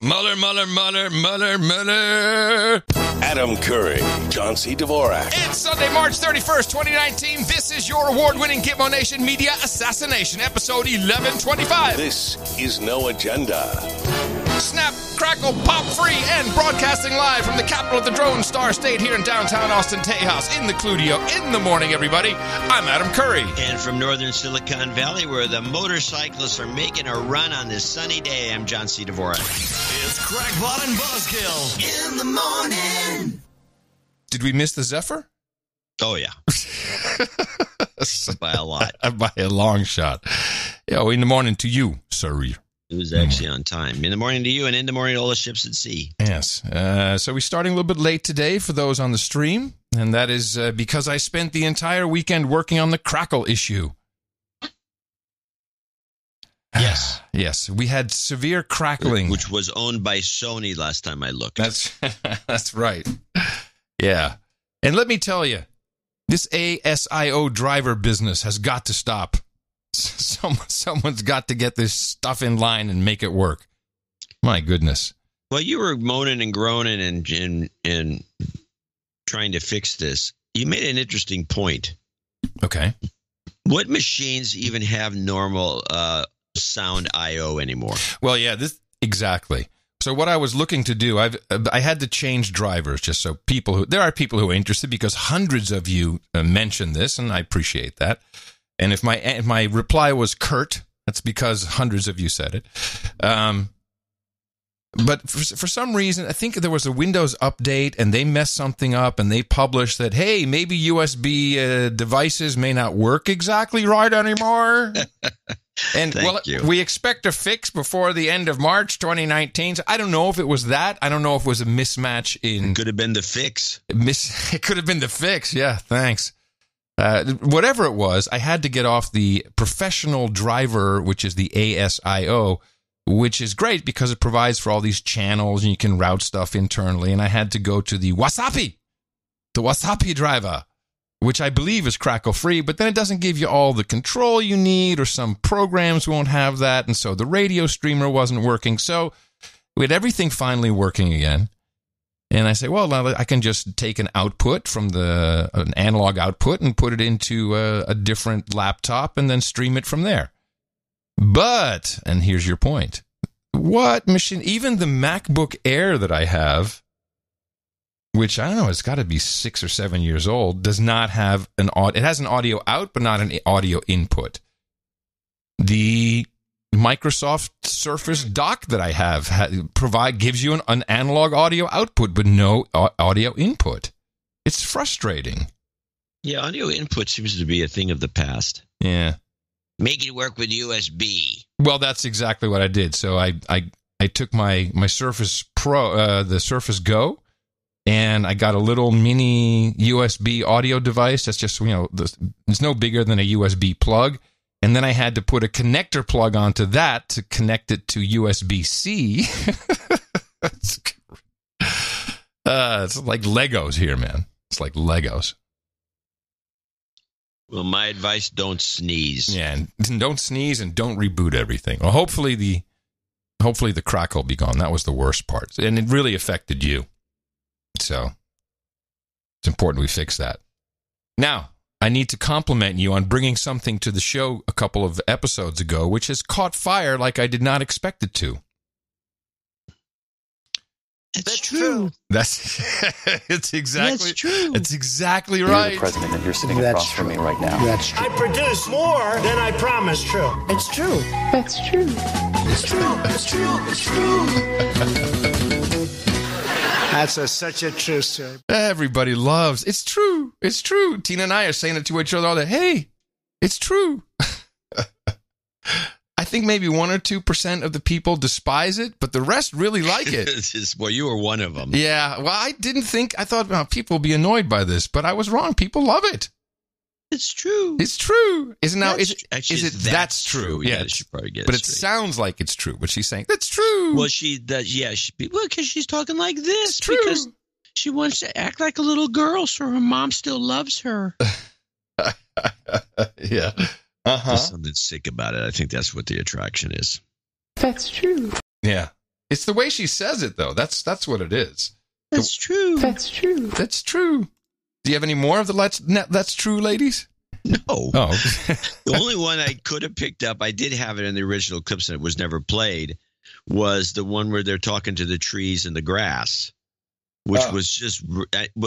Mueller. Adam Curry, John C. Dvorak. It's Sunday, March 31st, 2019. This is your award-winning Gitmo Nation Media Assassination, episode 1125. This is No Agenda. Snap, crackle, pop free, and broadcasting live from the capital of the Drone Star State here in downtown Austin, Tejas, in the Cludio. In the morning, everybody. I'm Adam Curry. And from northern Silicon Valley, where the motorcyclists are making a run on this sunny day, I'm John C. Dvorak. It's Crackpot and Buzzkill in the morning. Did we miss the Zephyr? Oh, yeah. By a lot. By a long shot. Yo, in the morning to you, sir. It was actually on time. In the morning to you and in the morning to all the ships at sea. Yes. So we're starting a little bit late today for those on the stream, and that is because I spent the entire weekend working on the Crackle issue. Yes. Yes. We had severe crackling. Which was owned by Sony last time I looked. That's right. Yeah. And let me tell you, this ASIO driver business has got to stop. Someone's got to get this stuff in line and make it work. My goodness. Well, you were moaning and groaning and trying to fix this. You made an interesting point. Okay. What machines even have normal sound I/O anymore? Well, yeah, exactly. So what I was looking to do, I had to change drivers just so there are people who are interested because hundreds of you mentioned this, and I appreciate that. And if my reply was curt, that's because hundreds of you said it. But for some reason, I think there was a Windows update, and they messed something up, and they published that, hey, maybe USB devices may not work exactly right anymore. And we expect a fix before the end of March 2019. So I don't know if it was that. I don't know if it was a mismatch in. It could have been the fix. It could have been the fix. Yeah, thanks. Whatever it was, I had to get off the professional driver, which is the ASIO, which is great because it provides for all these channels and you can route stuff internally. And I had to go to the Wasapi driver, which I believe is crackle free, but then it doesn't give you all the control you need, or some programs won't have that. And so the radio streamer wasn't working. So we had everything finally working again. And I say, well, I can just take an output from an analog output and put it into a different laptop and then stream it from there. But, and here's your point, what machine, even the MacBook Air that I have, which I don't know, it's got to be 6 or 7 years old, does not have it has an audio out, but not an audio input. The Microsoft Surface dock that I have gives you an analog audio output, but no audio input. It's frustrating. Yeah, audio input seems to be a thing of the past. Yeah. Make it work with USB. Well, that's exactly what I did. So I took my Surface Pro, the Surface Go, and I got a little mini USB audio device that's just, it's no bigger than a USB plug. And then I had to put a connector plug onto that to connect it to USB-C. It's like Legos here, man. It's like Legos. Well, my advice, don't sneeze. Yeah, and don't sneeze and don't reboot everything. Well, hopefully the crack will be gone. That was the worst part. And it really affected you. So it's important we fix that. Now, I need to compliment you on bringing something to the show a couple of episodes ago, which has caught fire like I did not expect it to. That's true. It's exactly. That's true. It's exactly right. You're the president, and you're sitting across from me right now. That's true. I produce more than I promised. True. It's true. That's true. It's true. It's true. It's true. That's such a true story. Everybody loves. It's true. It's true. Tina and I are saying it to each other all day. Hey, it's true. I think maybe 1 or 2% of the people despise it, but the rest really like it. Well, you were one of them. Yeah. Well, I thought people would be annoyed by this, but I was wrong. People love it. It's true. It's true. That's true? true. Yeah, she probably get it. But it straight. sounds like it's true. But she's saying that's true. Well, she does. Yeah, because she's talking like this. It's true. Because she wants to act like a little girl, so her mom still loves her. Yeah. There's something sick about it. I think that's what the attraction is. That's true. Yeah. It's the way she says it, though. That's what it is. That's true. That's true. That's true. Do you have any more of the That's True, ladies? No. Oh. The only one I could have picked up, I did have it in the original clips and it was never played, was the one where they're talking to the trees and the grass, which was just,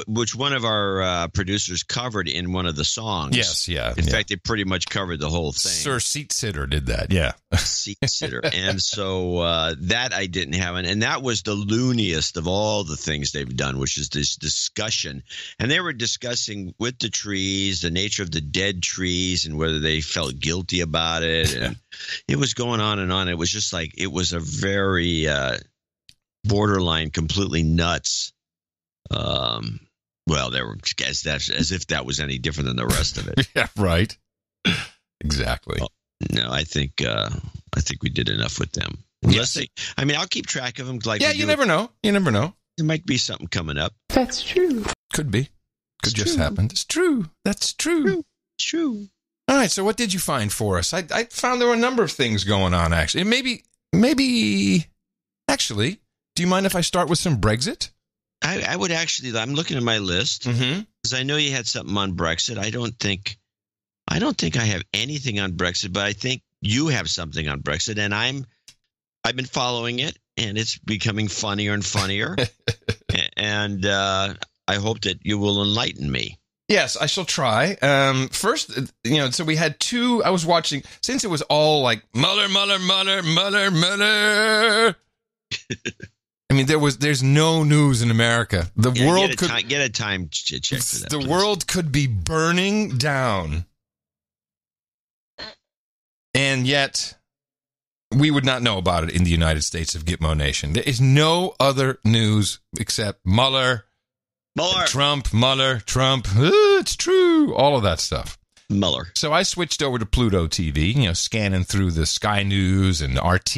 which one of our producers covered in one of the songs. Yes, yeah. In fact, they pretty much covered the whole thing. Sir Seat Sitter did that, yeah. Seat Sitter. And so that I didn't have. And that was the looniest of all the things they've done, which is this discussion. And they were discussing with the trees, the nature of the dead trees and whether they felt guilty about it. And it was going on and on. It was just like, it was a very borderline, completely nuts. Well, they were as if that was any different than the rest of it. Yeah, right. Exactly. Well, no, I think we did enough with them. Unless I'll keep track of them. Like, yeah, you never know. You never know. There might be something coming up. That's true. Could be. Could just happen. It's true. That's true. It's true. All right. So, what did you find for us? I found there were a number of things going on. Actually, maybe. Actually, do you mind if I start with some Brexit? I would actually. I'm looking at my list because I know you had something on Brexit. I don't think I have anything on Brexit, but I think you have something on Brexit, and I've been following it, and it's becoming funnier and funnier, and I hope that you will enlighten me. Yes, I shall try. First, so we had two. I was watching since it was all like Mueller. I mean, there's no news in America. The world get a time check for that. The world could be burning down, and yet we would not know about it in the United States of Gitmo Nation. There is no other news except Mueller, Trump. It's true. All of that stuff. Mueller. So I switched over to Pluto TV. Scanning through the Sky News and RT,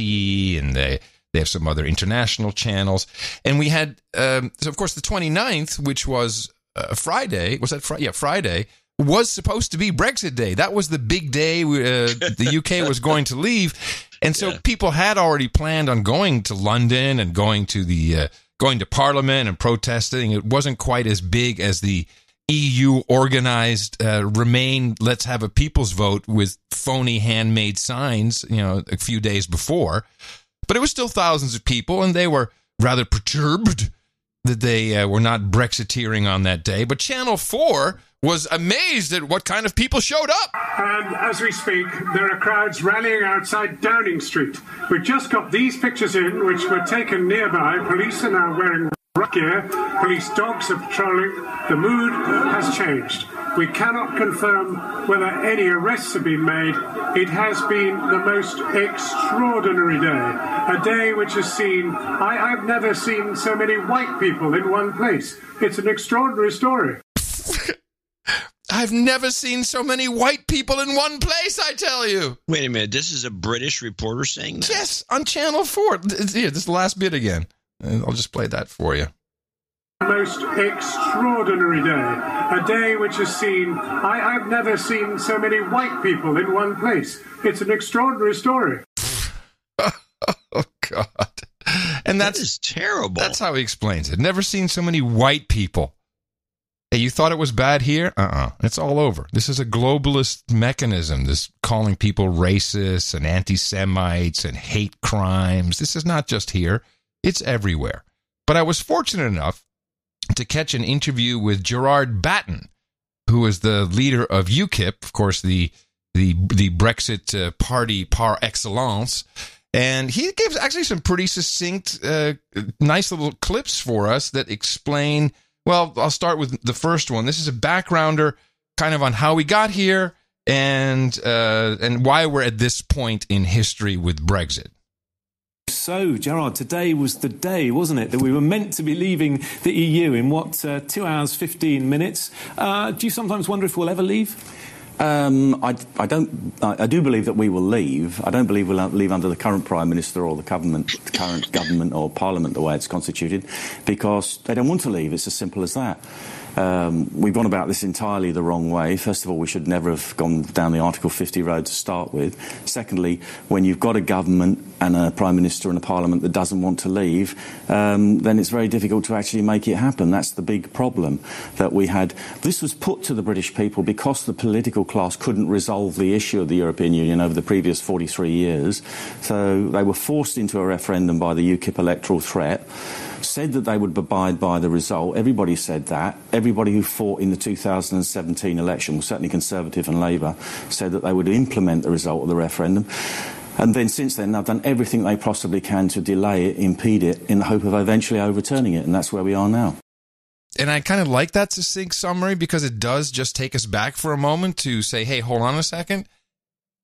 and they have some other international channels. And we had, so of course, the 29th, which was Friday. Was that Friday? Yeah, Friday was supposed to be Brexit Day. That was the big day the UK was going to leave. And so people had already planned on going to London and going to Parliament and protesting. It wasn't quite as big as the EU organized Remain, let's have a people's vote with phony handmade signs, a few days before. But it was still thousands of people, and they were rather perturbed that they were not Brexiteering on that day. But Channel 4 was amazed at what kind of people showed up. And as we speak, there are crowds rallying outside Downing Street. We just got these pictures in, which were taken nearby. Police are now wearing ruck gear. Police dogs are patrolling. The mood has changed. We cannot confirm whether any arrests have been made. It has been the most extraordinary day. A day which has seen, I've never seen so many white people in one place. It's an extraordinary story. I've never seen so many white people in one place, I tell you. Wait a minute. This is a British reporter saying that? Yes, on Channel 4. Here, this is the last bit again. I'll just play that for you. Most extraordinary day. A day which has seen, I've never seen so many white people in one place. It's an extraordinary story. Oh, God. And that is terrible. That's how he explains it. Never seen so many white people. Hey, you thought it was bad here? It's all over. This is a globalist mechanism, this calling people racists and anti-Semites and hate crimes. This is not just here. It's everywhere. But I was fortunate enough to catch an interview with Gerard Batten, who is the leader of UKIP, of course, the Brexit party par excellence. And he gives actually some pretty succinct, nice little clips for us that explain, well, I'll start with the first one. This is a backgrounder kind of on how we got here and why we're at this point in history with Brexit. So, Gerard, today was the day, wasn't it, that we were meant to be leaving the EU in, 2 hours, 15 minutes? Do you sometimes wonder if we'll ever leave? I do believe that we will leave. I don't believe we'll leave under the current Prime Minister or the current government or Parliament, the way it's constituted, because they don't want to leave. It's as simple as that. We've gone about this entirely the wrong way. First of all, we should never have gone down the Article 50 road to start with. Secondly, when you've got a government and a Prime Minister and a Parliament that doesn't want to leave, then it's very difficult to actually make it happen. That's the big problem that we had. This was put to the British people because the political class couldn't resolve the issue of the European Union over the previous 43 years. So they were forced into a referendum by the UKIP electoral threat, said that they would abide by the result. Everybody said that. Everybody who fought in the 2017 election, well, certainly Conservative and Labour, said that they would implement the result of the referendum. And then since then, they've done everything they possibly can to delay it, impede it, in the hope of eventually overturning it. And that's where we are now. And I kind of like that succinct summary because it does just take us back for a moment to say, hey, hold on a second.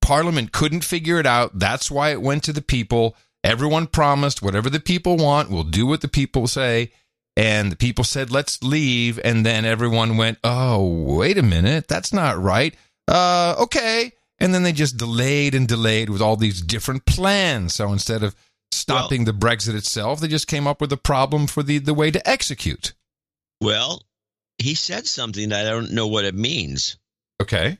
Parliament couldn't figure it out. That's why it went to the people. Everyone promised whatever the people want, we'll do what the people say. And the people said, let's leave. And then everyone went, oh, wait a minute. That's not right. Okay. And then they just delayed and delayed with all these different plans. So instead of stopping the Brexit itself, they just came up with a problem for the way to execute. Well, he said something that I don't know what it means. Okay.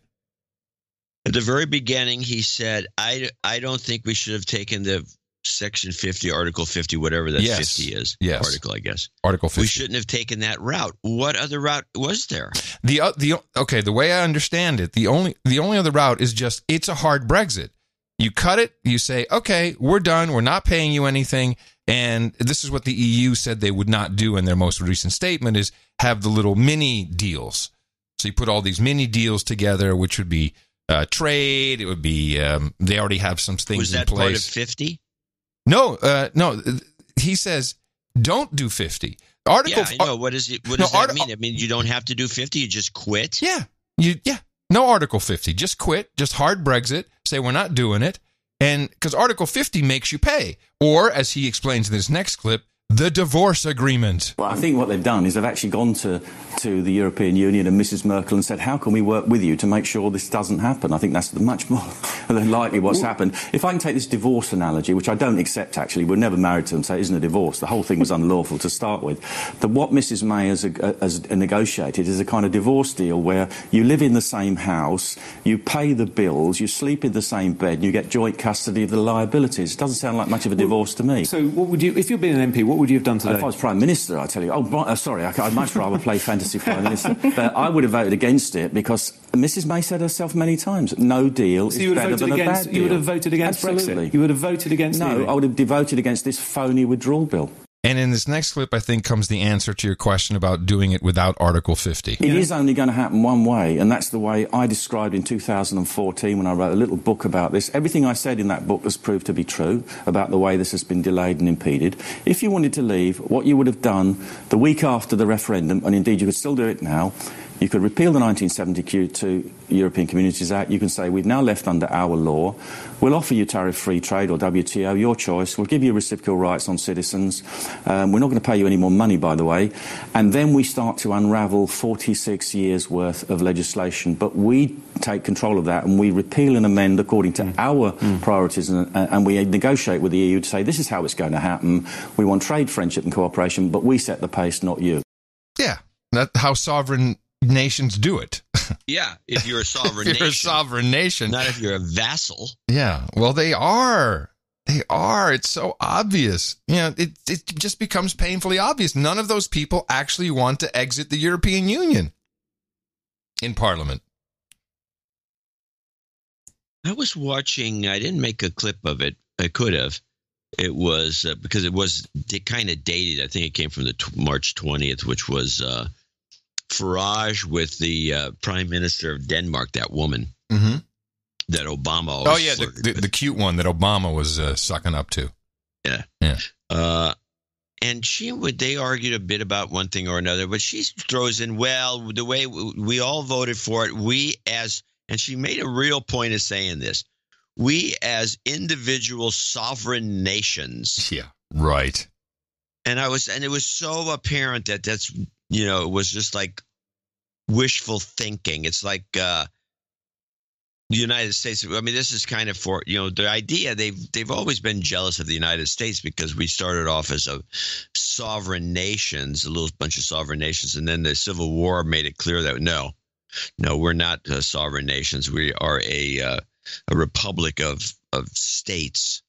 At the very beginning, he said, I don't think we should have taken the Section 50, Article 50, whatever that 50 is. Yes. Article, I guess. Article 50. We shouldn't have taken that route. What other route was there? Okay, the way I understand it, the only other route is just, it's a hard Brexit. You cut it, you say, okay, we're done, we're not paying you anything, and this is what the EU said they would not do in their most recent statement, is have the little mini deals. So you put all these mini deals together, which would be trade, it would be, they already have some things in place. Was that part of 50? No. He says, don't do 50. Article. Yeah, I know. What does that mean? I mean, you don't have to do 50. You just quit. Yeah. No Article 50. Just quit. Just hard Brexit. Say we're not doing it. And because Article 50 makes you pay, or as he explains in this next clip, the divorce agreement. Well, I think what they've done is they've actually gone to the European Union and Mrs. Merkel and said, how can we work with you to make sure this doesn't happen? I think that's much more than likely what's happened. If I can take this divorce analogy, which I don't accept, actually, we're never married to them, so it isn't a divorce. The whole thing was unlawful to start with. But what Mrs. May has negotiated is a kind of divorce deal where you live in the same house, you pay the bills, you sleep in the same bed, and you get joint custody of the liabilities. It doesn't sound like much of a divorce to me. So what would you, if you'd been an MP, what would you have done today? If I was Prime Minister, I tell you, sorry, I'd much rather play fantasy Prime Minister. But I would have voted against it because Mrs. May said herself many times, no deal is better than a bad deal. You would have voted against Brexit. You would have voted against No, I would have voted against this phony withdrawal bill. And in this next clip, I think, comes the answer to your question about doing it without Article 50. It is only going to happen one way, and that's the way I described in 2014 when I wrote a little book about this. Everything I said in that book has proved to be true about the way this has been delayed and impeded. If you wanted to leave, what you would have done the week after the referendum, and indeed you could still do it now, you could repeal the 1972 European Communities Act. You can say, we've now left under our law. We'll offer you tariff-free trade or WTO, your choice. We'll give you reciprocal rights on citizens. We're not going to pay you any more money, by the way. And then we start to unravel 46 years' worth of legislation. But we take control of that and we repeal and amend according to our priorities and we negotiate with the EU to say, this is how it's going to happen. We want trade, friendship and cooperation, but we set the pace, not you. Yeah, that's how sovereign nations do it. Yeah, if you're a sovereign if you're nation. a sovereign nation. Not if you're a vassal. Yeah, well, they are. They are. It's so obvious. You know, it just becomes painfully obvious. None of those people actually want to exit the European Union in Parliament. I was watching, I didn't make a clip of it. I could have. It was because it was kind of dated. I think it came from the March 20th, which was Farage with the Prime Minister of Denmark, that woman that Obama always the cute one that Obama was sucking up to. Yeah. And they argued a bit about one thing or another, but she throws in, well, the way we all voted for it, and she made a real point of saying this, we as individual sovereign nations. Yeah, right. And it was so apparent that's, it was just like wishful thinking. It's like the United States. I mean, this is kind of for, the idea they've always been jealous of the United States because we started off as a sovereign nations, a little bunch of sovereign nations, and then the Civil War made it clear that no, we're not sovereign nations. We are a republic of states.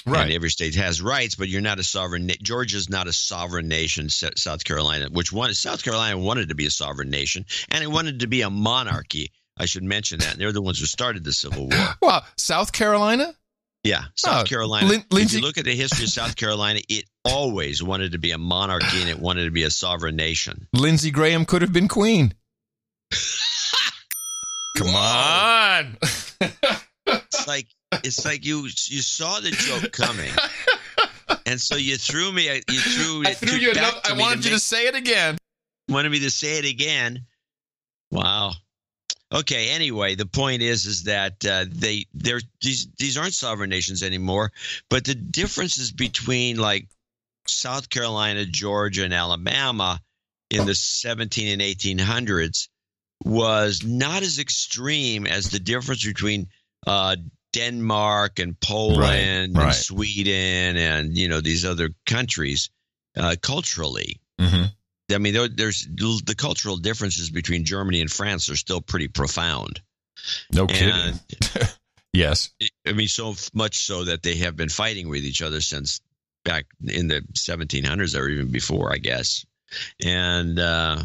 Right. And every state has rights, but you're not a sovereign. Georgia's not a sovereign nation. South Carolina, South Carolina wanted to be a sovereign nation, and it wanted to be a monarchy. I should mention that. And they're the ones who started the Civil War. Well, South Carolina? Yeah, South Carolina. Lindsey, if you look at the history of South Carolina, it always wanted to be a monarchy and it wanted to be a sovereign nation. Lindsey Graham could have been queen. Come on. It's like you saw the joke coming, and so you threw me. I threw you enough. I wanted you to say it again. Wanted me to say it again. Wow. Okay. Anyway, the point is that these aren't sovereign nations anymore. But the differences between like South Carolina, Georgia, and Alabama in the 17 and 1800s was not as extreme as the difference between Denmark and Poland and Sweden and these other countries culturally. Mm-hmm. I mean, there's the cultural differences between Germany and France are still pretty profound. No kidding. Yes. I mean, so much so that they have been fighting with each other since back in the 1700s or even before, I guess. And I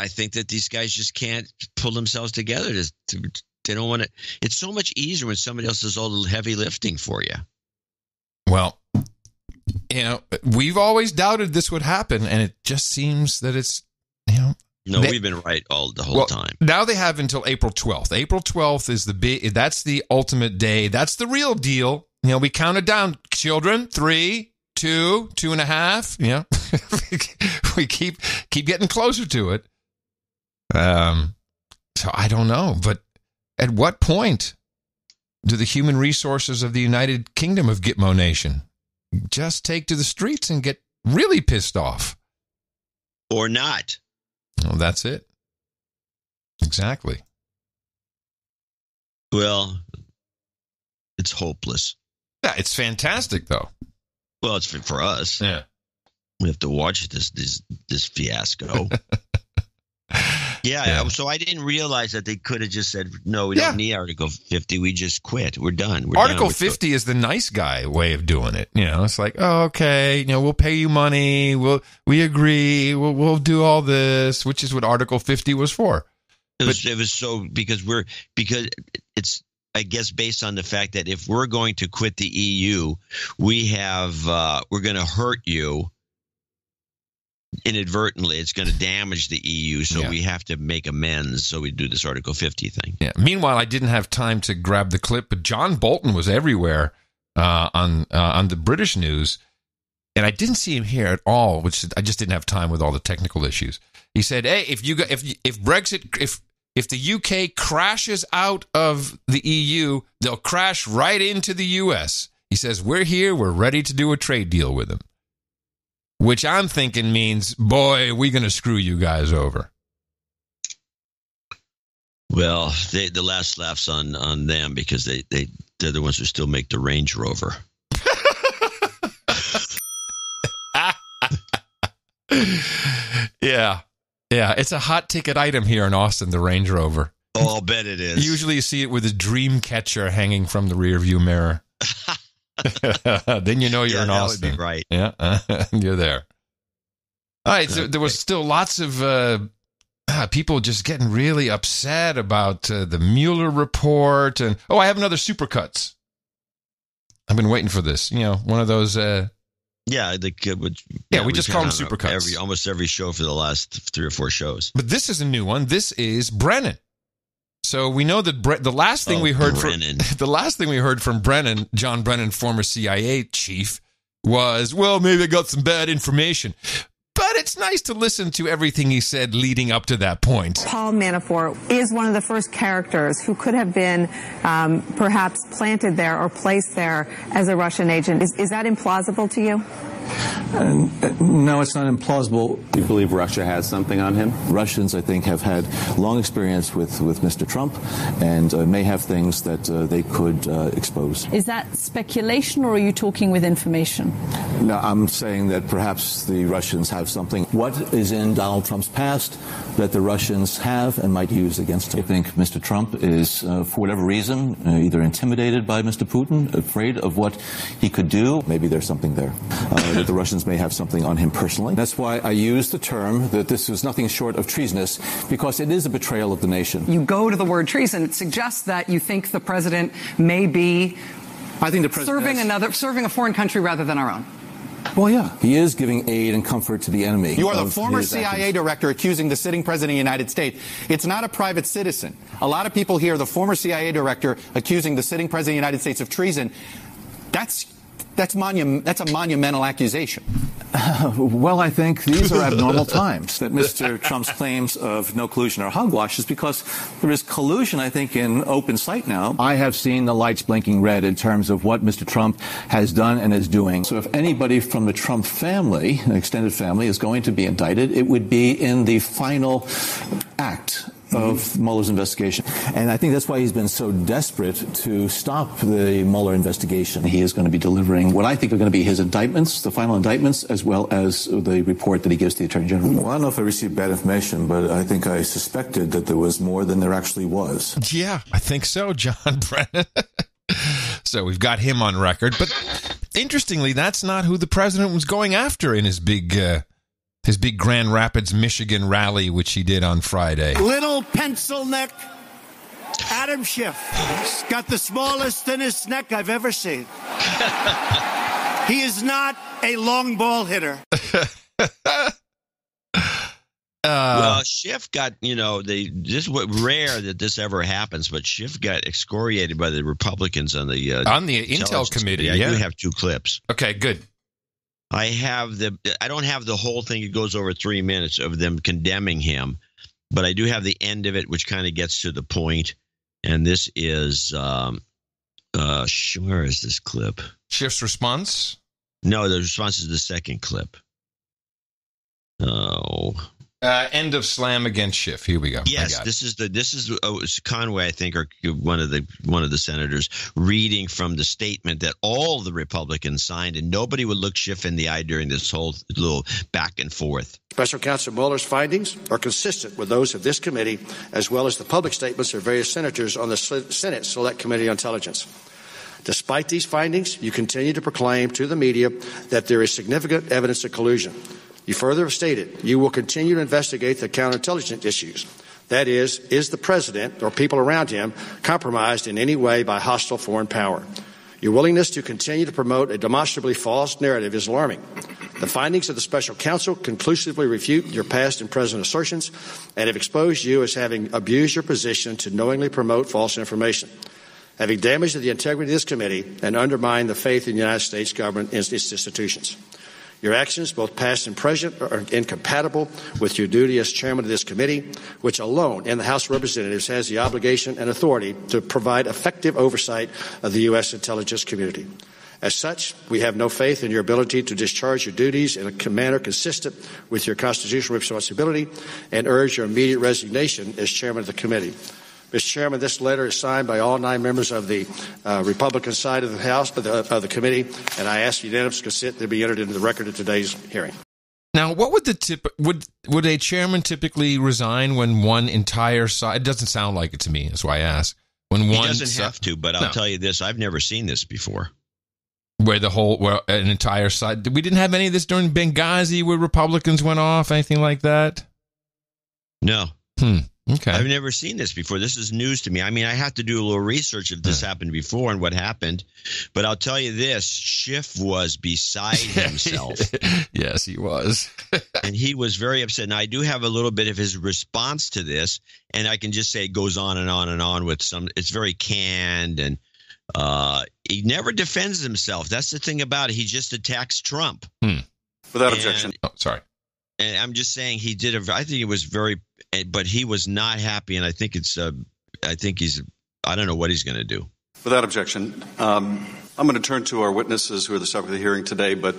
think that these guys just can't pull themselves together. They don't want to. It's so much easier when somebody else does all the heavy lifting for you. Well, we've always doubted this would happen, and it just seems that it's, No, we've been right the whole time. Now they have until April 12th. April 12th is that's the ultimate day. That's the real deal. We counted down, children, 3, 2, 2.5. We keep getting closer to it. So I don't know, but at what point do the human resources of the United Kingdom of Gitmo Nation just take to the streets and get really pissed off? Or not? Well, that's it. Exactly. Well, it's hopeless. Yeah, it's fantastic, though. Well, it's for us. Yeah. We have to watch this fiasco. Yeah, so I didn't realize that they could have just said, no, we don't need Article 50. We just quit. We're done. Article 50 is the nice guy way of doing it. It's like, oh, okay, we'll pay you money. We agree. We'll do all this, which is what Article 50 was for. It was so because it's, I guess, based on the fact that if we're going to quit the EU, we're going to hurt you. Inadvertently, it's going to damage the EU, so we have to make amends. So we do this Article 50 thing. Yeah. Meanwhile, I didn't have time to grab the clip, but John Bolton was everywhere on the British news, and I didn't see him here at all. Which I just didn't have time with all the technical issues. He said, "Hey, if Brexit, if the UK crashes out of the EU, they'll crash right into the US." He says, "We're here. We're ready to do a trade deal with them." Which I'm thinking means, boy, we're going to screw you guys over. Well, the last laugh's on them because they're the ones who still make the Range Rover. Yeah. It's a hot ticket item here in Austin, the Range Rover. Oh, I'll bet it is. Usually you see it with a dream catcher hanging from the rearview mirror. Then you're in Austin. That would be right. Yeah, you're there. All right, so there was still lots of people just getting really upset about the Mueller report. And, I have another Supercuts. I've been waiting for this. One of those... we just call them Supercuts. Almost every show for the last 3 or 4 shows. But this is a new one. This is Brennan. So we know that the last thing we heard from Brennan, John Brennan, former CIA chief, was, maybe I got some bad information. But it's nice to listen to everything he said leading up to that point. Paul Manafort is one of the first characters who could have been perhaps planted there or placed there as a Russian agent. Is that implausible to you? No, it's not implausible. Do you believe Russia has something on him? Russians, I think, have had long experience with Mr. Trump and may have things that they could expose. Is that speculation, or are you talking with information? No, I'm saying that perhaps the Russians have something. What is in Donald Trump's past that the Russians have and might use against him? I think Mr. Trump is, for whatever reason, either intimidated by Mr. Putin, afraid of what he could do. Maybe there's something there, that the Russians may have something on him personally. That's why I use the term that this is nothing short of treasonous, because it is a betrayal of the nation. You go to the word treason. It suggests that you think the president may be serving a foreign country rather than our own. Well, yeah. He is giving aid and comfort to the enemy. You are the former CIA director accusing the sitting president of the United States. It's not a private citizen. A lot of people hear the former CIA director accusing the sitting president of the United States of treason. That's a monumental accusation. Well, I think these are abnormal times. That Mr. Trump's claims of no collusion are hogwash is because there is collusion, I think, in open sight now. I have seen the lights blinking red in terms of what Mr. Trump has done and is doing. So if anybody from the Trump family, an extended family, is going to be indicted, it would be in the final act of Mueller's investigation. And I think that's why he's been so desperate to stop the Mueller investigation. He is going to be delivering what I think are going to be his indictments, the final indictments, as well as the report that he gives to the Attorney General. Well, I don't know if I received bad information, but I think I suspected that there was more than there actually was. Yeah, I think so, John Brennan. So we've got him on record. But interestingly, that's not who the president was going after in his big Grand Rapids, Michigan rally, which he did on Friday. Little pencil neck Adam Schiff. He's got the smallest, thinnest neck I've ever seen. He is not a long ball hitter. Well, Schiff got, this is rare that this ever happens, but Schiff got excoriated by the Republicans on the Intel committee. I do have two clips. Okay, good. I don't have the whole thing. It goes over 3 minutes of them condemning him, but I do have the end of it, which kind of gets to the point. And this is, where is this clip? Schiff's response? No, the response is the second clip. Oh. End of slam against Schiff. Here we go. Yes, this is Conway, I think, or one of the senators reading from the statement that all the Republicans signed, and nobody would look Schiff in the eye during this whole little back and forth. Special Counsel Mueller's findings are consistent with those of this committee, as well as the public statements of various senators on the Senate Select Committee on Intelligence. Despite these findings, you continue to proclaim to the media that there is significant evidence of collusion. You further have stated you will continue to investigate the counterintelligence issues. That is the president or people around him compromised in any way by hostile foreign power? Your willingness to continue to promote a demonstrably false narrative is alarming. The findings of the special counsel conclusively refute your past and present assertions and have exposed you as having abused your position to knowingly promote false information, having damaged the integrity of this committee and undermined the faith in the United States government and its institutions. Your actions, both past and present, are incompatible with your duty as chairman of this committee, which alone in the House of Representatives has the obligation and authority to provide effective oversight of the U.S. intelligence community. As such, we have no faith in your ability to discharge your duties in a manner consistent with your constitutional responsibility and urge your immediate resignation as chairman of the committee. Mr. Chairman, this letter is signed by all 9 members of the Republican side of the House, of the committee, and I ask unanimous consent to be entered into the record of today's hearing. Now, what would would a chairman typically resign when one entire side? It doesn't sound like it to me. That's why I ask. He doesn't have to, but I'll tell you this: I've never seen this before. Where an entire side. We didn't have any of this during Benghazi, where Republicans went off, anything like that. No. Okay. I've never seen this before. This is news to me. I mean, I have to do a little research if this happened before and what happened. But I'll tell you this, Schiff was beside himself. Yes, he was. And he was very upset. And I do have a little bit of his response to this. And I can just say it goes on and on and on with it's very canned. And he never defends himself. That's the thing about it. He just attacks Trump. Without objection. Oh, sorry. And I'm just saying I think it was very, but he was not happy. And I think I don't know what he's going to do. Without objection. I'm going to turn to our witnesses who are the subject of the hearing today, but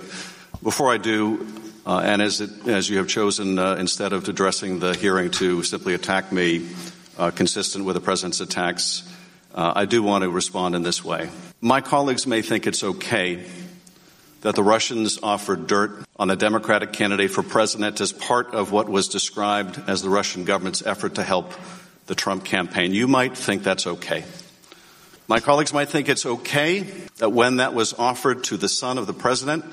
Before I do, and as you have chosen, instead of addressing the hearing to simply attack me, consistent with the president's attacks, I do want to respond in this way. My colleagues may think it's okay that the Russians offered dirt on a Democratic candidate for president as part of what was described as the Russian government's effort to help the Trump campaign. You might think that's okay. My colleagues might think it's okay that when that was offered to the son of the president,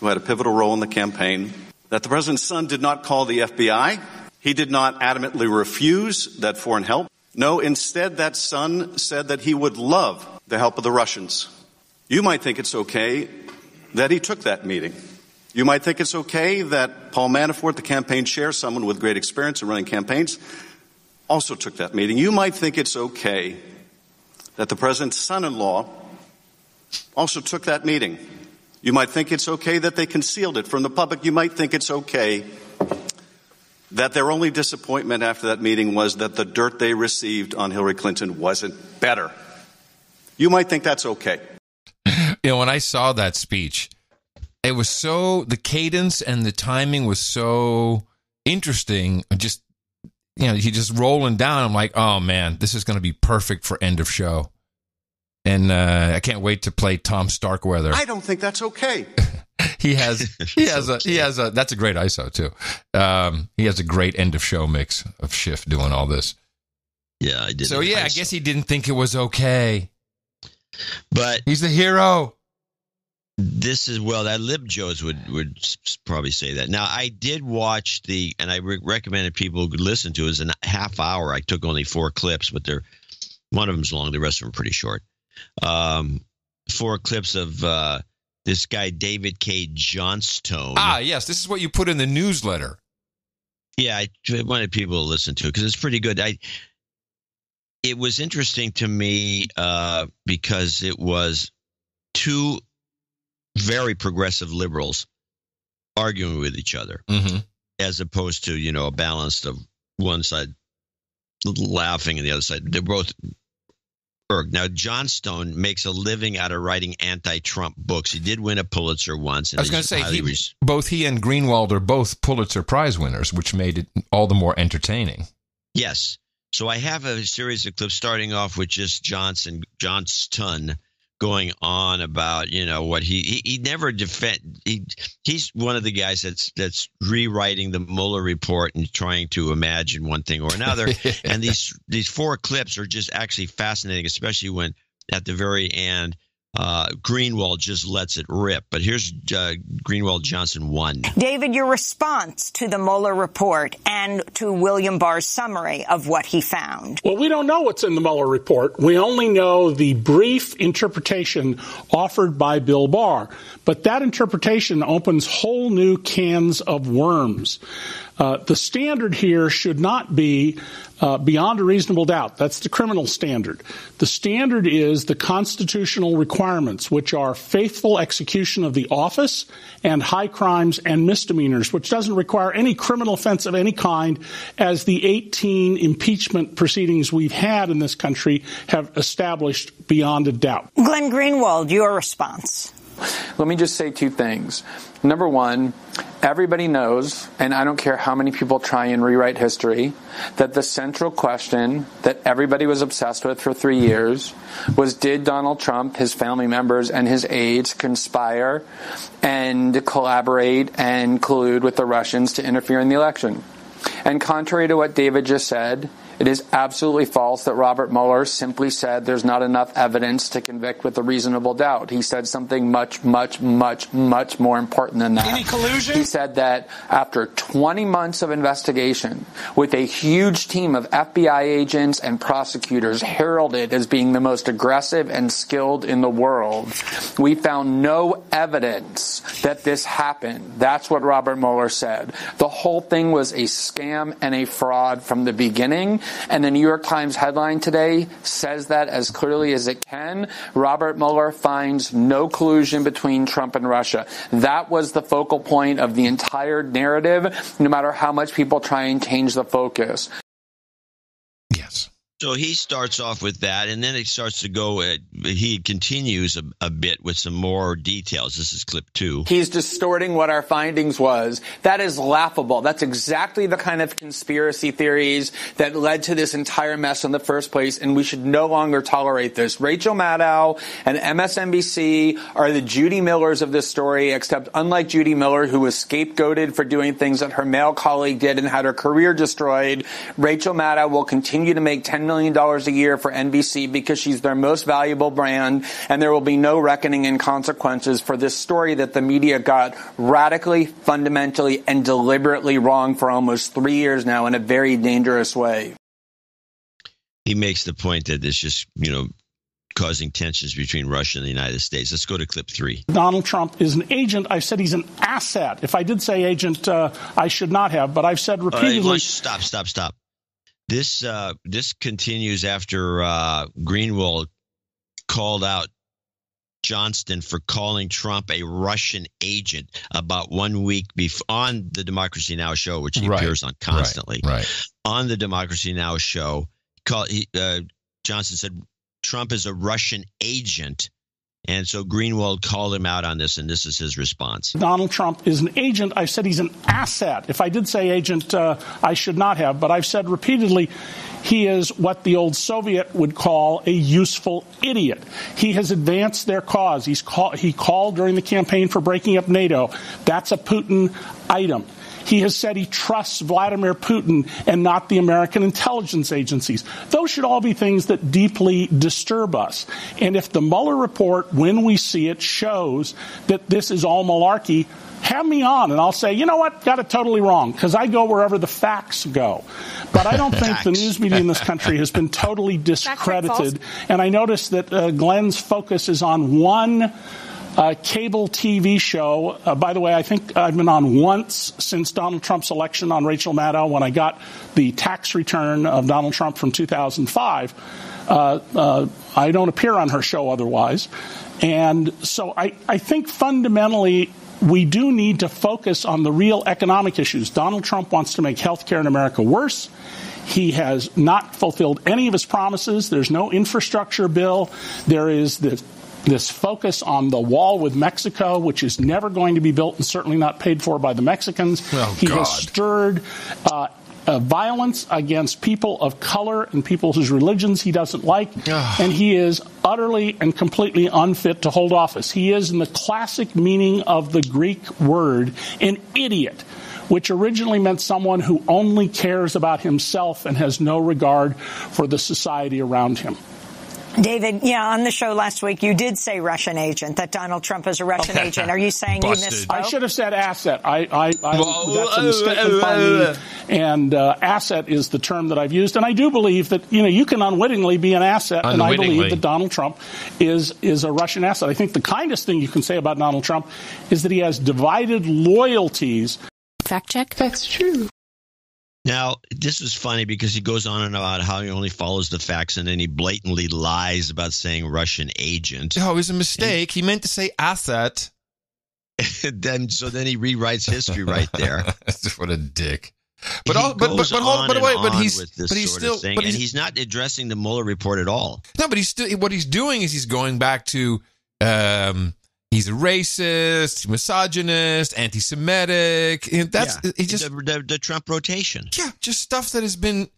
who had a pivotal role in the campaign, that the president's son did not call the FBI. He did not adamantly refuse that foreign help. No, instead, that son said that he would love the help of the Russians. You might think it's okay that he took that meeting. You might think it's okay that Paul Manafort, the campaign chair, someone with great experience in running campaigns, also took that meeting. You might think it's okay that the president's son-in-law also took that meeting. You might think it's okay that they concealed it from the public. You might think it's okay that their only disappointment after that meeting was that the dirt they received on Hillary Clinton wasn't better. You might think that's okay. When I saw that speech, it was the cadence and the timing was so interesting. Just, he just rolling down. I'm like, oh man, this is going to be perfect for end of show. And I can't wait to play Tom Starkweather. I don't think that's okay. He has that's a great ISO too. He has a great end of show mix of Schiff doing all this. Yeah, I did. So I guess he didn't think it was okay. But he's the hero. This is, that Lib Joes would probably say that. Now, I did watch and I recommended people listen to it. It was a half hour. I took only 4 clips, but one of them's long. The rest of them are pretty short. 4 clips of this guy, David K. Johnstone. Yes. This is what you put in the newsletter. Yeah, I wanted people to listen to it because it's pretty good. It was interesting to me because it was 2 very progressive liberals arguing with each other, as opposed to, a balance of one side laughing and the other side. They're both. Now, Johnstone makes a living out of writing anti-Trump books. He did win a Pulitzer once. And I was going to say, both he and Greenwald are both Pulitzer Prize winners, which made it all the more entertaining. Yes. So I have a series of clips starting off with just Johnston going on about, what he never he's one of the guys that's rewriting the Mueller report and trying to imagine one thing or another. And these 4 clips are just actually fascinating, especially when at the very end, Greenwald just lets it rip. But here's Greenwald Johnson 1. David, your response to the Mueller report and to William Barr's summary of what he found. Well, we don't know what's in the Mueller report. We only know the brief interpretation offered by Bill Barr. But that interpretation opens whole new cans of worms. The standard here should not be beyond a reasonable doubt. That's the criminal standard. The standard is the constitutional requirements, which are faithful execution of the office and high crimes and misdemeanors, which doesn't require any criminal offense of any kind, as the 18 impeachment proceedings we've had in this country have established beyond a doubt. Glenn Greenwald, your response. Let me just say 2 things. Number one, everybody knows, and I don't care how many people try and rewrite history, that the central question that everybody was obsessed with for 3 years was, did Donald Trump, his family members, and his aides conspire and collaborate and collude with the Russians to interfere in the election? And contrary to what David just said, it is absolutely false that Robert Mueller simply said there's not enough evidence to convict with a reasonable doubt. He said something much, much, much, much more important than that. Any collusion? He said that after 20 months of investigation, with a huge team of FBI agents and prosecutors heralded as being the most aggressive and skilled in the world, we found no evidence that this happened. That's what Robert Mueller said. The whole thing was a scam and a fraud from the beginning. And the New York Times headline today says that as clearly as it can. Robert Mueller finds no collusion between Trump and Russia. That was the focal point of the entire narrative, no matter how much people try and change the focus. Yes. So he starts off with that, and then it starts to go. He continues a bit with some more details. This is clip 2. He's distorting what our findings was. That is laughable. That's exactly the kind of conspiracy theories that led to this entire mess in the first place, and we should no longer tolerate this. Rachel Maddow and MSNBC are the Judy Millers of this story, except unlike Judy Miller, who was scapegoated for doing things that her male colleague did and had her career destroyed, Rachel Maddow will continue to make $10 million a year for NBC because she's their most valuable brand, and there will be no reckoning and consequences for this story that the media got radically, fundamentally, and deliberately wrong for almost 3 years now in a very dangerous way. He makes the point that it's just, causing tensions between Russia and the United States. Let's go to clip 3. Donald Trump is an agent. I've said he's an asset. If I did say agent, I should not have, but I've said repeatedly. Stop. This continues after Greenwald called out Johnston for calling Trump a Russian agent about 1 week before on the Democracy Now! Show, which he appears on constantly. Right. On the Democracy Now! Show, Johnston said Trump is a Russian agent. And so Greenwald called him out on this, and this is his response. Donald Trump is an agent. I've said he's an asset. If I did say agent, I should not have. But I've said repeatedly he is what the old Soviet would call a useful idiot. He has advanced their cause. He called during the campaign for breaking up NATO. That's a Putin item. He has said he trusts Vladimir Putin and not the American intelligence agencies. Those should all be things that deeply disturb us. And if the Mueller report, when we see it, shows that this is all malarkey, have me on and I'll say, you know what, got it totally wrong, because I go wherever the facts go. But I don't think the news media in this country has been totally discredited. And I noticed that Glenn's focus is on one cable TV show. By the way, I think I've been on once since Donald Trump's election on Rachel Maddow when I got the tax return of Donald Trump from 2005. I don't appear on her show otherwise. And so I think fundamentally we do need to focus on the real economic issues. Donald Trump wants to make health care in America worse. He has not fulfilled any of his promises. There's no infrastructure bill. There is this focus on the wall with Mexico, which is never going to be built and certainly not paid for by the Mexicans. He has stirred violence against people of color and people whose religions he doesn't like. And he is utterly and completely unfit to hold office. He is, in the classic meaning of the Greek word, an idiot, which originally meant someone who only cares about himself and has no regard for the society around him. David, on the show last week, you did say Russian agent, that Donald Trump is a Russian agent. Are you saying you misspoke? I should have said asset. That's a mistake by me. And asset is the term that I've used. And I do believe that, you can unwittingly be an asset. And I believe that Donald Trump is a Russian asset. I think the kindest thing you can say about Donald Trump is that he has divided loyalties. Fact check. That's true. Now, this is funny because he goes on and about how he only follows the facts, and then he blatantly lies about saying Russian agent. Oh, it was a mistake. He meant to say asset. then he rewrites history right there. What a dick. But he's not addressing the Mueller report at all. No, but what he's doing is he's going back to he's a racist, misogynist, anti-Semitic. And that's the Trump rotation. Yeah, just stuff that has been.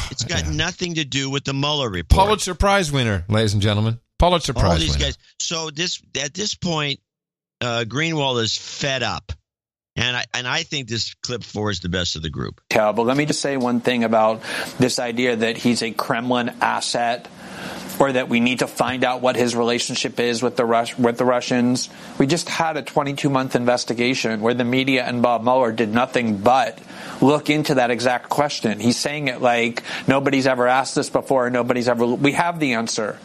It's got nothing to do with the Mueller report. Pulitzer Prize winner, ladies and gentlemen. Pulitzer Prize winner. All these guys. So at this point, Greenwald is fed up. And I think this clip 4 is the best of the group. But let me just say one thing about this idea that he's a Kremlin asset, or that we need to find out what his relationship is with the Russians. We just had a 22-month investigation where the media and Bob Mueller did nothing but look into that exact question. He's saying it like nobody's ever asked this before. We have the answer.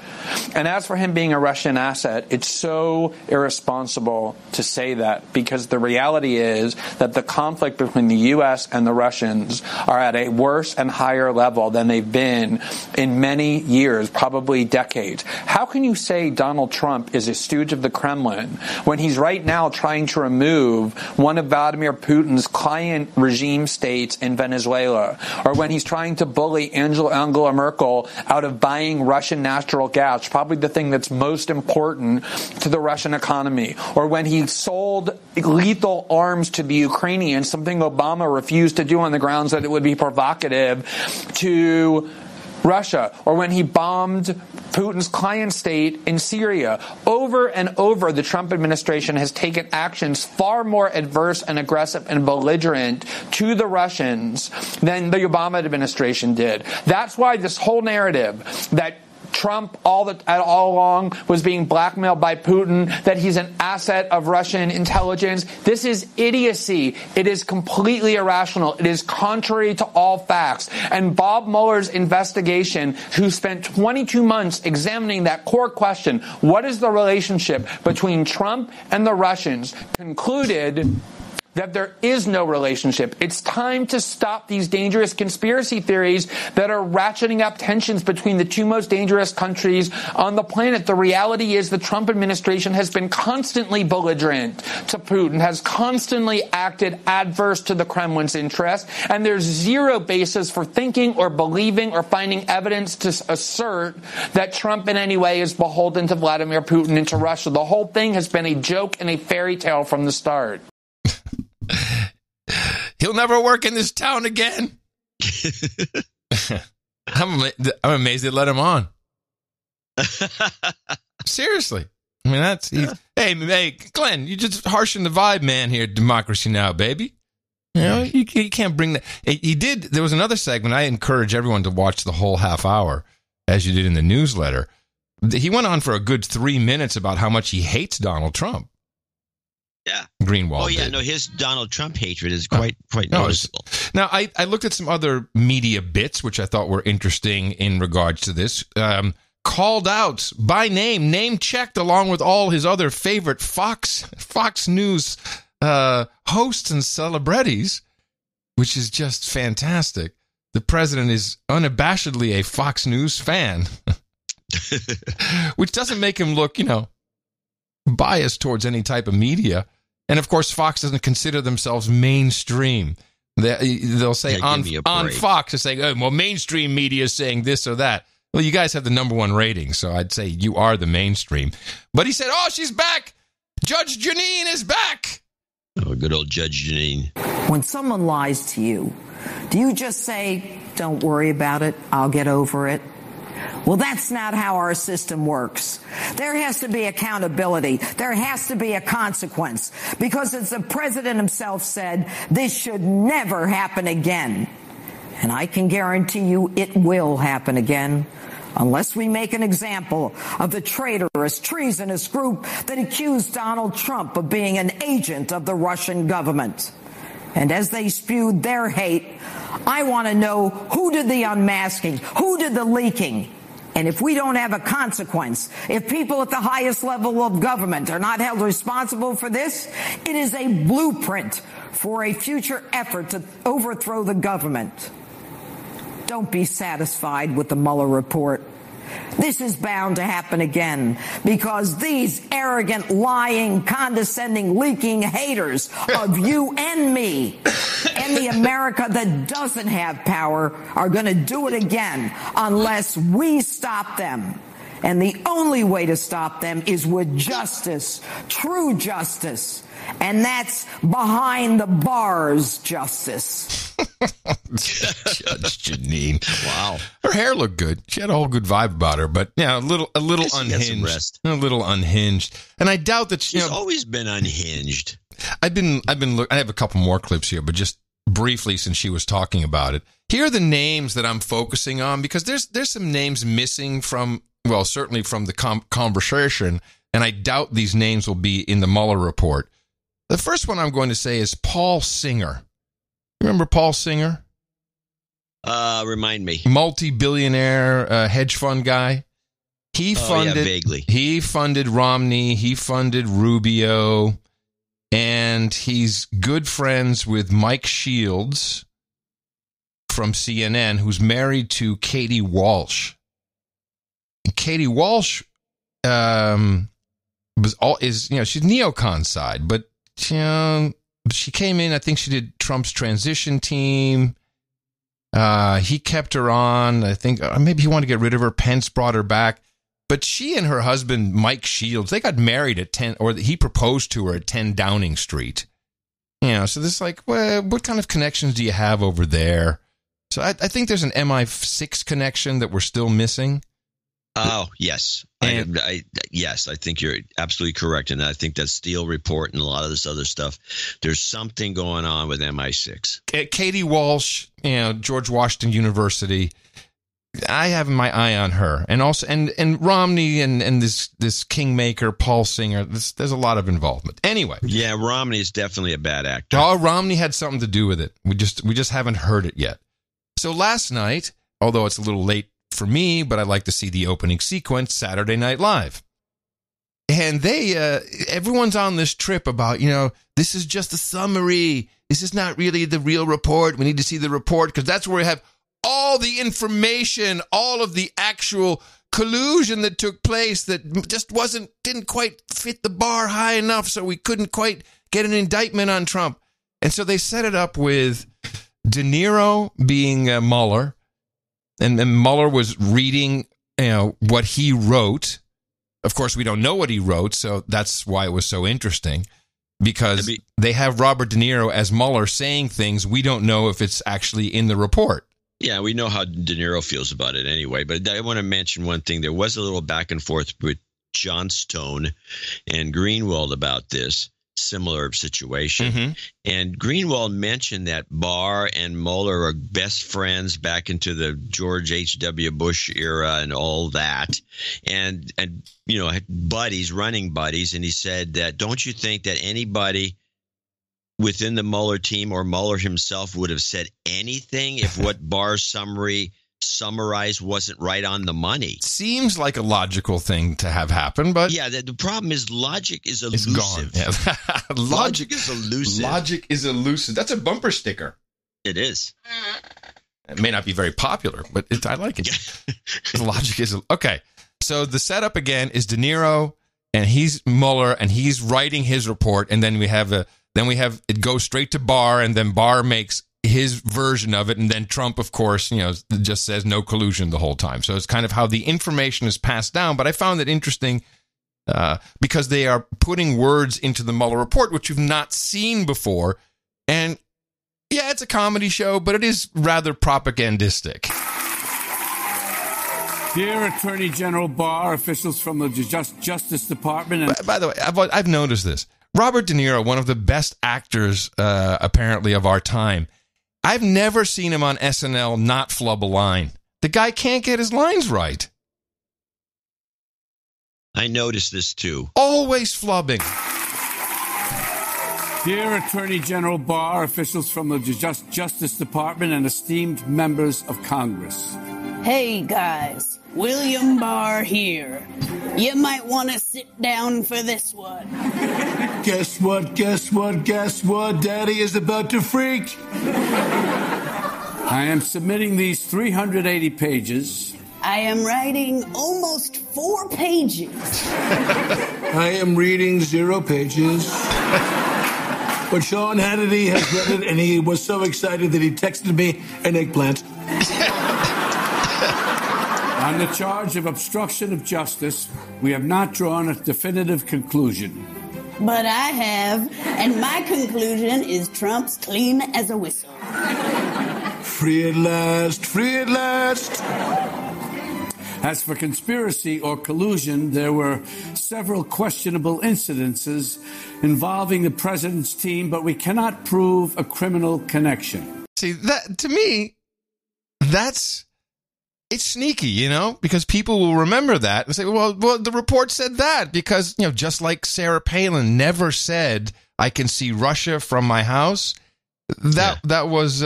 And as for him being a Russian asset, it's so irresponsible to say that, because the reality is that the conflict between the U.S. and the Russians are at a worse and higher level than they've been in many years, probably literally decades. How can you say Donald Trump is a stooge of the Kremlin when he's right now trying to remove one of Vladimir Putin's client regime states in Venezuela, or when he's trying to bully Angela Merkel out of buying Russian natural gas, probably the thing that's most important to the Russian economy, or when he sold lethal arms to the Ukrainians, something Obama refused to do on the grounds that it would be provocative to Russia, or when he bombed Putin's client state in Syria. Over and over, the Trump administration has taken actions far more adverse and aggressive and belligerent to the Russians than the Obama administration did. That's why this whole narrative that Trump all along was being blackmailed by Putin, that he's an asset of Russian intelligence. This is idiocy. It is completely irrational. It is contrary to all facts. And Bob Mueller's investigation, who spent 22 months examining that core question, what is the relationship between Trump and the Russians, concluded that there is no relationship. It's time to stop these dangerous conspiracy theories that are ratcheting up tensions between the two most dangerous countries on the planet. The reality is the Trump administration has been constantly belligerent to Putin, has constantly acted adverse to the Kremlin's interest, and there's zero basis for thinking or believing or finding evidence to assert that Trump in any way is beholden to Vladimir Putin and to Russia. The whole thing has been a joke and a fairy tale from the start. He'll never work in this town again. I'm amazed they let him on. Seriously. I mean, hey, Glenn, you just harshen the vibe, man, here at Democracy Now!, baby. You know, you can't bring that. He did. There was another segment. I encourage everyone to watch the whole half hour, as you did in the newsletter. He went on for a good 3 minutes about how much he hates Donald Trump. Yeah. Greenwald. Oh, yeah. did. No, his Donald Trump hatred is quite noticeable. Now, I looked at some other media bits, which I thought were interesting in regards to this. Called out by name checked, along with all his other favorite Fox News hosts and celebrities, which is just fantastic. The president is unabashedly a Fox News fan, which doesn't make him look, biased towards any type of media. And of course, Fox doesn't consider themselves mainstream. They'll say on Fox, they're saying, oh, well, mainstream media is saying this or that. Well, you guys have the number one rating, so I'd say you are the mainstream. But he said, oh, she's back. Judge Janine is back. Oh, good old Judge Janine. When someone lies to you, do you just say, don't worry about it, I'll get over it? Well, that's not how our system works. There has to be accountability. There has to be a consequence. Because as the president himself said, this should never happen again. And I can guarantee you it will happen again, unless we make an example of the traitorous, treasonous group that accused Donald Trump of being an agent of the Russian government. And as they spewed their hate, I want to know who did the unmasking, who did the leaking. And if we don't have a consequence, if people at the highest level of government are not held responsible for this, it is a blueprint for a future effort to overthrow the government. Don't be satisfied with the Mueller report. This is bound to happen again because these arrogant, lying, condescending, leaking haters of you and me and the America that doesn't have power are going to do it again unless we stop them. And the only way to stop them is with justice, true justice. And that's behind the bars justice. Judge Janine. Wow. Her hair looked good. She had a whole good vibe about her, but a little unhinged. A little unhinged. And I doubt that she's always been unhinged. I have a couple more clips here, but just briefly, since she was talking about it. Here are the names that I'm focusing on, because there's some names missing from, well, certainly from the conversation, and I doubt these names will be in the Mueller report. The first one I'm going to say is Paul Singer. Remember Paul Singer? Remind me. Multi-billionaire hedge fund guy. Vaguely. He funded Romney. He funded Rubio. And he's good friends with Mike Shields from CNN, who's married to Katie Walsh. Katie Walsh she's neocon side, but she came in. I think she did Trump's transition team. He kept her on. I think maybe he wanted to get rid of her. Pence brought her back. But she and her husband, Mike Shields, they got married at 10, or he proposed to her at 10 Downing Street. So this what kind of connections do you have over there? So I think there's an MI6 connection that we're still missing. Oh, yes. Yes, I think you're absolutely correct. And I think that Steele report and a lot of this other stuff, there's something going on with MI6. Katie Walsh, George Washington University, I have my eye on her. And also, and Romney and this Kingmaker, Paul Singer, there's a lot of involvement. Anyway. Yeah, Romney is definitely a bad actor. Oh, Romney had something to do with it. We just haven't heard it yet. So last night, although it's a little late for me, but I like to see the opening sequence, Saturday Night Live. And everyone's on this trip about, this is just a summary. This is not really the real report. We need to see the report because that's where we have all the information, all of the actual collusion that took place that just didn't quite fit the bar high enough, so we couldn't quite get an indictment on Trump. And so they set it up with De Niro being Mueller. And Mueller was reading, what he wrote. Of course, we don't know what he wrote, so that's why it was so interesting. Because they have Robert De Niro as Mueller saying things we don't know if it's actually in the report. Yeah, we know how De Niro feels about it anyway. But I want to mention one thing. There was a little back and forth with Johnstone and Greenwald about this similar situation. Mm-hmm. And Greenwald mentioned that Barr and Mueller are best friends back into the George H.W. Bush era and all that. And buddies, running buddies. And he said that, don't you think that anybody within the Mueller team or Mueller himself would have said anything if what Barr's summarized wasn't right on the money? Seems like a logical thing to have happen, but yeah, the problem is logic is elusive. It's gone. Yeah. Logic is elusive. Logic is elusive. That's a bumper sticker. It is. It may not be very popular, but I like it. Logic is okay. So the setup again is De Niro, and he's Mueller, and he's writing his report, and then we have it go straight to Barr, and then Barr makes his version of it, and then Trump, of course, just says no collusion the whole time. So it's kind of how the information is passed down. But I found it interesting because they are putting words into the Mueller report, which you've not seen before. And yeah, it's a comedy show, but it is rather propagandistic. Dear Attorney General Barr, officials from the Justice Department. And by the way, I've noticed this. Robert De Niro, one of the best actors, apparently, of our time. I've never seen him on SNL not flub a line. The guy can't get his lines right. I noticed this too. Always flubbing. Dear Attorney General Barr, officials from the Justice Department, and esteemed members of Congress. Hey guys, William Barr here. You might want to sit down for this one. Guess what? Daddy is about to freak. I am submitting these 380 pages. I am writing almost 4 pages. I am reading 0 pages. But Sean Hannity has read it, and he was so excited that he texted me an eggplant. On the charge of obstruction of justice, we have not drawn a definitive conclusion. But I have, and my conclusion is Trump's clean as a whistle. Free at last, free at last. As for conspiracy or collusion, there were several questionable incidences involving the president's team, but we cannot prove a criminal connection. See, that to me, it's sneaky, because people will remember that and say, well, the report said that because, just like Sarah Palin never said, I can see Russia from my house. That was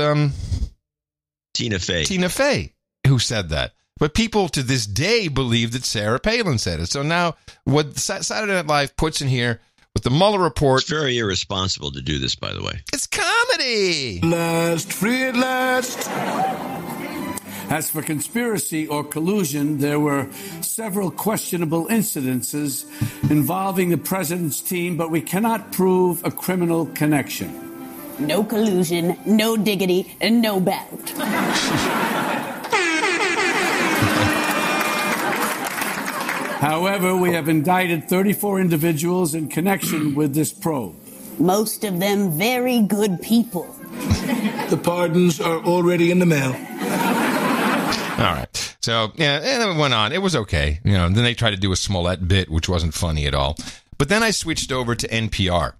Tina Fey who said that. But people to this day believe that Sarah Palin said it. So now what Saturday Night Live puts in here with the Mueller report. It's very irresponsible to do this, by the way. It's comedy. Last, free at last. As for conspiracy or collusion, there were several questionable incidences involving the president's team, but we cannot prove a criminal connection. No collusion, no diggity, and no bout. However, we have indicted 34 individuals in connection with this probe. Most of them very good people. The pardons are already in the mail. All right. So, yeah, and it went on. It was okay. Then they tried to do a Smollett bit, which wasn't funny at all. But then I switched over to NPR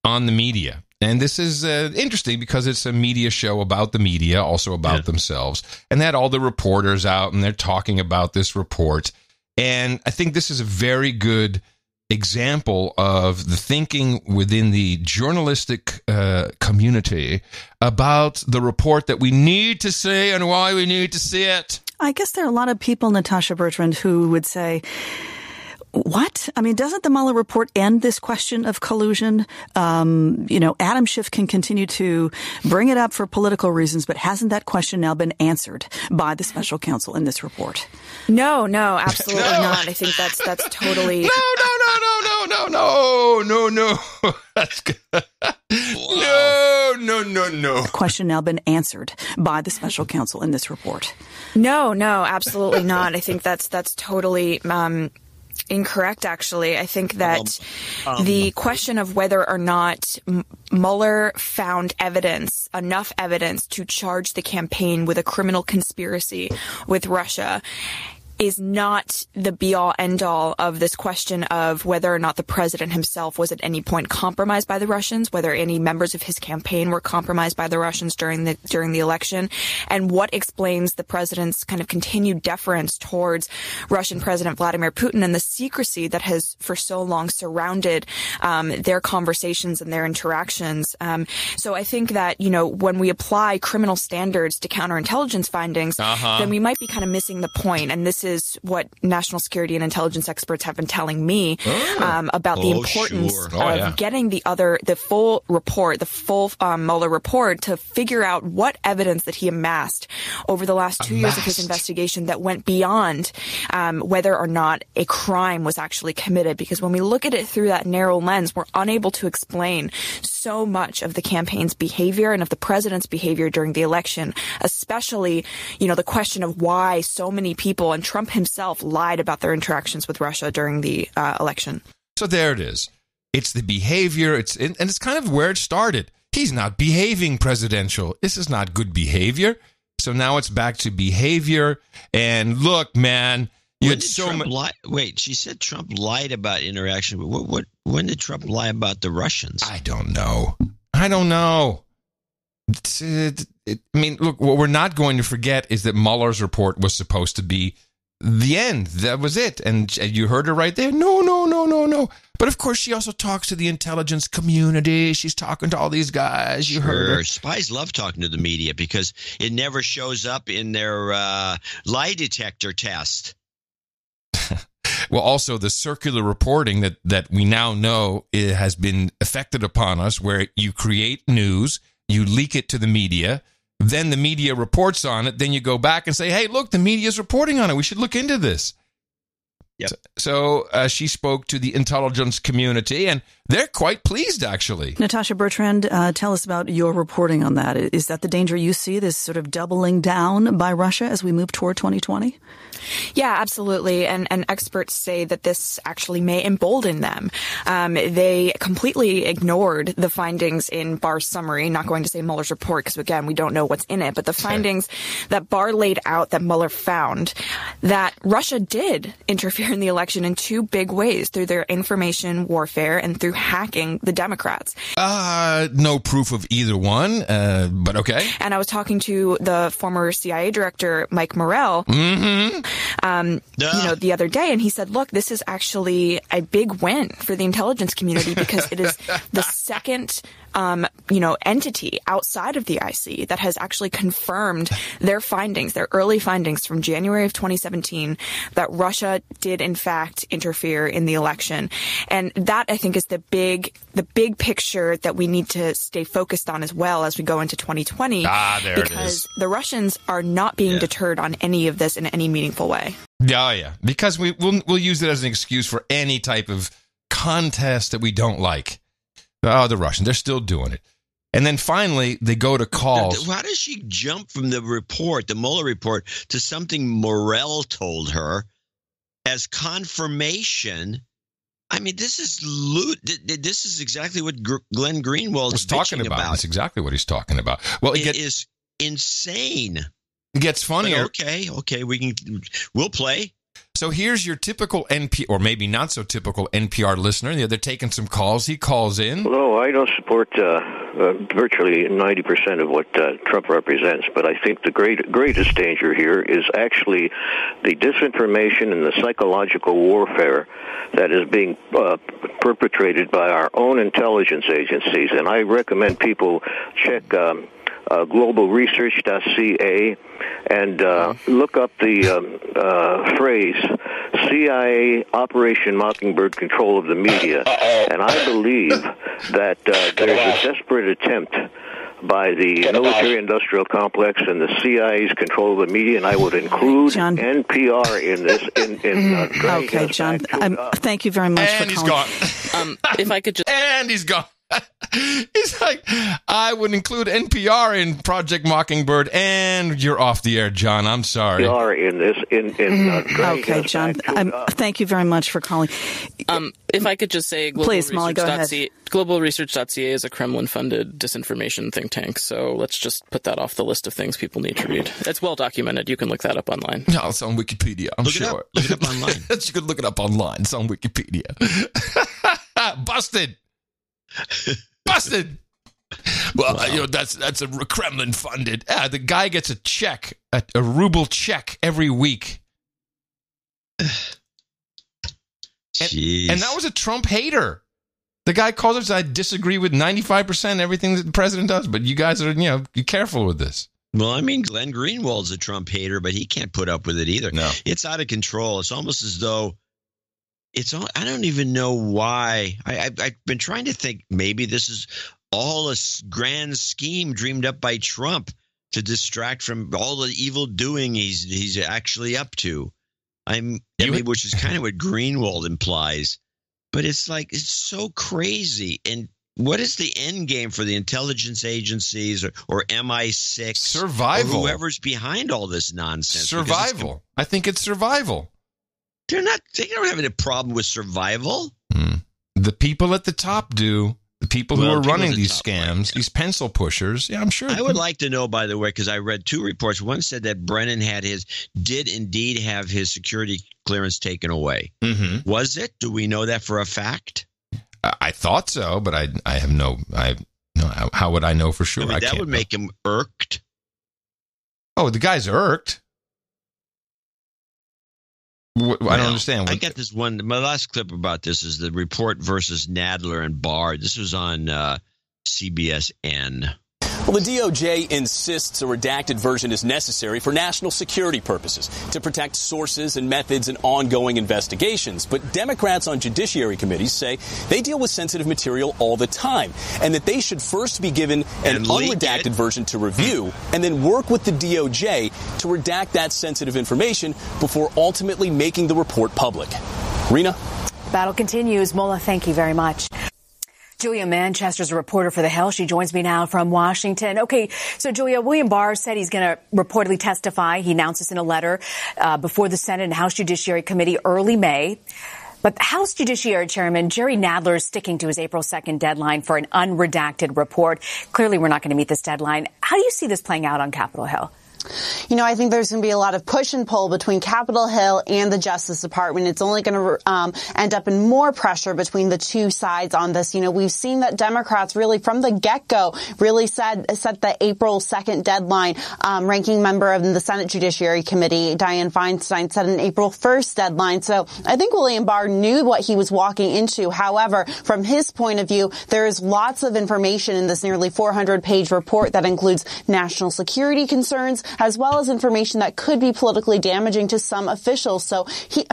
on the media. And this is interesting because it's a media show about the media, also about themselves. And they had all the reporters out, and they're talking about this report. And I think this is a very good example of the thinking within the journalistic community about the report that we need to see and why we need to see it. I guess there are a lot of people, Natasha Bertrand, who would say, what? I mean, doesn't the Mueller report end this question of collusion? Adam Schiff can continue to bring it up for political reasons, but hasn't that question now been answered by the special counsel in this report? No, absolutely not. I think that's totally... No. That's good. No. The question now been answered by the special counsel in this report. No, absolutely not. I think that's totally... incorrect, actually. I think that the question of whether or not Mueller found enough evidence to charge the campaign with a criminal conspiracy with Russia is not the be-all, end-all of this question of whether or not the president himself was at any point compromised by the Russians, whether any members of his campaign were compromised by the Russians during the election, and what explains the president's kind of continued deference towards Russian President Vladimir Putin and the secrecy that has for so long surrounded their conversations and their interactions. So I think that, when we apply criminal standards to counterintelligence findings, then we might be kind of missing the point. And this is what national security and intelligence experts have been telling me about the importance of getting the full report, the full Mueller report, to figure out what evidence that he amassed over the last 2 years of his investigation that went beyond whether or not a crime was actually committed. Because when we look at it through that narrow lens, we're unable to explain so much of the campaign's behavior and of the president's behavior during the election, especially, the question of why so many people and Trump himself lied about their interactions with Russia during the election. So there it is. It's the behavior. And it's kind of where it started. He's not behaving presidential. This is not good behavior. So now it's back to behavior. And look, man, you had so much. Wait, she said Trump lied about interaction. When did Trump lie about the Russians? I don't know. Look, what we're not going to forget is that Mueller's report was supposed to be the end. That was it. And you heard her right there. No. But of course, she also talks to the intelligence community. She's talking to all these guys. You heard her. Spies love talking to the media because it never shows up in their lie detector test. Well, also the circular reporting that we now know has been affected upon us, where you create news, you leak it to the media, then the media reports on it, then you go back and say, hey, look, the media's reporting on it. We should look into this. Yep. So she spoke to the intelligence community, and they're quite pleased, actually. Natasha Bertrand, tell us about your reporting on that. Is that the danger you see, this sort of doubling down by Russia as we move toward 2020? Yeah, absolutely. And experts say that this actually may embolden them. They completely ignored the findings in Barr's summary, not going to say Mueller's report, because, again, we don't know what's in it, but the findings that Barr laid out that Mueller found, that Russia did interfere in the election in two big ways, through their information warfare and through hacking the Democrats. No proof of either one, but okay. And I was talking to the former CIA director, Mike Morell, the other day, and he said, look, this is actually a big win for the intelligence community because it is the second entity outside of the IC that has actually confirmed their findings, their early findings from January of 2017, that Russia did in fact interfere in the election. And that, I think, is the big picture that we need to stay focused on as well as we go into 2020. Because the Russians are not being deterred on any of this in any meaningful way. Yeah. Because we'll use it as an excuse for any type of contest that we don't like. Oh, the Russians, they're still doing it. And then finally, they go to calls. How does she jump from the report, the Mueller report, to something Morell told her as confirmation? I mean, this is exactly what Glenn Greenwald is talking about. That's exactly what he's talking about. Well, it is insane. It gets funnier. But okay, we'll play. So here's your typical NPR, or maybe not so typical NPR listener. They're taking some calls. He calls in. Hello, I don't support virtually 90% of what Trump represents, but I think the greatest danger here is actually the disinformation and the psychological warfare that is being perpetrated by our own intelligence agencies. And I recommend people check globalresearch.ca and look up the phrase CIA Operation Mockingbird control of the media. And I believe that there's a desperate attempt by the military-industrial complex and the CIA's control of the media, and I would include NPR in this. Okay, John. Thank you very much for calling. And he's gone. If I could just... And he's gone. He's like, I would include NPR in Project Mockingbird, and you're off the air, John. I'm sorry. NPR in this. Okay, John. Thank you very much for calling. If I could just say, please, Molly, go ahead. Globalresearch.ca is a Kremlin-funded disinformation think tank, so let's just put that off the list of things people need to read. It's well documented. You can look that up online. No, it's on Wikipedia. I'm sure. Look it up online. You can look it up online. It's on Wikipedia. Busted. Well, wow. That's a Kremlin funded. The guy gets a check, a ruble check every week. Jeez. And that was a Trump hater. The guy calls us, I disagree with 95% everything that the president does, but you guys are, be careful with this. Well, I mean, Glenn Greenwald's a Trump hater, but he can't put up with it either. No. It's out of control. It's almost as though I don't even know why. I've been trying to think maybe this is all a grand scheme dreamed up by Trump to distract from all the evil doing he's actually up to. Which is kind of what Greenwald implies. But it's so crazy. And what is the end game for the intelligence agencies or MI6? Survival. Or whoever's behind all this nonsense? Survival. I think it's survival. They don't have any problem with survival. The people at the top do. The people who are running these scams, these pencil pushers. Yeah, I'm sure. I would like to know, by the way, because I read two reports. One said that Brennan did indeed have his security clearance taken away. Mm-hmm. Was it? Do we know that for a fact? I thought so, but I have no. How would I know for sure? That would make him irked. Oh, the guy's irked. I don't understand. I got this one. My last clip about this is the report versus Nadler and Barr. This was on CBSN. Well, the DOJ insists a redacted version is necessary for national security purposes to protect sources and methods in ongoing investigations. But Democrats on judiciary committees say they deal with sensitive material all the time and that they should first be given an unredacted version to review and then work with the DOJ to redact that sensitive information before ultimately making the report public. Rena? Battle continues. Mola, thank you very much. Julia Manchester's a reporter for The Hill. She joins me now from Washington. Okay, so Julia, William Barr said he's going to reportedly testify. He announced this in a letter before the Senate and House Judiciary Committee early May. But House Judiciary Chairman Jerry Nadler is sticking to his April 2nd deadline for an unredacted report. Clearly, we're not going to meet this deadline. How do you see this playing out on Capitol Hill? I think there's going to be a lot of push and pull between Capitol Hill and the Justice Department. It's only going to end up in more pressure between the two sides on this. We've seen that Democrats really from the get-go really set the April 2nd deadline. Ranking member of the Senate Judiciary Committee, Dianne Feinstein, set an April 1st deadline. So I think William Barr knew what he was walking into. However, from his point of view, there is lots of information in this nearly 400-page report that includes national security concerns, as well as information that could be politically damaging to some officials. So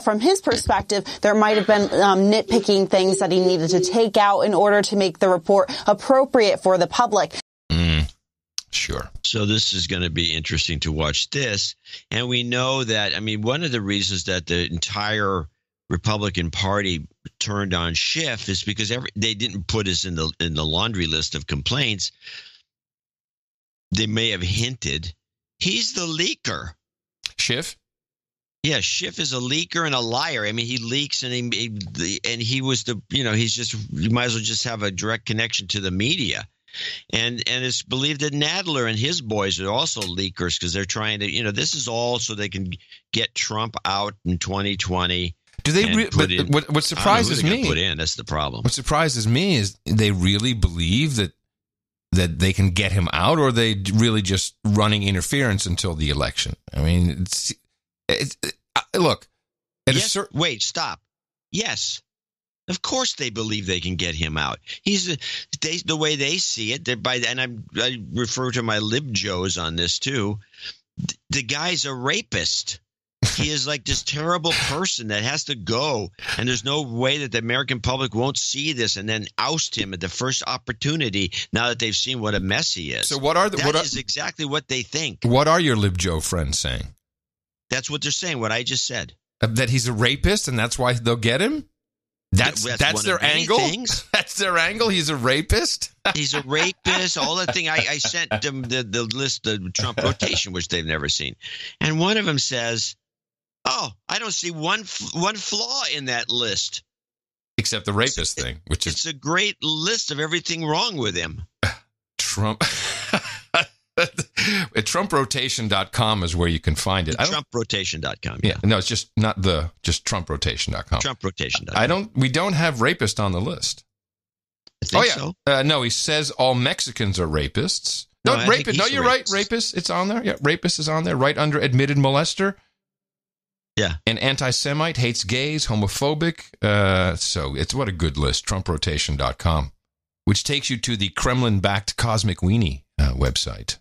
from his perspective, there might have been nitpicking things that he needed to take out in order to make the report appropriate for the public. Sure. So this is going to be interesting to watch this. And we know that, one of the reasons that the entire Republican Party turned on Schiff is because they didn't put us in the laundry list of complaints. They may have hinted. He's the leaker. Schiff? Yeah, Schiff is a leaker and a liar. He leaks and he was you might as well just have a direct connection to the media. And it's believed that Nadler and his boys are also leakers because they're trying to, this is all so they can get Trump out in 2020. Do they? What surprises me? Put in, that's the problem. What surprises me is they really believe that they can get him out, or are they really just running interference until the election? Look. Wait, stop. Yes, of course they believe they can get him out. The way they see it. I refer to my lib-joes on this too. The guy's a rapist. He is like this terrible person that has to go, and there's no way that the American public won't see this and then oust him at the first opportunity now that they've seen what a mess he is. So that is exactly what they think. What are your Lib-Joe friends saying? That's what they're saying, what I just said. That he's a rapist and that's why they'll get him? That's their angle? That's their angle? He's a rapist? He's a rapist. All the thing I sent them the list, the Trump rotation, which they've never seen. And one of them says, "Oh, I don't see one flaw in that list, except the rapist thing, which is it's a great list of everything wrong with him." Trump. TrumpRotation.com is where you can find it. TrumpRotation.com. Yeah, no, it's just TrumpRotation.com. TrumpRotation.com. We don't have rapist on the list. I think so. No, he says all Mexicans are rapists. No, rapist. No, you're right. Rapist. It's on there. Yeah, rapist is on there, right under admitted molester. Yeah. An anti-Semite, hates gays, homophobic. So it's what a good list. TrumpRotation.com, which takes you to the Kremlin-backed Cosmic Weenie website.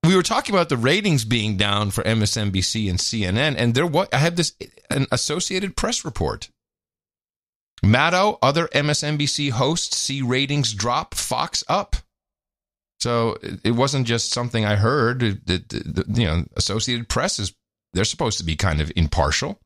We were talking about the ratings being down for MSNBC and CNN, and I have an Associated Press report. Maddow, other MSNBC hosts see ratings drop, Fox up. So it wasn't just something I heard. Associated Press they're supposed to be kind of impartial.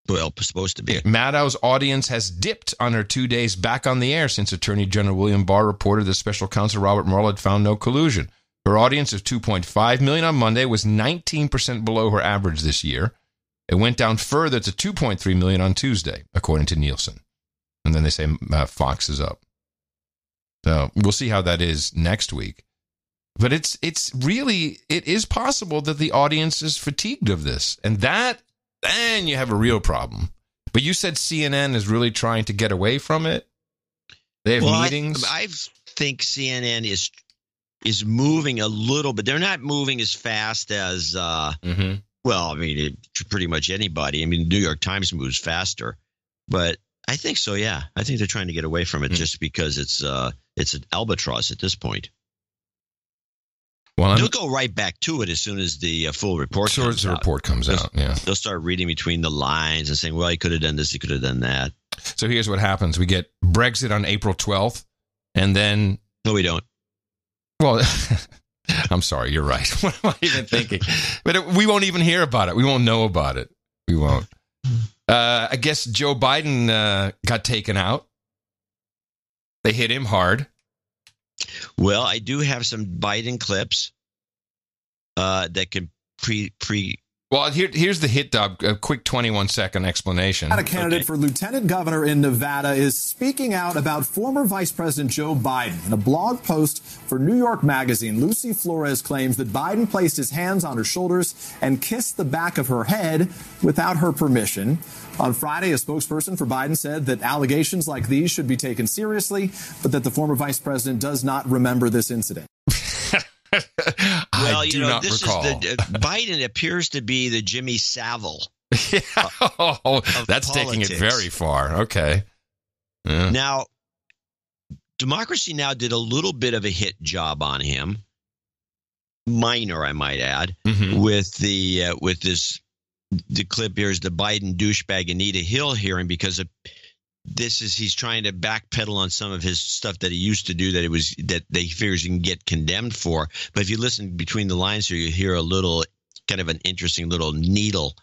Well, supposed to be. Maddow's audience has dipped on her 2 days back on the air since Attorney General William Barr reported that Special Counsel Robert Mueller had found no collusion. Her audience of 2.5 million on Monday was 19% below her average this year. It went down further to 2.3 million on Tuesday, according to Nielsen. And then they say Fox is up. So we'll see how that is next week. But it is possible that the audience is fatigued of this. And then you have a real problem. But you said CNN is really trying to get away from it. They have meetings. I think CNN is moving a little, but they're not moving as fast as, pretty much anybody. I mean, New York Times moves faster. But I think so, yeah. I think they're trying to get away from it just because it's an albatross at this point. Well, they'll go right back to it as soon as the full report comes out. Yeah. They'll start reading between the lines and saying, well, he could have done this, he could have done that. So here's what happens. We get Brexit on April 12th, and then... No, we don't. Well, I'm sorry, you're right. What am I even thinking? But we won't even hear about it. We won't know about it. We won't. I guess Joe Biden got taken out. They hit him hard. Well, I do have some Biden clips that can Well, here's the hit dog, a quick 21-second explanation. A candidate for lieutenant governor in Nevada is speaking out about former Vice President Joe Biden. In a blog post for New York Magazine, Lucy Flores claims that Biden placed his hands on her shoulders and kissed the back of her head without her permission. On Friday, a spokesperson for Biden said that allegations like these should be taken seriously, but that the former vice president does not remember this incident. I do not recall. Biden appears to be the Jimmy Savile. That's taking it very far. Okay. Yeah. Now, Democracy Now! Did a little bit of a hit job on him, minor, I might add, with the clip here is the Biden douchebag Anita Hill hearing, because he's trying to backpedal on some of his stuff that he used to do that he figures he can get condemned for. But if you listen between the lines here, you hear a little kind of an interesting little needle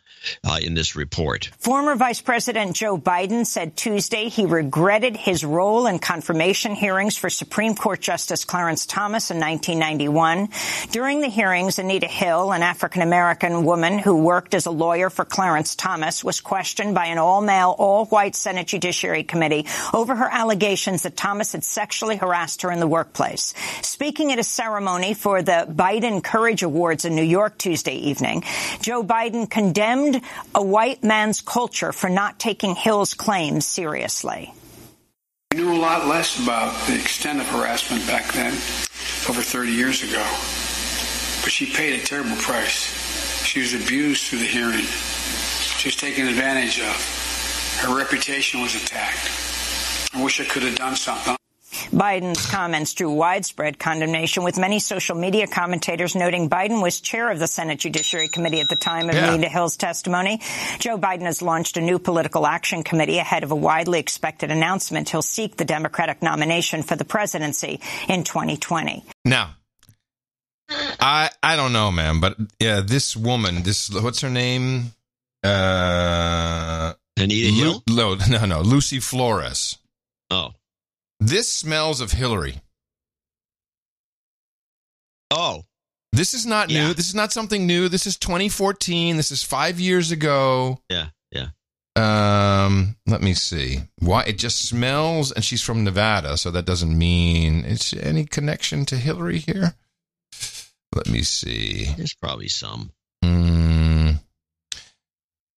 in this report. Former Vice President Joe Biden said Tuesday he regretted his role in confirmation hearings for Supreme Court Justice Clarence Thomas in 1991. During the hearings, Anita Hill, an African-American woman who worked as a lawyer for Clarence Thomas, was questioned by an all-male, all-white Senate Judiciary Committee over her allegations that Thomas had sexually harassed her in the workplace. Speaking at a ceremony for the Biden Courage Awards in New York Tuesday evening, Joe Biden condemned a white man's culture for not taking Hill's claims seriously. We knew a lot less about the extent of harassment back then, over 30 years ago. But she paid a terrible price. She was abused through the hearing. She was taken advantage of. Her reputation was attacked. I wish I could have done something. Biden's comments drew widespread condemnation, with many social media commentators noting Biden was chair of the Senate Judiciary Committee at the time of Anita Hill's testimony. Joe Biden has launched a new political action committee ahead of a widely expected announcement. He'll seek the Democratic nomination for the presidency in 2020. Now, I don't know, man, but yeah, this woman, what's her name? Anita Hill? No, Lucy Flores. Oh. This smells of Hillary. Oh. This is not new. This is not something new. This is 2014. This is 5 years ago. Yeah. Let me see. Why it just smells, and she's from Nevada, so that doesn't mean it's any connection to Hillary here. Let me see. There's probably some.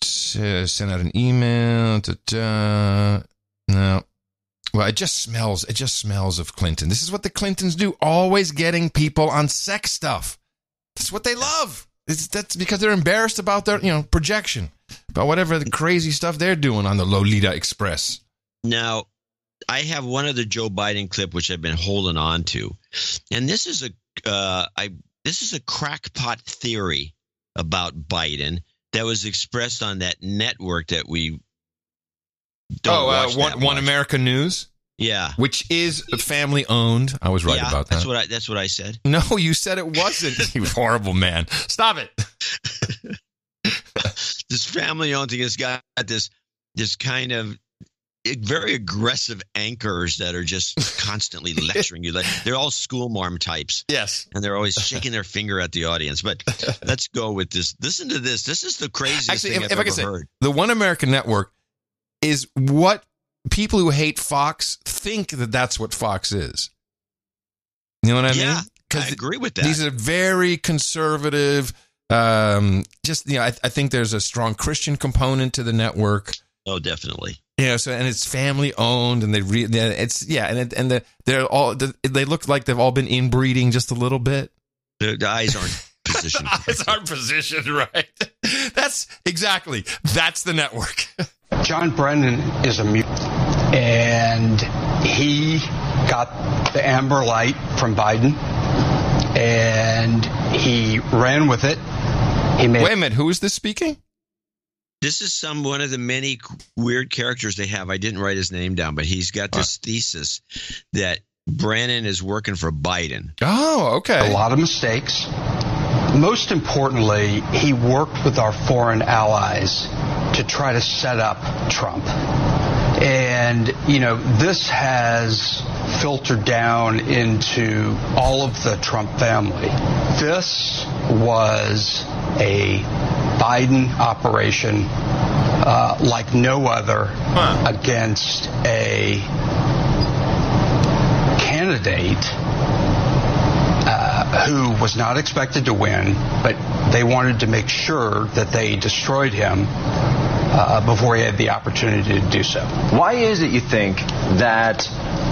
Send out an email. No. Well, it just smells of Clinton. This is what the Clintons do, always getting people on sex stuff. That's what they love. That's because they're embarrassed about their, projection, about whatever the crazy stuff they're doing on the Lolita Express. Now, I have one other Joe Biden clip which I've been holding on to, and this is a crackpot theory about Biden that was expressed on that network that we. One America News? Yeah. Which is family owned. I was right about that. That's what I said. No, you said it wasn't. You horrible man. Stop it. This family owned thing has got this kind of very aggressive anchors that are just constantly lecturing you. Like, they're all school marm types. Yes. And they're always shaking their finger at the audience. But let's go with this. Listen to this. This is the craziest thing I've ever heard. The One American Network is what people who hate Fox think that's what Fox is. You know what I mean? Yeah, I agree with that. These are very conservative. I think there's a strong Christian component to the network. Oh, definitely. Yeah. So, and it's family owned, and they look like they've all been inbreeding just a little bit. The eyes aren't positioned. Eyes aren't positioned right. That's the network. John Brennan is a mutant, and he got the Amber Light from Biden, and he ran with it. Wait a minute, who is this speaking? This is one of the many weird characters they have. I didn't write his name down, but he's got this thesis that Brennan is working for Biden. Oh, okay. A lot of mistakes. Most importantly, he worked with our foreign allies to try to set up Trump. And, this has filtered down into all of the Trump family. This was a Biden operation like no other against a candidate who was not expected to win, but they wanted to make sure that they destroyed him before he had the opportunity to do so. Why is it, you think, that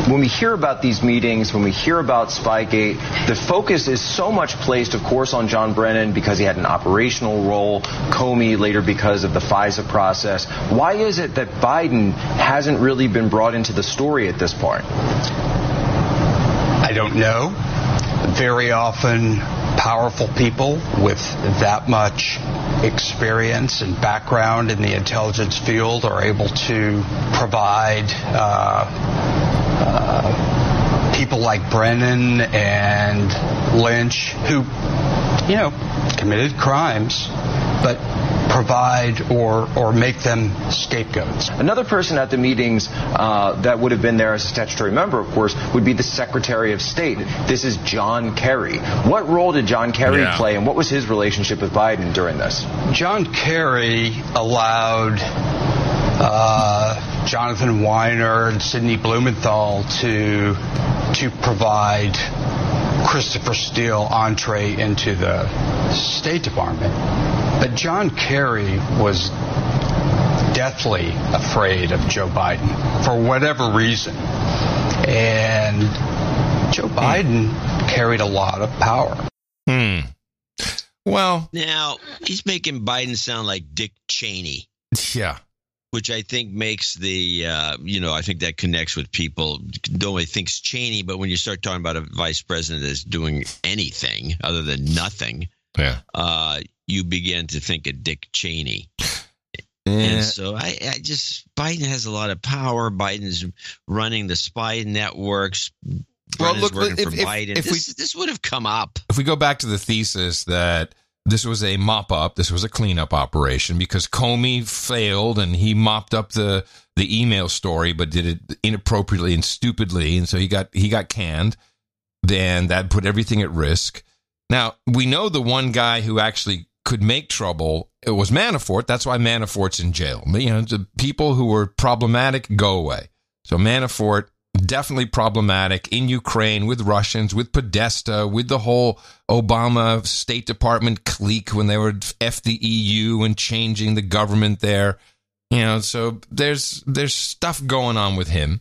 when we hear about these meetings, when we hear about Spygate, the focus is so much placed, of course, on John Brennan because he had an operational role, Comey later because of the FISA process. Why is it that Biden hasn't really been brought into the story at this point? I don't know. Very often, powerful people with that much experience and background in the intelligence field are able to provide people like Brennan and Lynch who, committed crimes, but provide or make them scapegoats. Another person at the meetings that would have been there as a statutory member, of course, would be the Secretary of State. This is John Kerry. What role did John Kerry play, and what was his relationship with Biden during this? John Kerry allowed Jonathan Weiner and Sidney Blumenthal to provide Christopher Steele entree into the State Department. But John Kerry was deathly afraid of Joe Biden for whatever reason. And Joe Biden carried a lot of power. Well, now he's making Biden sound like Dick Cheney. Yeah. Which I think makes the, I think that connects with people. Nobody thinks Cheney, but when you start talking about a vice president that's doing anything other than nothing, you begin to think of Dick Cheney. And so Biden has a lot of power. Biden's running the spy networks. Well, look, working for Biden. This would have come up. If we go back to the thesis that this was a mop-up, this was a cleanup operation because Comey failed and he mopped up the email story but did it inappropriately and stupidly, and so he got canned. Then that put everything at risk. Now, we know the one guy who actually could make trouble, it was Manafort. That's why Manafort's in jail. The people who were problematic go away. So Manafort, definitely problematic in Ukraine with Russians, with Podesta, with the whole Obama State Department clique when they were F the EU and changing the government there. So there's stuff going on with him.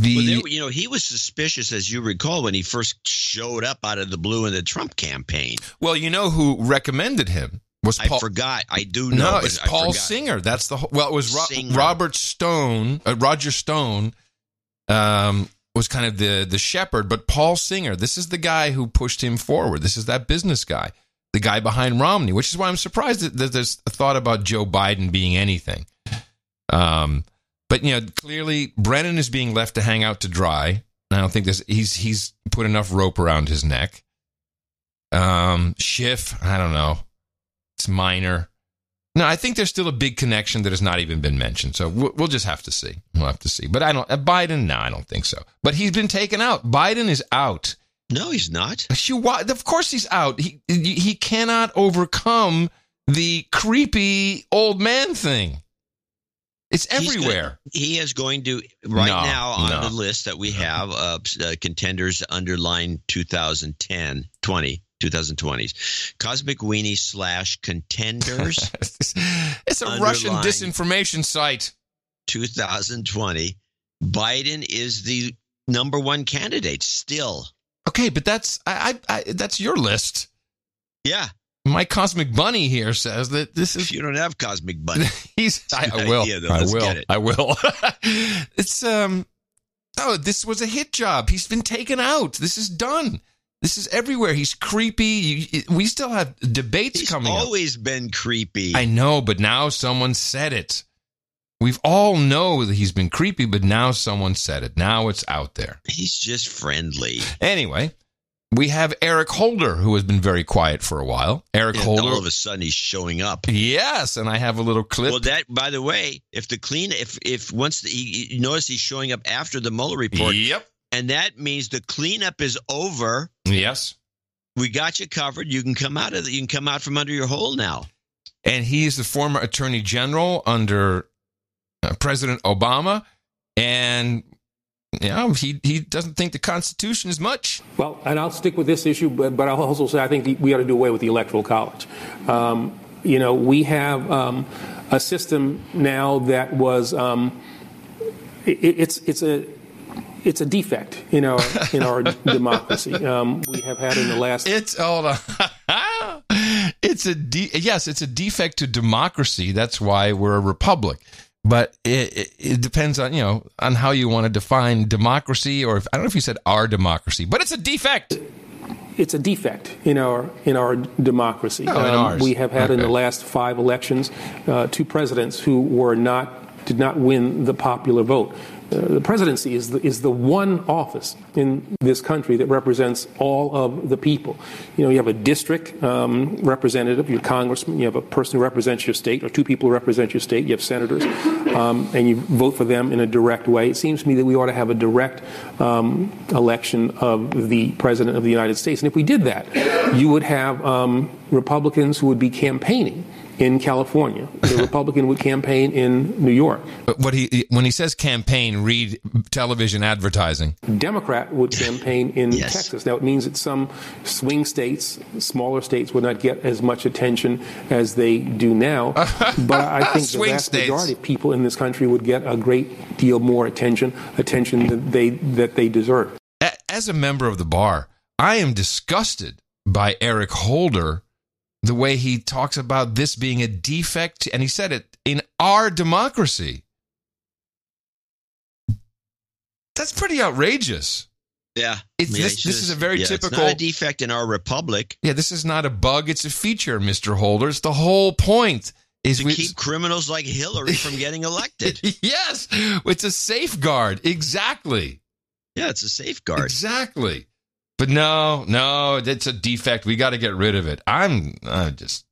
He was suspicious, as you recall, when he first showed up out of the blue in the Trump campaign. Well, you know who recommended him? I forgot. I do know. No, it's Paul Singer. That's the whole. Well, it was Roger Stone. Was kind of the shepherd, but Paul Singer. This is the guy who pushed him forward. This is that business guy, the guy behind Romney. Which is why I'm surprised that there's a thought about Joe Biden being anything. But clearly Brennan is being left to hang out to dry. I don't think he's put enough rope around his neck. Schiff, I don't know. It's minor. No, I think there's still a big connection that has not even been mentioned. So we'll just have to see. We'll have to see. But Biden, no, I don't think so. But he's been taken out. Biden is out. No, he's not. Of course he's out. He cannot overcome the creepy old man thing. It's everywhere. He is going to now on the list that we have contenders underline 2020s. Cosmic Weenie / contenders. It's a Russian disinformation site. 2020. Biden is the number one candidate still. Okay, but that's that's your list. Yeah. My Cosmic Bunny here says that this is. If you don't have Cosmic Bunny, I will. It's this was a hit job. He's been taken out. This is done. This is everywhere. He's creepy. We still have debates coming up. He's always been creepy. I know, but now someone said it. We've all know that he's been creepy, but now someone said it. Now it's out there. He's just friendly. Anyway, we have Eric Holder, who has been very quiet for a while. Holder. All of a sudden, he's showing up. Yes, and I have a little clip. Well, that, by the way, you notice he's showing up after the Mueller report. Yep. And that means the cleanup is over. Yes. we got you covered. You can come out of you can come out from under your hole now. And he's the former attorney general under President Obama, and he doesn't think the Constitution is much. Well, and I'll stick with this issue, but I'll also say I think we ought to do away with the Electoral College. We have a system now that was it's a defect in our democracy. We have had in the last. Hold on. It's a defect to democracy. That's why we're a republic. But it depends on on how you want to define democracy, or I don't know if you said our democracy, but it's a defect. It's a defect in our democracy. In ours. We have had in the last 5 elections 2 presidents who did not win the popular vote. The presidency is the one office in this country that represents all of the people. You have a district representative, your congressman, you have a person who represents your state, or 2 people who represent your state, you have senators, and you vote for them in a direct way. It seems to me that we ought to have a direct election of the president of the United States. And if we did that, you would have Republicans who would be campaigning in California. The Republican would campaign in New York. But when he says campaign, read television advertising. Democrat would campaign in Texas. Now, it means that some swing states, smaller states, would not get as much attention as they do now. But I think the vast majority of people in this country would get a great deal more attention that they deserve. As a member of the bar, I am disgusted by Eric Holder, the way he talks about this being a defect, and he said it, in our democracy. That's pretty outrageous. Yeah. This is a very typical... It's not a defect in our republic. Yeah, this is not a bug, it's a feature, Mr. Holder. It's the whole point. Is to keep criminals like Hillary from getting elected. Yes, it's a safeguard. Exactly. Yeah, it's a safeguard. Exactly. But no, it's a defect. We got to get rid of it. I'm just.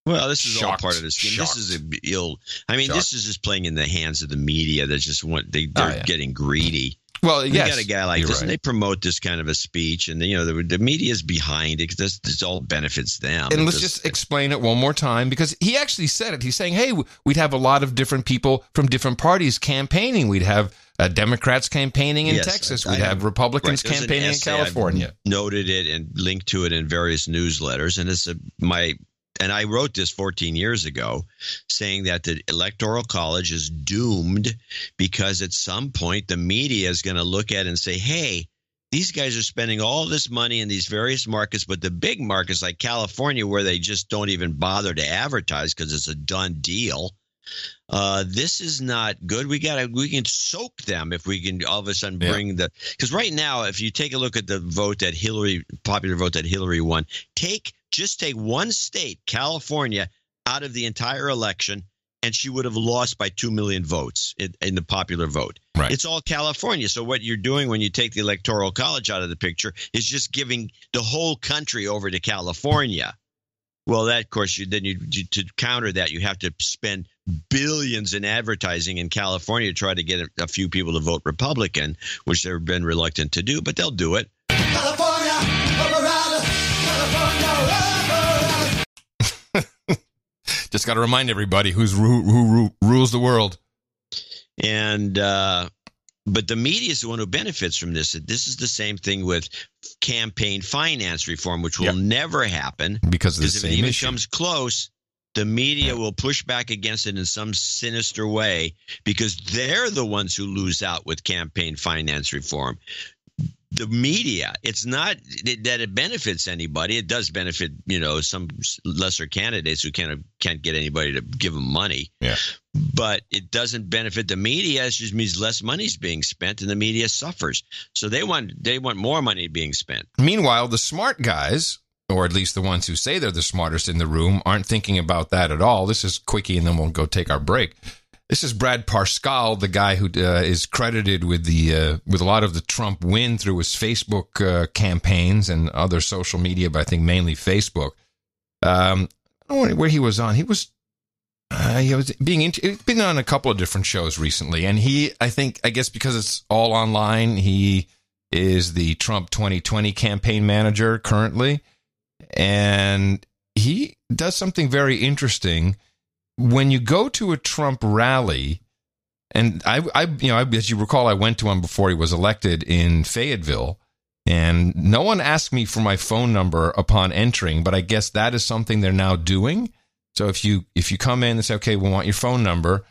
Well, this is shocked, all part of the scheme. This is this is just playing in the hands of the media that just they're getting greedy. Well, you got a guy like this, and they promote this kind of a speech, and the media is behind it because this all benefits them. And let's just explain it one more time, because he actually said it. He's saying, hey, we'd have a lot of different people from different parties campaigning. We'd have Democrats campaigning in Texas. We'd have Republicans campaigning in California. I've noted it and linked to it in various newsletters, and and I wrote this 14 years ago, saying that the Electoral College is doomed because at some point the media is going to look at it and say, hey, these guys are spending all this money in these various markets, but the big markets like California, where they just don't even bother to advertise because it's a done deal. This is not good. We can soak them if we can all of a sudden bring because right now, if you take a look at the popular vote that Hillary won, just take one state, California, out of the entire election, and she would have lost by 2 million votes in the popular vote. Right. It's all California. So what you're doing when you take the Electoral College out of the picture is just giving the whole country over to California. Well, that, of course, to counter that, you have to spend billions in advertising in California to try to get a few people to vote Republican, which they've been reluctant to do, but they'll do it. Just got to remind everybody who rules the world. And but the media is the one who benefits from this. This is the same thing with campaign finance reform, which will never happen because if it even comes close, the media will push back against it in some sinister way because they're the ones who lose out with campaign finance reform. The media, it's not that it benefits anybody. It does benefit, some lesser candidates who can't get anybody to give them money. Yeah. But it doesn't benefit the media. It just means less money is being spent, and the media suffers. So they want more money being spent. Meanwhile, the smart guys, or at least the ones who say they're the smartest in the room, aren't thinking about that at all. This is quickie, and then we'll go take our break. This is Brad Parscale, the guy who is credited with a lot of the Trump win through his Facebook campaigns and other social media, but I think mainly Facebook. I don't know where he was on. He was he's been on a couple of different shows recently, and I guess because it's all online, he is the Trump 2020 campaign manager currently. And he does something very interesting. When you go to a Trump rally, and I as you recall, I went to one before he was elected in Fayetteville, and no one asked me for my phone number upon entering, but I guess that is something they're now doing. So if you come in and say, okay, we want your phone number,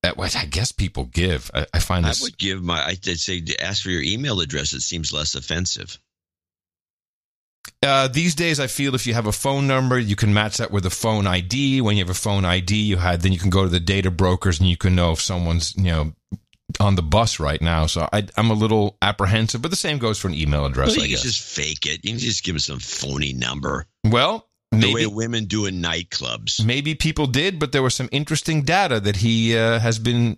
that what I guess people give. I find this. I would give I'd say ask for your email address. It seems less offensive. These days, I feel if you have a phone number, you can match that with a phone ID. When you have a phone ID, then you can go to the data brokers and you can know if someone's on the bus right now. So I'm a little apprehensive, but the same goes for an email address. Well, I you guess can just fake it. You can just give them some phony number. Well, maybe the way women do in nightclubs. Maybe people did, but there was some interesting data that he has been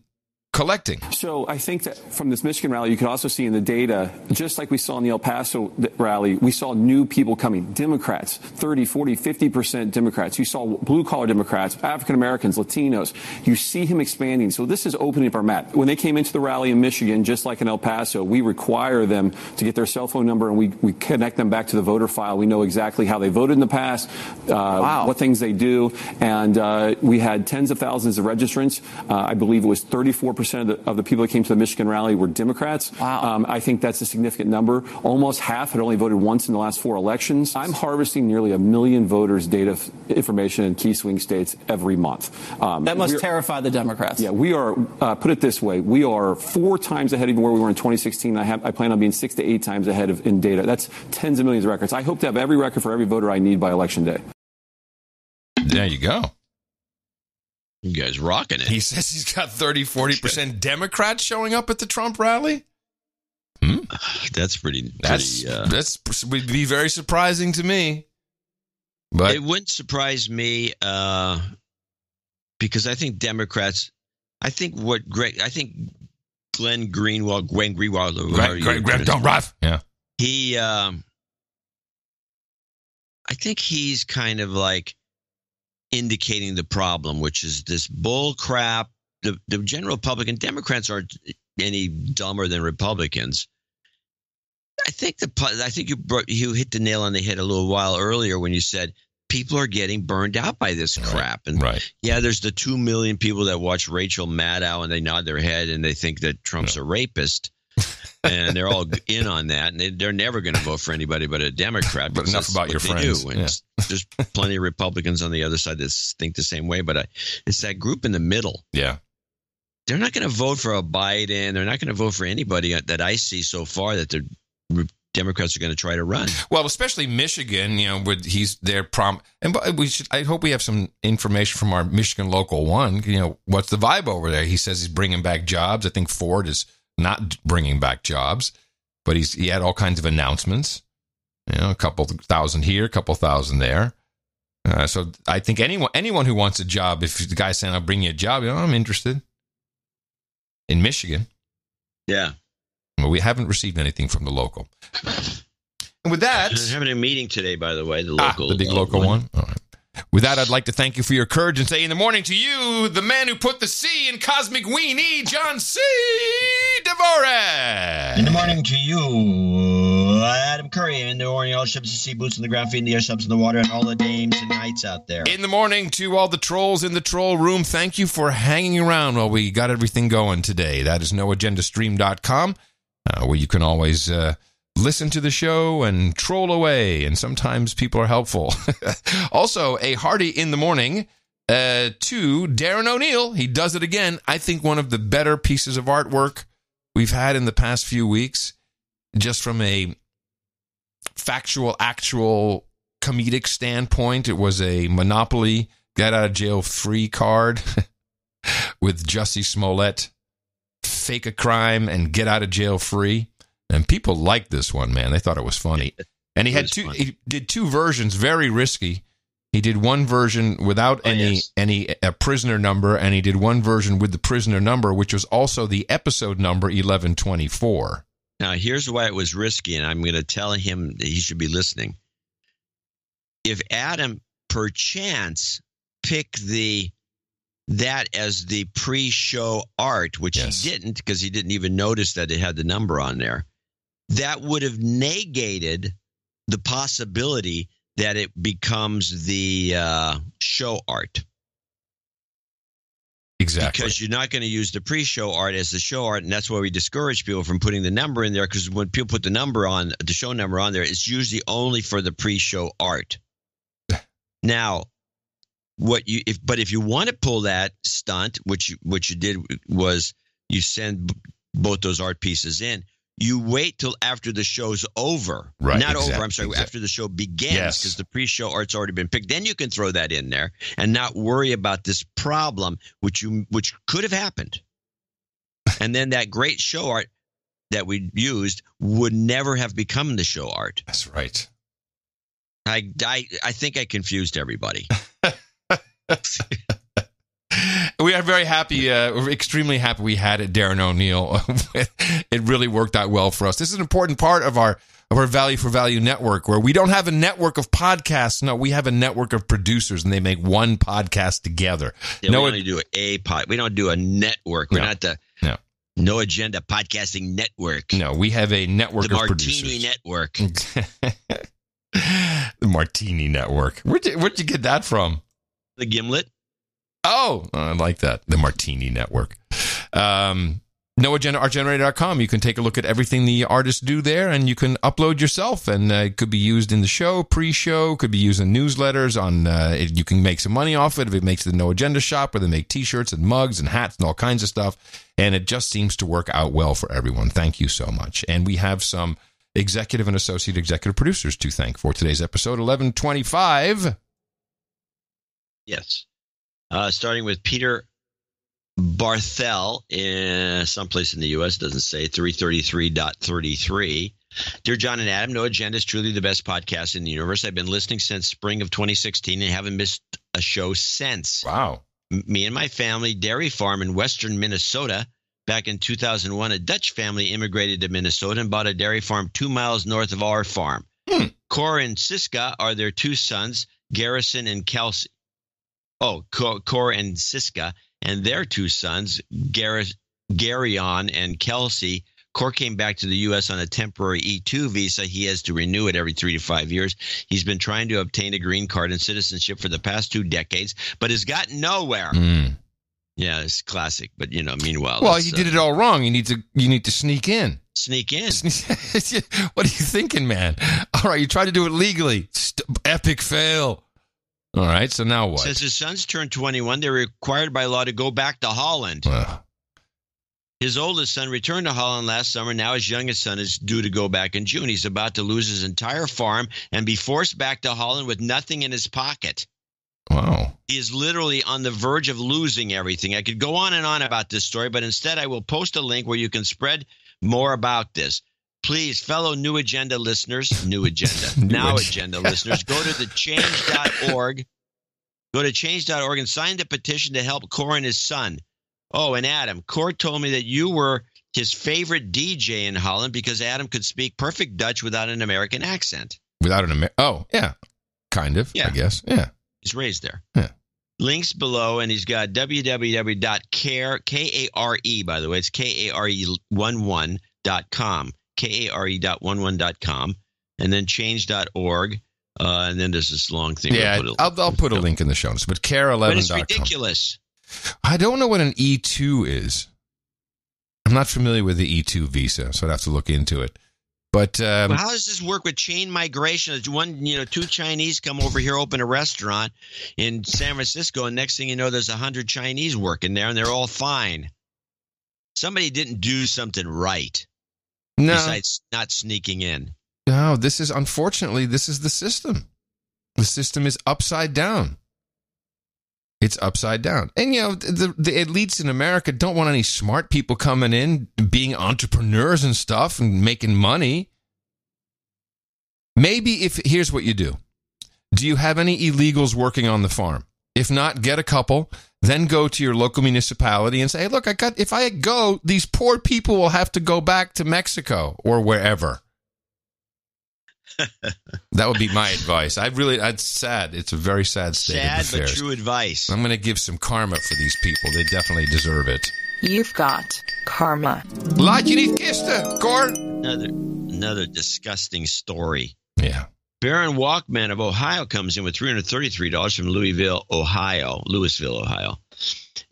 collecting. So I think that from this Michigan rally, you can also see in the data, just like we saw in the El Paso rally, we saw new people coming. Democrats, 30, 40, 50% Democrats. You saw blue-collar Democrats, African-Americans, Latinos. You see him expanding. So this is opening up our map. When they came into the rally in Michigan, just like in El Paso, we require them to get their cell phone number, and we connect them back to the voter file. We know exactly how they voted in the past, what things they do. And we had tens of thousands of registrants. I believe it was 34% of the people that came to the Michigan rally were Democrats. Wow. I think that's a significant number. Almost half had only voted once in the last 4 elections. I'm harvesting nearly 1 million voters' data information in key swing states every month. That must terrify the Democrats. Yeah, we are, put it this way, we are 4 times ahead of where we were in 2016. I plan on being 6 to 8 times ahead in data. That's tens of millions of records. I hope to have every record for every voter I need by Election Day. There you go. You guys rocking it. He says he's got 30, 40% Democrats showing up at the Trump rally. That's pretty. That would be very surprising to me. But it wouldn't surprise me because I think Democrats. I think Glenn Greenwald. Yeah. He. I think he's kind of like indicating the problem, which is this bull crap. The general public and Democrats aren't any dumber than Republicans. I think you hit the nail on the head a little while earlier when you said people are getting burned out by this crap. And yeah, there's the 2 million people that watch Rachel Maddow and they nod their head and they think that Trump's a rapist. And they're all in on that, and they're never going to vote for anybody but a Democrat. But enough about your friends. There's plenty of Republicans on the other side that think the same way, but it's that group in the middle. Yeah. They're not going to vote for a Biden. They're not going to vote for anybody that I see so far that the Democrats are going to try to run. Well, especially Michigan, he's their and I hope we have some information from our Michigan Local 1. What's the vibe over there? He says he's bringing back jobs. I think Ford is not bringing back jobs, but he had all kinds of announcements. A couple thousand here, a couple thousand there. So I think anyone who wants a job, if the guy's saying I'll bring you a job, I'm interested. In Michigan, yeah. Well, we haven't received anything from the local. And with that, they're having a meeting today, by the way. The big local one. All right. With that, I'd like to thank you for your courage and say in the morning to you, the man who put the C in Cosmic Weenie, John C. Dvorak. In the morning to you, Adam Curry. In the morning, all ships and sea boots on the ground, feeding the air subs in the water, and all the dames and knights out there. In the morning to all the trolls in the troll room, thank you for hanging around while we got everything going today. That is noagendastream.com, where you can always listen to the show and troll away, and sometimes people are helpful. Also, a hearty in the morning to Darren O'Neill. He does it again. I think one of the better pieces of artwork we've had in the past few weeks, just from a factual, actual comedic standpoint. It was a Monopoly get out of jail free card with Jussie Smollett, fake a crime and get out of jail free. And people liked this one, man. They thought it was funny. And he did 2 versions, very risky. He did one version without any prisoner number, and he did one version with the prisoner number, which was also the episode number 1124. Now, here's why it was risky, and I'm going to tell him that he should be listening. If Adam, perchance, picked that as the pre-show art, which he didn't because he didn't even notice that it had the number on there, that would have negated the possibility that it becomes the show art. Exactly. Because you're not going to use the pre-show art as the show art, and that's why we discourage people from putting the number in there, because when people put the show number on there, it's usually only for the pre-show art. Now, if you want to pull that stunt, what you did was you send both those art pieces in. You wait till after the show's over. Right. Not over, I'm sorry, after the show begins, because the pre-show art's already been picked. Then you can throw that in there and not worry about this problem, which could have happened. And then that great show art that we used would never have become the show art. That's right. I think I confused everybody. We are very happy, we're extremely happy we had it, Darren O'Neill. It really worked out well for us. This is an important part of our Value for Value network, where we don't have a network of podcasts. No, we have a network of producers, and they make one podcast together. Yeah, we only do we don't do a network. We're not the No Agenda Podcasting Network. No, we have a network of producers. The Martini Network. The Martini Network. Where'd you get that from? The Gimlet. Oh, I like that. The Martini Network. NoAgendaArtGenerator.com. You can take a look at everything the artists do there, and you can upload yourself, and it could be used in the show, pre-show, could be used in newsletters. You can make some money off it if it makes the No Agenda shop, where they make T-shirts and mugs and hats and all kinds of stuff, and it just seems to work out well for everyone. Thank you so much. And we have some executive and associate executive producers to thank for today's episode 1125. Yes. Starting with Peter Barthel in someplace in the U.S., doesn't say, 333.33. Dear John and Adam, No Agenda is truly the best podcast in the universe. I've been listening since spring of 2016 and haven't missed a show since. Wow. Me and my family dairy farm in western Minnesota. Back in 2001, a Dutch family immigrated to Minnesota and bought a dairy farm 2 miles north of our farm. Cor and Siska are their two sons, Garrison and Kelsey. Oh, Cor and Siska and their two sons, Garyon and Kelsey. Cor came back to the U.S. on a temporary E-2 visa. He has to renew it every 3 to 5 years. He's been trying to obtain a green card and citizenship for the past 2 decades, but has gotten nowhere. Yeah, it's classic. But meanwhile, well, you did it all wrong. You need to sneak in. Sneak in. What are you thinking, man? All right, you tried to do it legally. Epic fail. All right, so now what? Since his sons turned 21, they're required by law to go back to Holland. His oldest son returned to Holland last summer. Now his youngest son is due to go back in June. He's about to lose his entire farm and be forced back to Holland with nothing in his pocket. Wow. He is literally on the verge of losing everything. I could go on and on about this story, but instead I will post a link where you can spread more about this. Please, fellow New Agenda listeners, Now Agenda listeners, go to the change.org. Go to change.org and sign the petition to help Cor and his son. Oh, and Adam, Cor told me that you were his favorite DJ in Holland because Adam could speak perfect Dutch without an American accent. Oh, yeah. Kind of, yeah. I guess. Yeah. He's raised there. Yeah. Links below, and he's got www.care, K-A-R-E, by the way. It's KARE11.com. KARE.11.com, and then change.org, and then there's this long thing. Yeah, I'll put a link in the show notes, but care11.com. But it's ridiculous. I don't know what an E2 is. I'm not familiar with the E2 visa, so I'd have to look into it. But how does this work with chain migration? Two Chinese come over here, open a restaurant in San Francisco, and next thing you know, there's 100 Chinese working there, and they're all fine. Somebody didn't do something right. No. Besides not sneaking in. No, unfortunately, this is the system. The system is upside down. It's upside down. And, the elites in America don't want any smart people coming in, being entrepreneurs and stuff and making money. Maybe here's what you do. Do you have any illegals working on the farm? If not, get a couple, then go to your local municipality and say, hey, look, if I go, these poor people will have to go back to Mexico or wherever. That would be my advice. It's sad. It's a very sad state of affairs. Sad but true advice. I'm going to give some karma for these people. They definitely deserve it. You've got karma. Laat je niet kisten, Cor. another disgusting story. Yeah. Baron Walkman of Ohio comes in with $333 from Louisville, Ohio.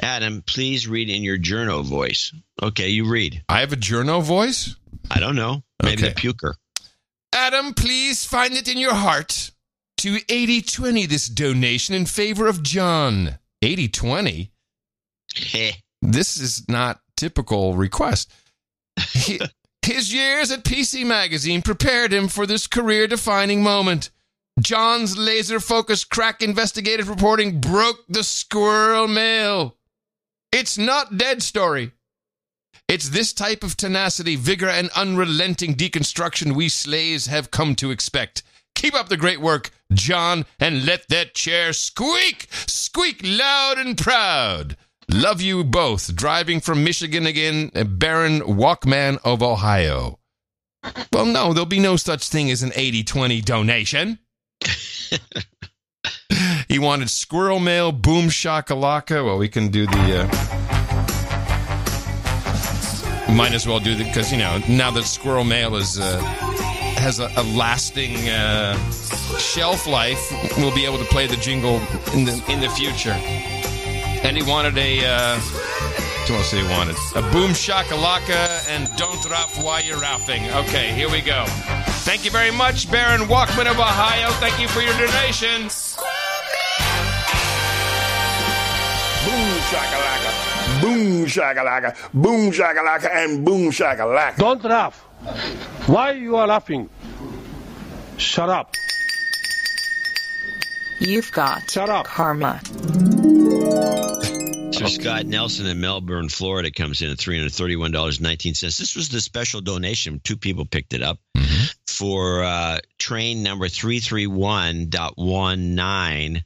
Adam, please read in your journo voice. Okay, you read. I have a journo voice? I don't know. Maybe Okay. a puker. Adam, please find it in your heart to 80-20 this donation in favor of John. 80-20? This is not typical request. His years at PC Magazine prepared him for this career-defining moment. John's laser-focused crack investigative reporting broke the squirrel mail. It's not dead story. It's this type of tenacity, vigor, and unrelenting deconstruction we slaves have come to expect. Keep up the great work, John, and let that chair squeak! Squeak loud and proud! Love you both. Driving from Michigan again, Baron Walkman of Ohio. Well, no, there'll be no such thing as an 80-20 donation. He wanted squirrel mail, boom shakalaka. Well, we can do the... might as well do the... because, now that squirrel mail is has a lasting shelf life, we'll be able to play the jingle in the future. And he wanted what else did he wanted? A boom shakalaka and don't ralph while you're ralphing. Okay, here we go. Thank you very much, Baron Walkman of Ohio. Thank you for your donation. Boom shakalaka, boom shakalaka, boom shakalaka, and boom shakalaka. Don't laugh. Why you are laughing? Shut up. You've got karma. Sir Scott Nelson in Melbourne, Florida comes in at $331.19. This was the special donation. 2 people picked it up for train number 331.19,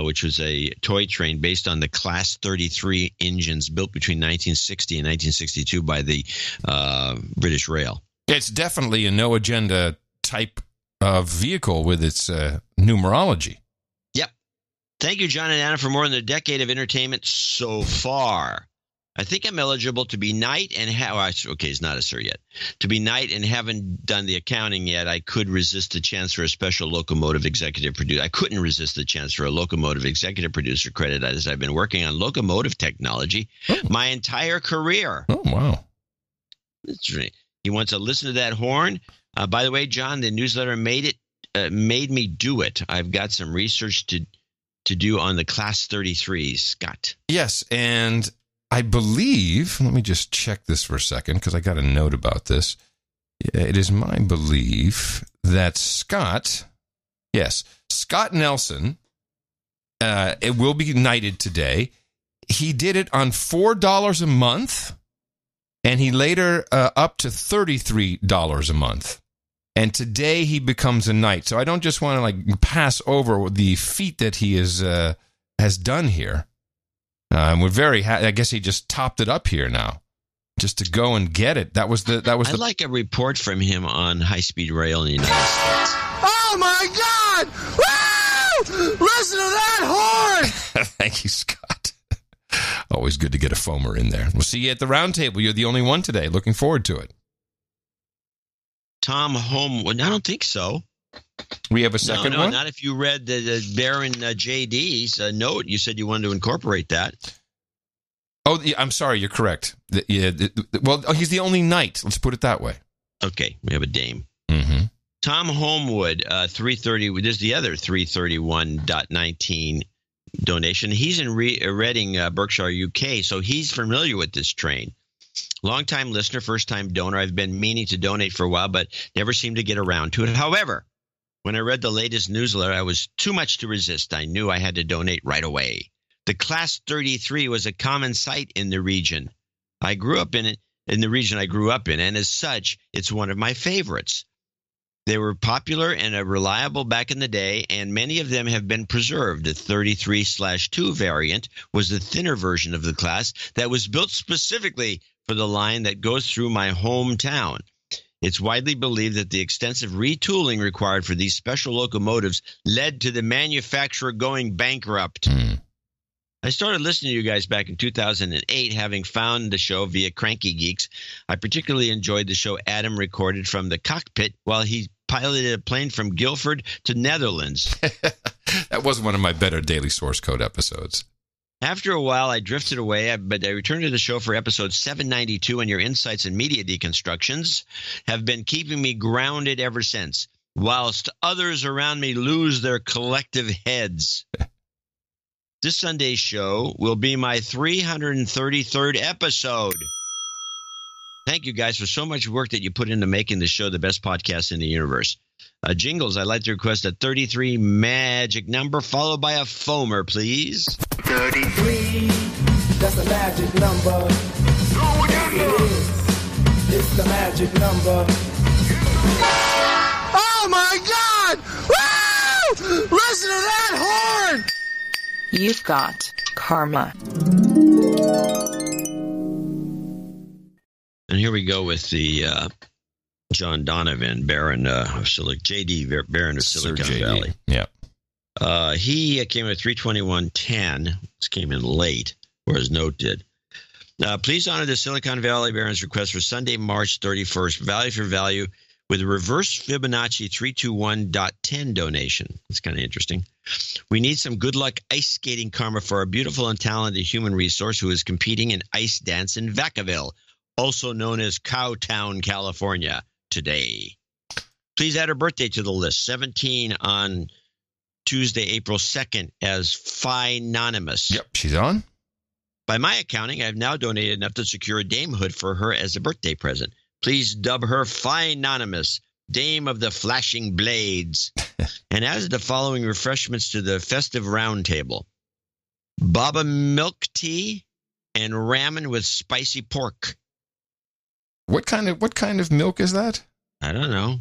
which was a toy train based on the Class 33 engines built between 1960 and 1962 by the British Rail. It's definitely a no-agenda type of vehicle with its numerology. Yep. Thank you, John and Anna, for more than a decade of entertainment so far. I think I'm eligible to be knight and okay, it's not a sir yet. To be knight and haven't done the accounting yet. I could resist the chance for a special locomotive executive producer. I couldn't resist the chance for a locomotive executive producer credit, as I've been working on locomotive technology my entire career. Oh, wow. That's right. He wants to listen to that horn. By the way, John, the newsletter made me do it. I've got some research to do on the Class 33s, Scott. Yes, and I believe, let me just check this for a second because I got a note about this. It is my belief that Scott Nelson, it will be knighted today. He did it on $4 a month, and he later up to $33 a month. And today he becomes a knight. So I don't just want to pass over the feat that he has done here. We're very happy. I guess he just topped it up here now, just to go and get it. I like a report from him on high-speed rail in the United States. Oh my God! Woo! Listen to that horn! Thank you, Scott. Always good to get a foamer in there. We'll see you at the round table. You're the only one today. Looking forward to it. Tom Homewood. I don't think so. We have a second one? No, not if you read the Baron JD's note. You said you wanted to incorporate that. Oh, yeah, I'm sorry. You're correct. He's the only knight. Let's put it that way. Okay. We have a dame. Mm-hmm. Tom Homewood, 330. There's the other 331.19 donation. He's in Reading, Berkshire, UK, so he's familiar with this train. Longtime listener, first-time donor. I've been meaning to donate for a while, but never seemed to get around to it. However, when I read the latest newsletter, I was too much to resist. I knew I had to donate right away. The Class 33 was a common sight in the region. I grew up in it, in the region I grew up in, and as such, it's one of my favorites. They were popular and reliable back in the day, and many of them have been preserved. The 33/2 variant was the thinner version of the class that was built specifically for the line that goes through my hometown. It's widely believed that the extensive retooling required for these special locomotives led to the manufacturer going bankrupt. I started listening to you guys back in 2008, having found the show via Cranky Geeks. I particularly enjoyed the show Adam recorded from the cockpit while he piloted a plane from Guildford to Netherlands. That was one of my better Daily Source Code episodes. After a while, I drifted away, but I returned to the show for episode 792, and your insights and media deconstructions have been keeping me grounded ever since, whilst others around me lose their collective heads. This Sunday's show will be my 333rd episode. Thank you guys for so much work that you put into making the show the best podcast in the universe. Jingles, I'd like to request a 33 magic number followed by a foamer, please. 33, that's the magic number. It's the magic number. Oh my God! Woo! Listen to that horn! You've got karma. And here we go with the John Donovan, Baron of J.D. Baron of Silicon Valley. Yeah. He came at 321.10. This came in late, or his note did. Please honor the Silicon Valley Baron's request for Sunday, March 31st, value for value, with a reverse Fibonacci 321.10 donation. That's kind of interesting. We need some good luck ice skating karma for our beautiful and talented human resource who is competing in ice dance in Vacaville, also known as Cowtown, California, today. Please add her birthday to the list, 17 on Tuesday, April 2nd, as Phi-nonymous. Yep, she's on. By my accounting, I have now donated enough to secure a damehood for her as a birthday present. Please dub her Phi-nonymous, Dame of the Flashing Blades, and add the following refreshments to the festive round table: Baba milk tea and ramen with spicy pork. What kind of milk is that? I don't know.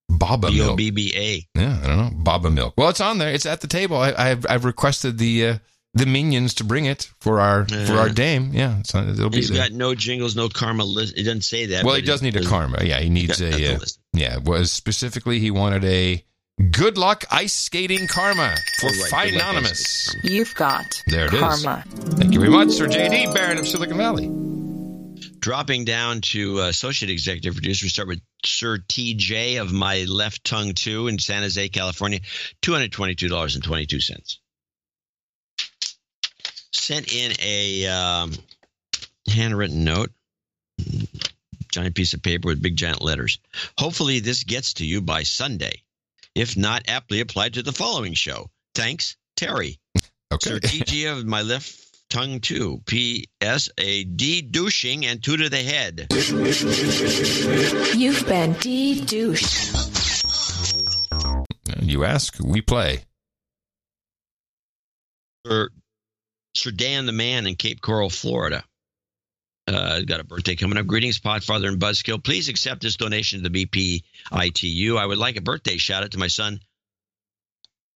Baba milk. B-O-B-B-A. Yeah, I don't know. Baba milk. Well, it's on there. It's at the table. I've requested the minions to bring it for our dame. Yeah, it'll be He's there. got no jingles, no karma list. It doesn't say that. Well, he does need a karma. Yeah, he needs a. Was specifically he wanted a good luck ice skating karma for Phi-nonymous. You've got there it karma. Is. Thank you very much, Sir J.D. Baron of Silicon Valley. Dropping down to associate executive producer, we start with Sir TJ of My Left Tongue 2 in San Jose, California, $222.22. Sent in a handwritten note, giant piece of paper with big giant letters. Hopefully this gets to you by Sunday. If not, aptly applied to the following show. Thanks, Terry. Okay. Sir TG of My Left Tongue 2. P.S. A de-douching and two to the head. You've been de-douched. You ask, we play. Sir Dan the Man in Cape Coral, Florida. Got a birthday coming up. Greetings, Podfather and Buzzkill. Please accept this donation to the BPITU. I would like a birthday shout out to my son,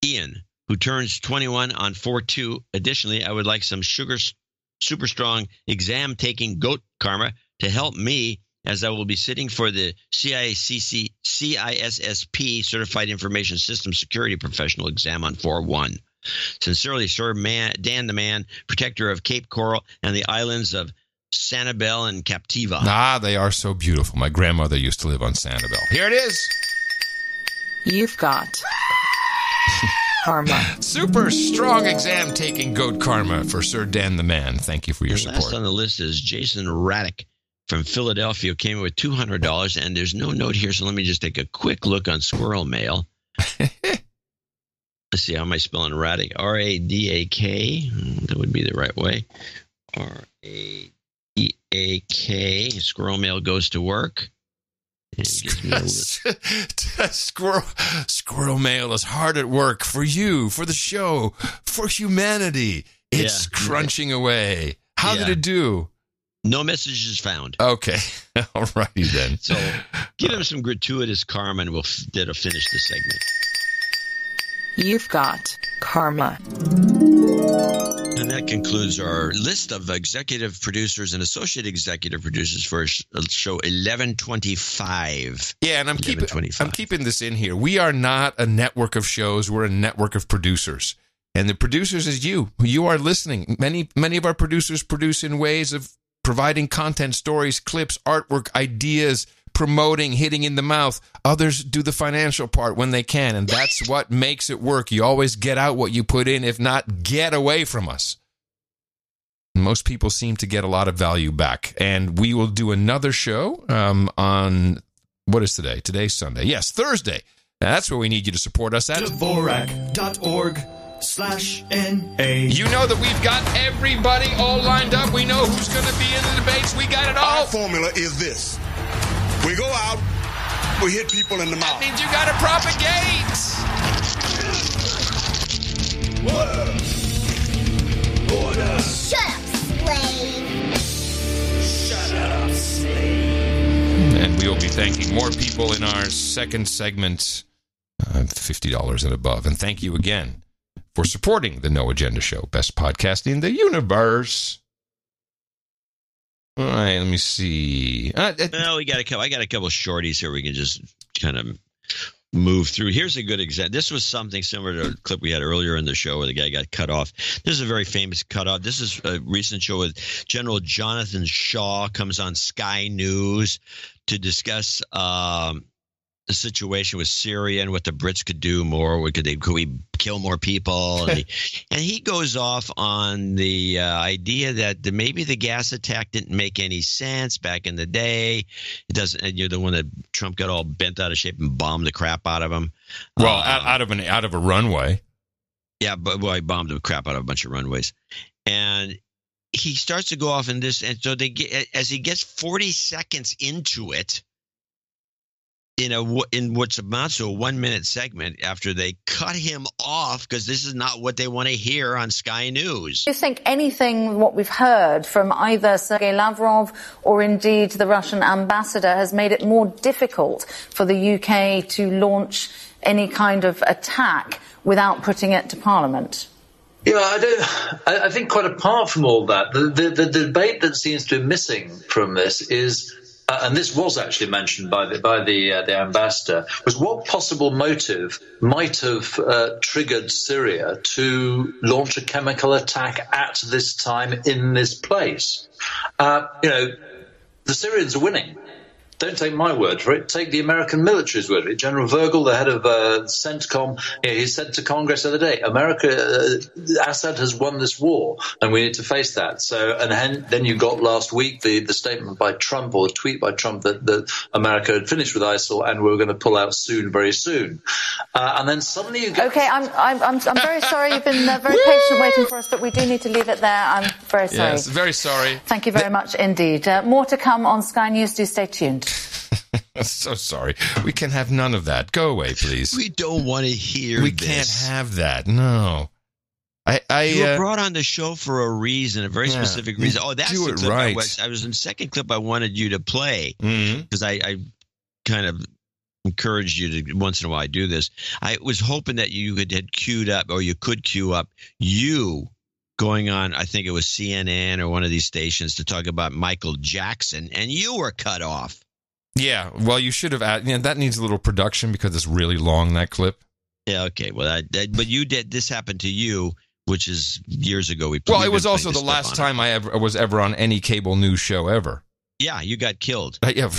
Ian, who turns 21 on 4/2. Additionally, I would like some super strong exam-taking goat karma to help me as I will be sitting for the CISSP Certified Information System Security Professional exam on 4/1. Sincerely, Sir Dan the Man, protector of Cape Coral and the islands of Sanibel and Captiva. Ah, they are so beautiful. My grandmother used to live on Sanibel. Here it is. You've got karma. Super strong exam-taking goat karma for Sir Dan the Man. Thank you for your support. Last on the list is Jason Raddick from Philadelphia, who came in with $200, and there's no note here, so let me just take a quick look on Squirrel Mail. Let's see, how am I spelling Raddick? R-A-D-A-K. That would be the right way. R-A-D-A-K. Squirrel Mail goes to work. Squirrel Mail is hard at work for you, for the show, for humanity. It's crunching away. How did it do? No messages found. Okay. All righty then. So give him some gratuitous karma and that'll finish the segment. You've got karma. And that concludes our list of executive producers and associate executive producers for show 1125. Yeah, and I'm keeping this in here. We are not a network of shows. We're a network of producers. And the producers is you. You are listening. Many of our producers produce in ways of providing content, stories, clips, artwork, ideas, promoting, hitting in the mouth. Others do the financial part when they can, and that's what makes it work. You always get out what you put in. If not, get away from us. Most people seem to get a lot of value back. And we will do another show on, what is today? Today's Sunday. Yes, Thursday. Now, that's where we need you to support us at. Dvorak.org/NA. You know that we've got everybody all lined up. We know who's going to be in the debates. We got it all. Our formula is this. We go out, we hit people in the mouth. That means you got to propagate. Order. Shut up, slave. Shut up, slave. And we will be thanking more people in our second segment, $50 and above. And thank you again for supporting the No Agenda Show, best podcast in the universe. All right, let me see. No, I got a couple shorties here we can just kind of move through. Here's a good example. This was something similar to a clip we had earlier in the show where the guy got cut off. This is a very famous cutoff. This is a recent show with General Jonathan Shaw, comes on Sky News to discuss the situation with Syria and what the Brits could do more. Could we kill more people? And he goes off on the idea that maybe the gas attack didn't make any sense back in the day. It doesn't. And you're the one that Trump got all bent out of shape and bombed the crap out of him. Well, out of a runway. Yeah, but he bombed the crap out of a bunch of runways, and he starts to go off in this. And so as he gets 40 seconds into it, in what's amounts to a 1-minute segment, after they cut him off because this is not what they want to hear on Sky News. Do you think anything what we've heard from either Sergei Lavrov or indeed the Russian ambassador has made it more difficult for the UK to launch any kind of attack without putting it to Parliament? Yeah, I think quite apart from all that, the debate that seems to be missing from this is, and this was actually mentioned by the ambassador, was what possible motive might have triggered Syria to launch a chemical attack at this time in this place. The Syrians are winning. Don't take my word for it. Take the American military's word for it. General Virgil, the head of CENTCOM, he said to Congress the other day, Assad has won this war, and we need to face that. So, and then you got last week the statement by Trump, or the tweet by Trump, that America had finished with ISIL and we were going to pull out soon, very soon. And then suddenly you get... Okay, I'm very sorry. You've been very patient waiting for us, but we do need to leave it there. I'm very sorry. Yes, very sorry. Thank you very much indeed. More to come on Sky News. Do stay tuned. So sorry. We can have none of that. Go away, please. We don't want to hear We this. can't have that. No. You were brought on the show for a reason, a very specific reason. Oh, that's do the it clip right. I was in the second clip I wanted you to play because I kind of encouraged you to once in a while do this. I was hoping that you had queued up, or you could queue up you going on, I think it was CNN or one of these stations, to talk about Michael Jackson, and you were cut off. Yeah, well, you should have. That needs a little production because it's really long, that clip. Yeah, okay. Well, but you did. This happened to you, which is years ago. Well, it was also the last time I was ever on any cable news show ever. Yeah, you got killed. Yeah,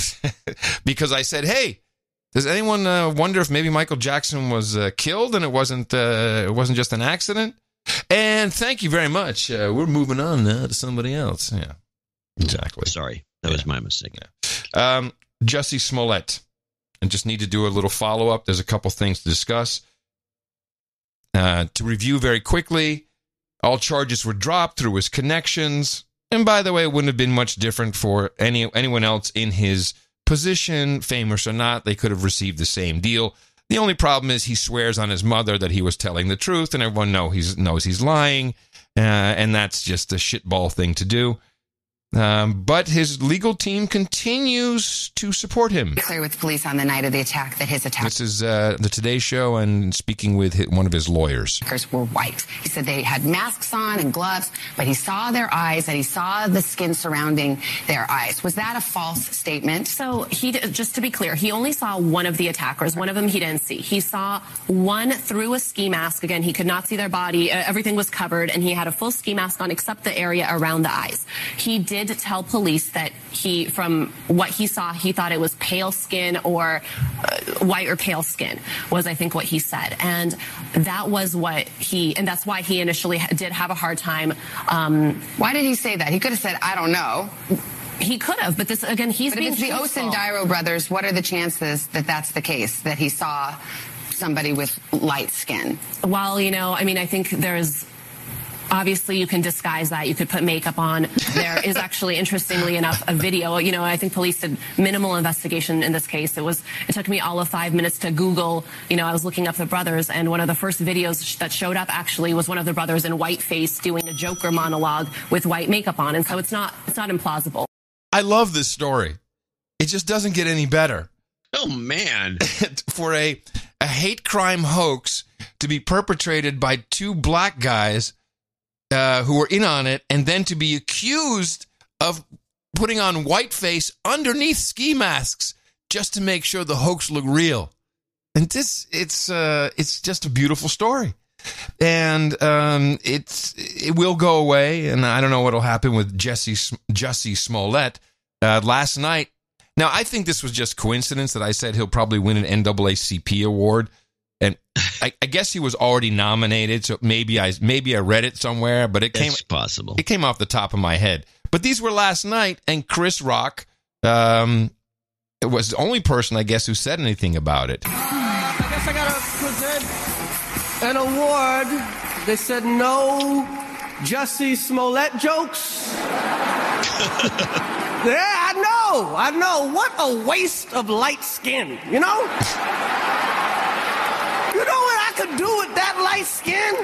because I said, "Hey, does anyone wonder if maybe Michael Jackson was killed and it wasn't just an accident?" And thank you very much. We're moving on now to somebody else. Yeah, exactly. Sorry, that was my mistake. Yeah. Jussie Smollett. I just need to do a little follow-up. There's a couple things to discuss. To review very quickly, all charges were dropped through his connections. And by the way, it wouldn't have been much different for anyone else in his position, famous or not. They could have received the same deal. The only problem is he swears on his mother that he was telling the truth, and everyone knows he's lying. And that's just a shitball thing to do. But his legal team continues to support him. Clear with police on the night of the attack that his attackers This is the Today Show and speaking with one of his lawyers. were white. He said they had masks on and gloves, but he saw their eyes and he saw the skin surrounding their eyes. Was that a false statement? So just to be clear, he only saw one of the attackers. One of them he didn't see. He saw one through a ski mask. Again, he could not see their body. Everything was covered, and he had a full ski mask on except the area around the eyes. He did tell police that from what he saw, he thought it was pale skin or white or pale skin was, I think, what he said. And that was and that's why he initially did have a hard time. Why did he say that? He could have said, I don't know. He could have, but this, again, he's but being if it's the Osundairo brothers, what are the chances that that's the case, that he saw somebody with light skin? Well, I think there's... Obviously, you can disguise that. You could put makeup on. There is actually, interestingly enough, a video. I think police did minimal investigation in this case. It took me all of 5 minutes to Google. I was looking up the brothers, and one of the first videos that showed up actually was one of the brothers in whiteface doing a Joker monologue with white makeup on. And so it's not implausible. I love this story. It just doesn't get any better. Oh, man. For a hate crime hoax to be perpetrated by two black guys who were in on it, and then to be accused of putting on whiteface underneath ski masks just to make sure the hoax looked real. And it's just a beautiful story. And it will go away, and I don't know what will happen with Jussie Smollett. Last night, now I think this was just coincidence that I said he'll probably win an NAACP award. And I guess he was already nominated, so maybe I read it somewhere, but it's possible. It came off the top of my head. But these were last night, and Chris Rock was the only person, I guess, who said anything about it. I guess I gotta present an award. They said no Jussie Smollett jokes. Yeah, I know. What a waste of light skin, You know what I could do with that light skin?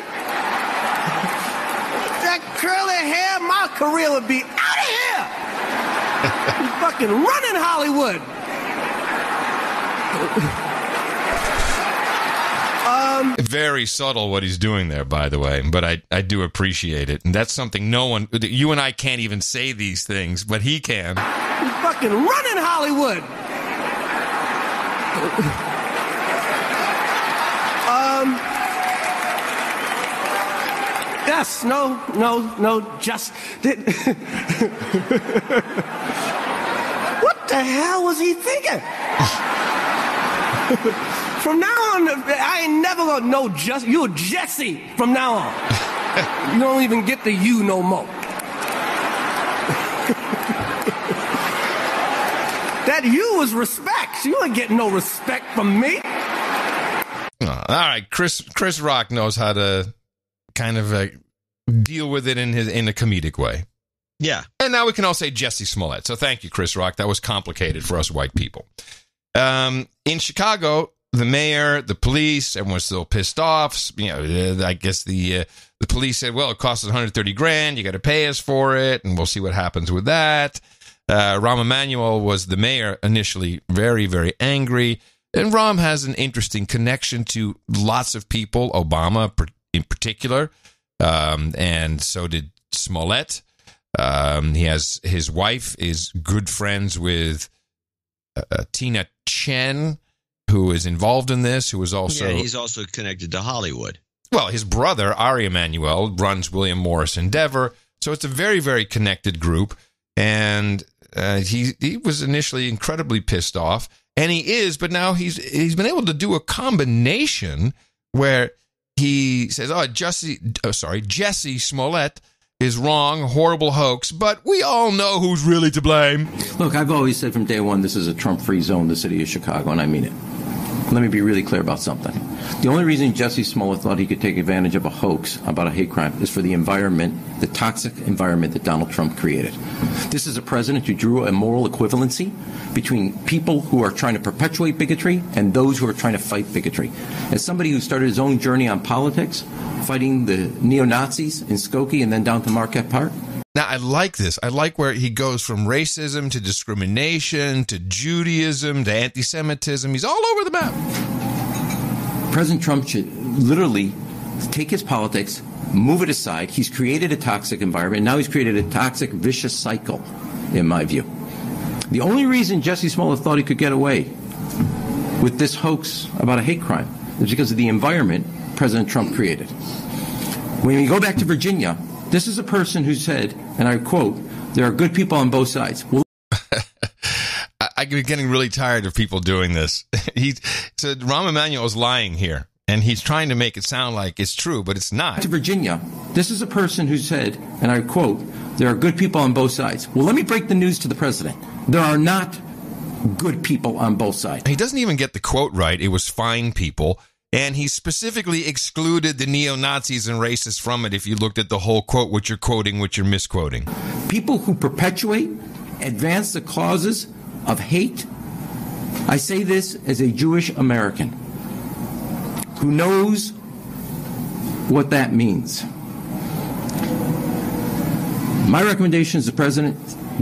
That curly hair, my career would be out of here. Fucking running Hollywood. Very subtle what he's doing there, by the way, but I do appreciate it. And that's something you and I can't even say these things, but he can. Fucking running Hollywood. Yes, no, just... What the hell was he thinking? From now on, I ain't never gonna know you're Jesse from now on. You don't even get the you no more. That you was respect. You ain't getting no respect from me. All right, Chris Rock knows how to kind of deal with it in a comedic way. Yeah. And now we can all say Jussie Smollett. So thank you, Chris Rock. That was complicated for us white people. In Chicago, the mayor, the police, everyone's still pissed off. I guess the police said, well, it cost us $130,000. You got to pay us for it, and we'll see what happens with that. Rahm Emanuel was the mayor initially, very, very angry. And Rahm has an interesting connection to lots of people, Obama in particular, and so did Smollett. His wife is good friends with Tina Chen, who is involved in this, who is also... Yeah, he's also connected to Hollywood. Well, his brother, Ari Emanuel, runs William Morris Endeavor, so it's a very, very connected group, and he was initially incredibly pissed off, and he is, but now he's been able to do a combination where he says, Jussie Smollett is wrong, horrible hoax, but we all know who's really to blame. Look, I've always said from day one, this is a Trump-free zone, the city of Chicago, and I mean it. Let me be really clear about something. The only reason Jussie Smollett thought he could take advantage of a hoax about a hate crime is for the environment, the toxic environment that Donald Trump created. This is a president who drew a moral equivalency between people who are trying to perpetuate bigotry and those who are trying to fight bigotry. As somebody who started his own journey on politics, fighting the neo-Nazis in Skokie and then down to Marquette Park, Now, I like this. I like where he goes from racism to discrimination to Judaism to anti-Semitism. He's all over the map. President Trump should literally take his politics, move it aside. He's created a toxic environment. Now he's created a toxic, vicious cycle, in my view. The only reason Jussie Smollett thought he could get away with this hoax about a hate crime is because of the environment President Trump created. When we go back to Virginia, this is a person who said, and I quote, "There are good people on both sides." Well, I'm getting really tired of people doing this. He said Rahm Emanuel is lying here, and he's trying to make it sound like it's true, but it's not. To Virginia, this is a person who said, and I quote, "There are good people on both sides." Well, let me break the news to the president. There are not good people on both sides. He doesn't even get the quote right. It was fine people. And he specifically excluded the neo-Nazis and racists from it if you looked at the whole quote, what you're quoting, what you're misquoting. People who perpetuate, advance the causes of hate. I say this as a Jewish American who knows what that means. My recommendation is the president,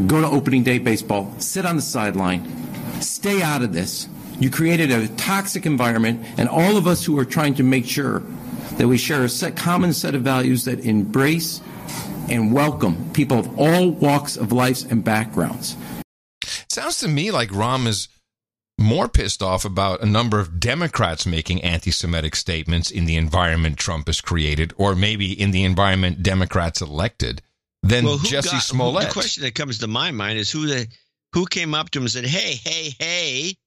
go to opening day baseball, sit on the sideline, stay out of this. You created a toxic environment, and all of us who are trying to make sure that we share a common set of values that embrace and welcome people of all walks of life and backgrounds. Sounds to me like Rahm is more pissed off about a number of Democrats making anti-Semitic statements in the environment Trump has created, or maybe in the environment Democrats elected, than Jussie Smollett. The question that comes to my mind is who came up to him and said, hey,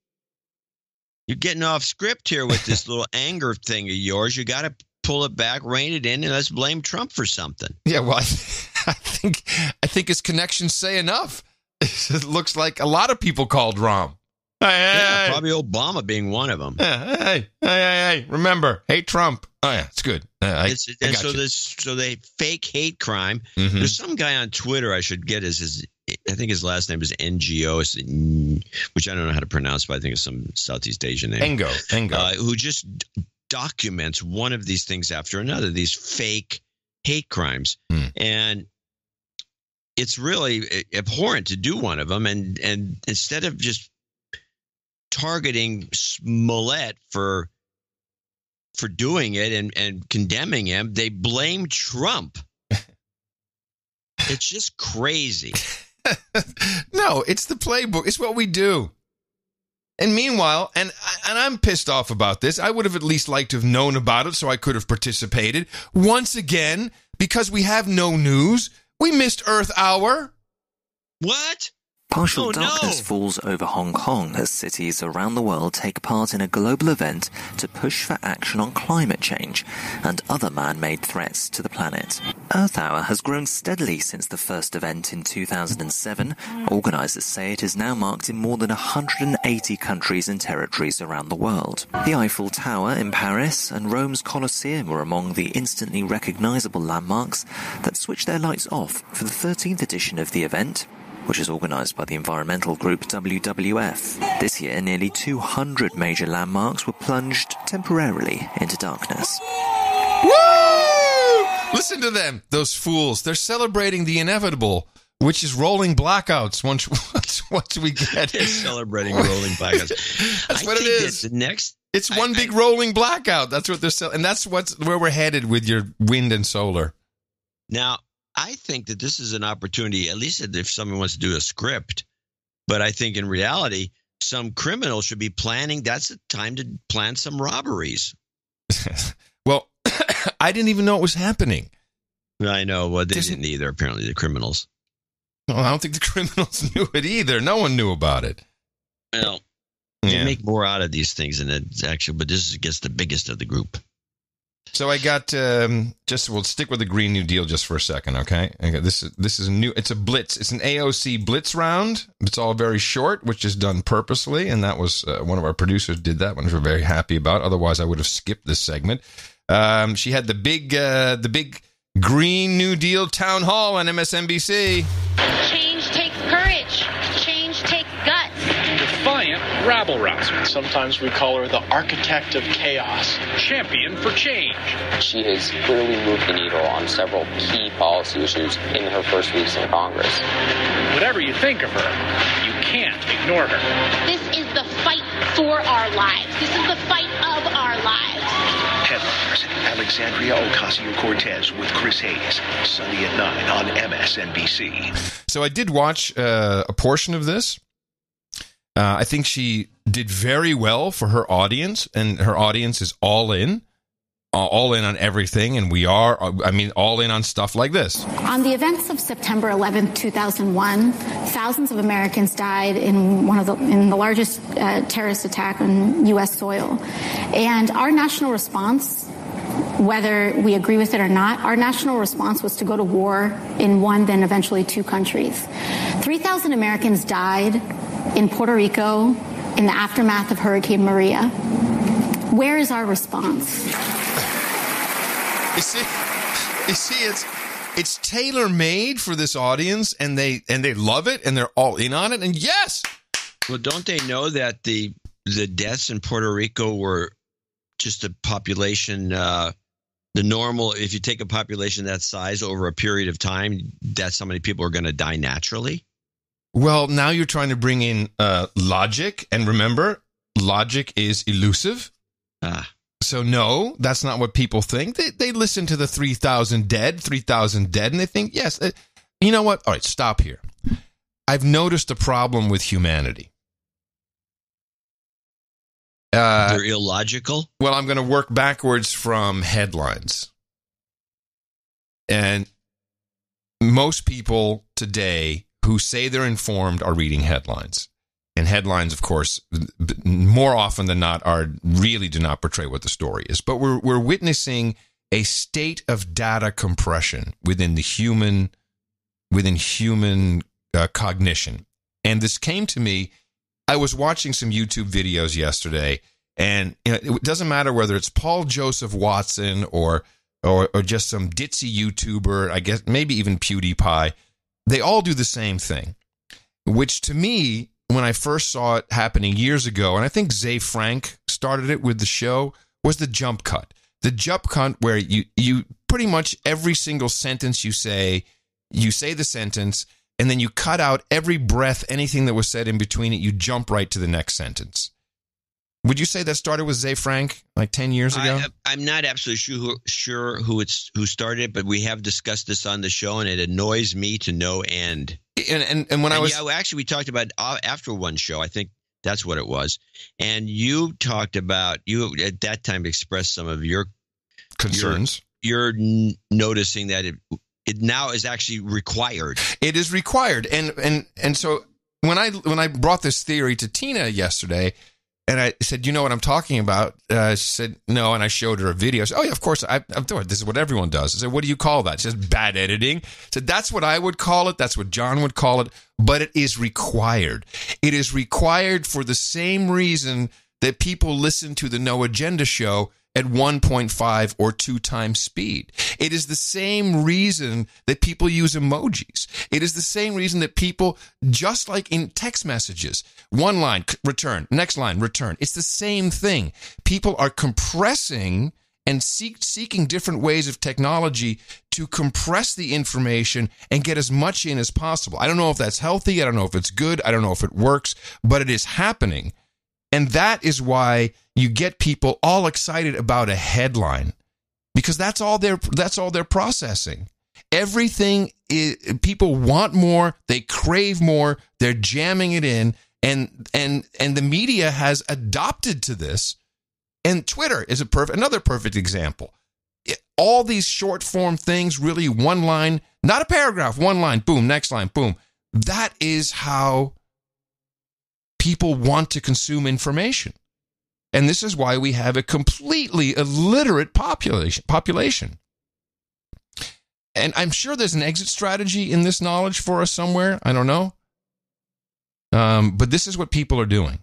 you're getting off script here with this little anger thing of yours. You got to pull it back, rein it in, and let's blame Trump for something. Yeah, well, I think his connections say enough. It looks like a lot of people called Rahm. Hey, probably Obama being one of them. Hey, remember, hate Trump. Oh, yeah, it's good. So they fake hate crime. Mm-hmm. There's some guy on Twitter, I should get I think his last name is NGO, which I don't know how to pronounce, but I think it's some Southeast Asian name. Engo. Who just documents one of these things after another, these fake hate crimes. And it's really abhorrent to do one of them. And instead of just targeting Smollett for doing it and condemning him, they blame Trump. It's just crazy. No, it's the playbook. It's what we do. And meanwhile, and I'm pissed off about this. I would have at least liked to have known about it so I could have participated. Once again, because we have no news, we missed Earth Hour. What? Partial darkness falls over Hong Kong as cities around the world take part in a global event to push for action on climate change and other man-made threats to the planet. Earth Hour has grown steadily since the first event in 2007. Organisers say it is now marked in more than 180 countries and territories around the world. The Eiffel Tower in Paris and Rome's Colosseum were among the instantly recognisable landmarks that switched their lights off for the 13th edition of the event, which is organised by the environmental group WWF. This year, nearly 200 major landmarks were plunged temporarily into darkness. Woo! Listen to them, those fools. They're celebrating the inevitable, which is rolling blackouts once we get They're celebrating rolling blackouts. That's what it is. It's one big rolling blackout. That's what they're selling. And that's where we're headed with your wind and solar. Now, I think that this is an opportunity, at least if someone wants to do a script. But I think in reality, some criminal should be planning. That's the time to plan some robberies. Well, I didn't even know it was happening. I know. Well, they didn't either, apparently, the criminals. Well, I don't think the criminals knew it either. No one knew about it. Well, they make more out of these things than it's actually, but this gets the biggest of the group. So I got we'll stick with the Green New Deal just for a second, okay? This is a new. It's a blitz. It's an AOC blitz round. It's all very short, which is done purposely, and that was one of our producers did that one, which we're very happy about. Otherwise, I would have skipped this segment. She had the big Green New Deal town hall on MSNBC. Change takes courage. Change takes guts. Defiant rabble-rouser. Sometimes we call her the architect of chaos, champion for change. She has clearly moved the needle on several key policy issues in her first weeks in Congress. Whatever you think of her, you can't ignore her. This is the fight for our lives. This is the fight of our lives. Headliners: Alexandria Ocasio-Cortez with Chris Hayes, Sunday at 9 on MSNBC. So I did watch a portion of this. I think she did very well for her audience, and her audience is all in on everything, and we are, all in on stuff like this. On the events of September 11th, 2001, thousands of Americans died in the largest terrorist attack on U.S. soil. And our national response, whether we agree with it or not, our national response was to go to war in one, then eventually two countries. 3,000 Americans died in Puerto Rico in the aftermath of Hurricane Maria. Where is our response? You see, it's tailor-made for this audience, and they love it, and they're all in on it. And yes, well, don't they know that the deaths in Puerto Rico were just a population? The normal, if you take a population that size over a period of time, that's how many people are going to die naturally. Well, now you're trying to bring in logic, and remember, logic is elusive. So no, that's not what people think. They listen to the 3,000 dead, and they think, yes, you know what? All right, stop here. I've noticed a problem with humanity. They're illogical? Well, I'm going to work backwards from headlines. And most people today who say they're informed are reading headlines. And headlines, of course, more often than not, really do not portray what the story is. But we're witnessing a state of data compression within human cognition. And this came to me. I was watching some YouTube videos yesterday, and it doesn't matter whether it's Paul Joseph Watson or just some ditzy YouTuber, I guess maybe even PewDiePie. They all do the same thing, which to me, when I first saw it happening years ago, and I think Zay Frank started it with the show, was the jump cut. The jump cut where you pretty much every single sentence you say the sentence, and then you cut out every breath, anything that was said in between it, you jump right to the next sentence. Would you say that started with Zay Frank like 10 years ago? I'm not absolutely sure who started it, but we have discussed this on the show, and it annoys me to no end. And when we talked about after one show, I think that's what it was, and you talked about, you at that time expressed some of your concerns. You're noticing that it now is actually required. It is required, and so when I brought this theory to Tina yesterday, and I said, you know what I'm talking about? She said, no, and I showed her a video. I said, oh, yeah, of course, I've done it. This is what everyone does. I said, what do you call that? She said, bad editing. I said, that's what I would call it. That's what John would call it. But it is required. It is required for the same reason that people listen to the No Agenda show at 1.5 or 2 times speed. It is the same reason that people use emojis. It is the same reason that people, just like in text messages, one line, return, next line, return. It's the same thing. People are compressing and seeking different ways of technology to compress the information and get as much in as possible. I don't know if that's healthy. I don't know if it's good. I don't know if it works, but it is happening. And that is why you get people all excited about a headline, because that's all they're processing. Everything is, people want more, they crave more, they're jamming it in, and the media has adopted to this. And Twitter is another perfect example. All these short form things, really one line, not a paragraph, one line, boom, next line, boom. That is how people want to consume information. And this is why we have a completely illiterate population. And I'm sure there's an exit strategy in this knowledge for us somewhere. I don't know. But this is what people are doing.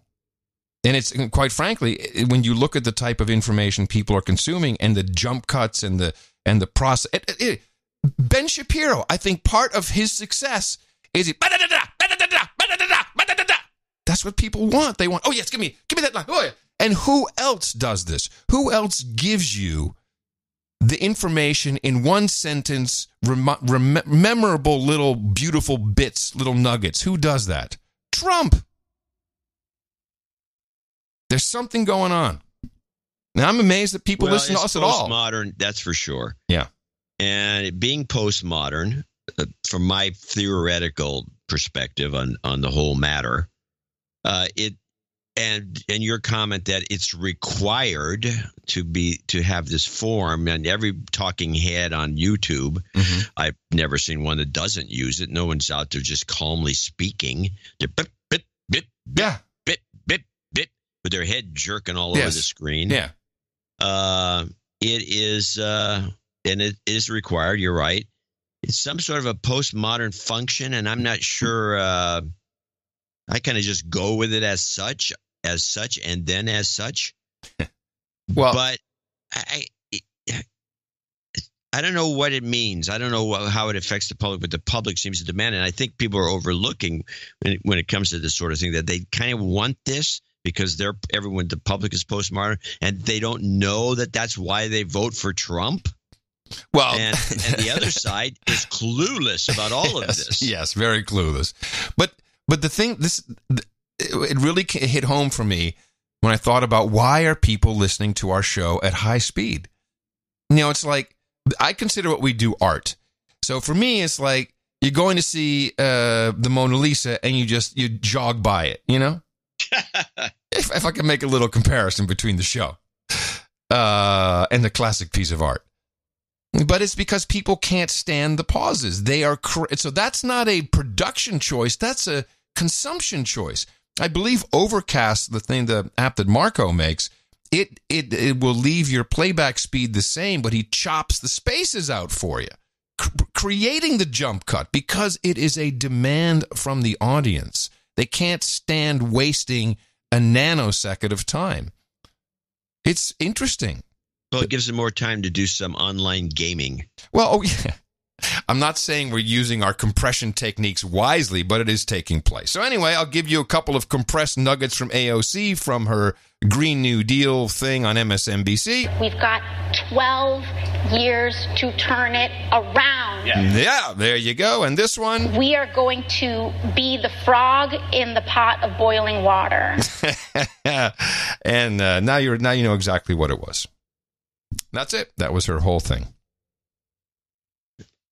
And it's, quite frankly, when you look at the type of information people are consuming and the jump cuts and the process. Ben Shapiro, I think part of his success is that's That's what people want. They want, oh, yes, give me that line. Oh, yeah. And who else does this? Who else gives you the information in one sentence, memorable little beautiful bits, little nuggets? Who does that? Trump. There's something going on. Now, I'm amazed that people listen to us at all. Postmodern, that's for sure. Yeah. And being postmodern, from my theoretical perspective on the whole matter, and your comment that it's required to have this form, and every talking head on YouTube, I've never seen one that doesn't use it. No one's out there just calmly speaking. They're bit, bit, bit, bit, bit, bit, bit, with their head jerking all over the screen. Yeah. It is, and it is required. You're right. It's some sort of a postmodern function, and I'm not sure. I kind of just go with it as such, and then as such. Well, but I don't know what it means. I don't know how it affects the public, but the public seems to demand it. And I think people are overlooking when it comes to this sort of thing, that they kind of want this because the public is postmodern, and they don't know that that's why they vote for Trump. Well, and the other side is clueless about all of this. Yes, very clueless. But the thing, it really hit home for me when I thought about why are people listening to our show at high speed? You know, it's like, I consider what we do art. So for me, it's like you're going to see the Mona Lisa and you jog by it, you know? if I can make a little comparison between the show and the classic piece of art. But it's because people can't stand the pauses. So that's not a production choice. That's a consumption choice. I believe Overcast, the app that Marco makes, it will leave your playback speed the same, but he chops the spaces out for you, creating the jump cut because it is a demand from the audience. They can't stand wasting a nanosecond of time. It's interesting. Well, it gives them more time to do some online gaming. Well, yeah. I'm not saying we're using our compression techniques wisely, but it is taking place. So anyway, I'll give you a couple of compressed nuggets from AOC from her Green New Deal thing on MSNBC. We've got 12 years to turn it around. Yeah, there you go. And this one? We are going to be the frog in the pot of boiling water. And now you know exactly what it was. That's it. That was her whole thing.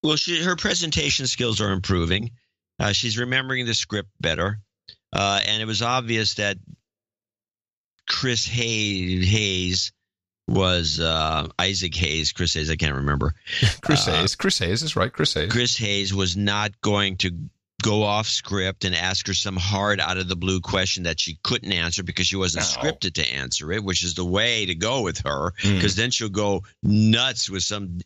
Well, her presentation skills are improving. She's remembering the script better. And it was obvious that Chris Hayes was Isaac Hayes. Chris Hayes, I can't remember. Chris Hayes is right. Chris Hayes was not going to go off script and ask her some hard out of the blue question that she couldn't answer because she wasn't scripted to answer it, which is the way to go with her, because then she'll go nuts with some,